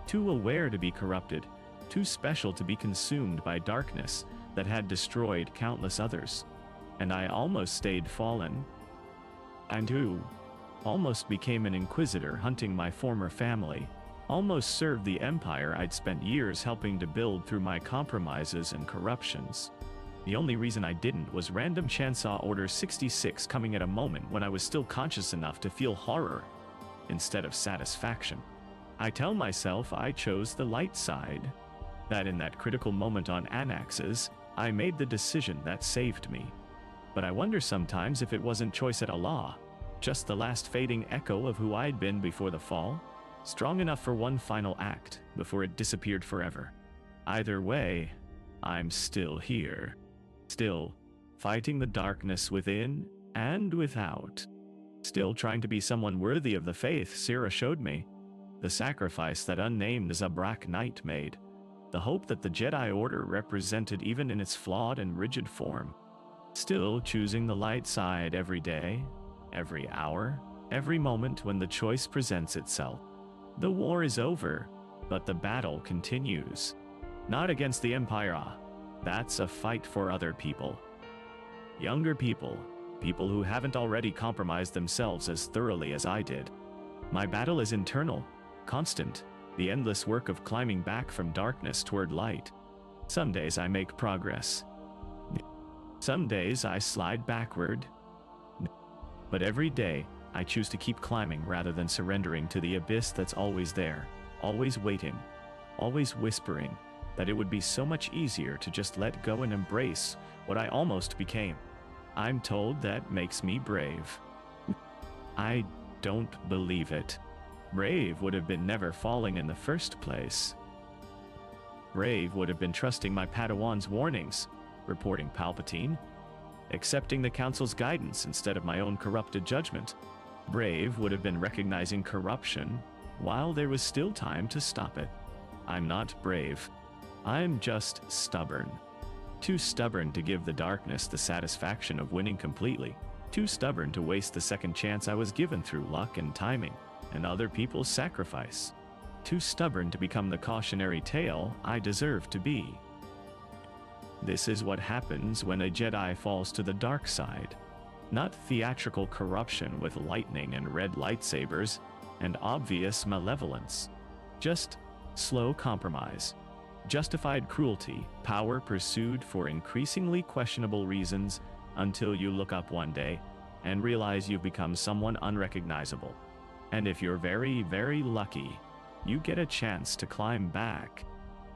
Too aware to be corrupted. Too special to be consumed by darkness that had destroyed countless others. And I almost stayed fallen. And too, almost became an inquisitor hunting my former family. Almost served the empire I'd spent years helping to build through my compromises and corruptions. The only reason I didn't was random Chancellor Order 66 coming at a moment when I was still conscious enough to feel horror instead of satisfaction. I tell myself I chose the light side, that in that critical moment on Anaxes, I made the decision that saved me. But I wonder sometimes if it wasn't choice at Allah, just the last fading echo of who I'd been before the fall, strong enough for one final act before it disappeared forever. Either way, I'm still here. Still, fighting the darkness within and without. Still trying to be someone worthy of the faith Sira showed me. The sacrifice that unnamed Zabrak Knight made. The hope that the Jedi Order represented even in its flawed and rigid form. Still choosing the light side every day, every hour, every moment when the choice presents itself. The war is over, but the battle continues. Not against the Empire. That's a fight for other people. Younger people, people who haven't already compromised themselves as thoroughly as I did. My battle is internal, constant, the endless work of climbing back from darkness toward light. Some days I make progress. Some days I slide backward. But every day, I choose to keep climbing rather than surrendering to the abyss that's always there, always waiting, always whispering that it would be so much easier to just let go and embrace what I almost became. I'm told that makes me brave. I don't believe it. Brave would have been never falling in the first place. Brave would have been trusting my Padawan's warnings, reporting Palpatine, accepting the Council's guidance instead of my own corrupted judgment. Brave would have been recognizing corruption while there was still time to stop it. I'm not brave. I'm just stubborn. Too stubborn to give the darkness the satisfaction of winning completely. Too stubborn to waste the second chance I was given through luck and timing and other people's sacrifice. Too stubborn to become the cautionary tale I deserve to be. This is what happens when a Jedi falls to the dark side. Not theatrical corruption with lightning and red lightsabers and obvious malevolence. Just slow compromise, justified cruelty, power pursued for increasingly questionable reasons until you look up one day and realize you've become someone unrecognizable. And if you're very, very lucky, you get a chance to climb back,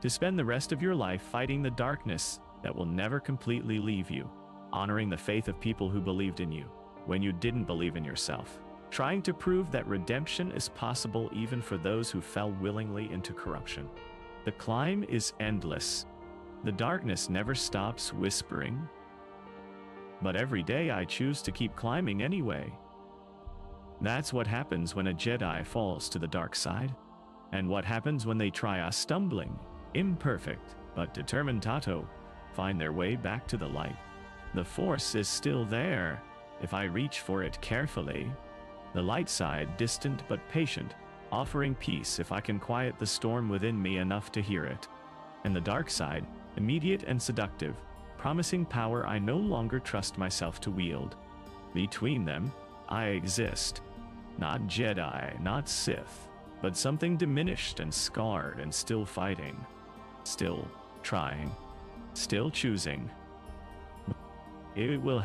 to spend the rest of your life fighting the darkness that will never completely leave you, honoring the faith of people who believed in you when you didn't believe in yourself, trying to prove that redemption is possible even for those who fell willingly into corruption. The climb is endless. The darkness never stops whispering. But every day I choose to keep climbing anyway. That's what happens when a Jedi falls to the dark side. And what happens when they try a stumbling, imperfect, but determined Tato find their way back to the light. The Force is still there, if I reach for it carefully. The light side, distant but patient, offering peace if I can quiet the storm within me enough to hear it. And the dark side, immediate and seductive, promising power I no longer trust myself to wield. Between them, I exist. Not Jedi, not Sith, but something diminished and scarred and still fighting. Still trying. Still choosing. It will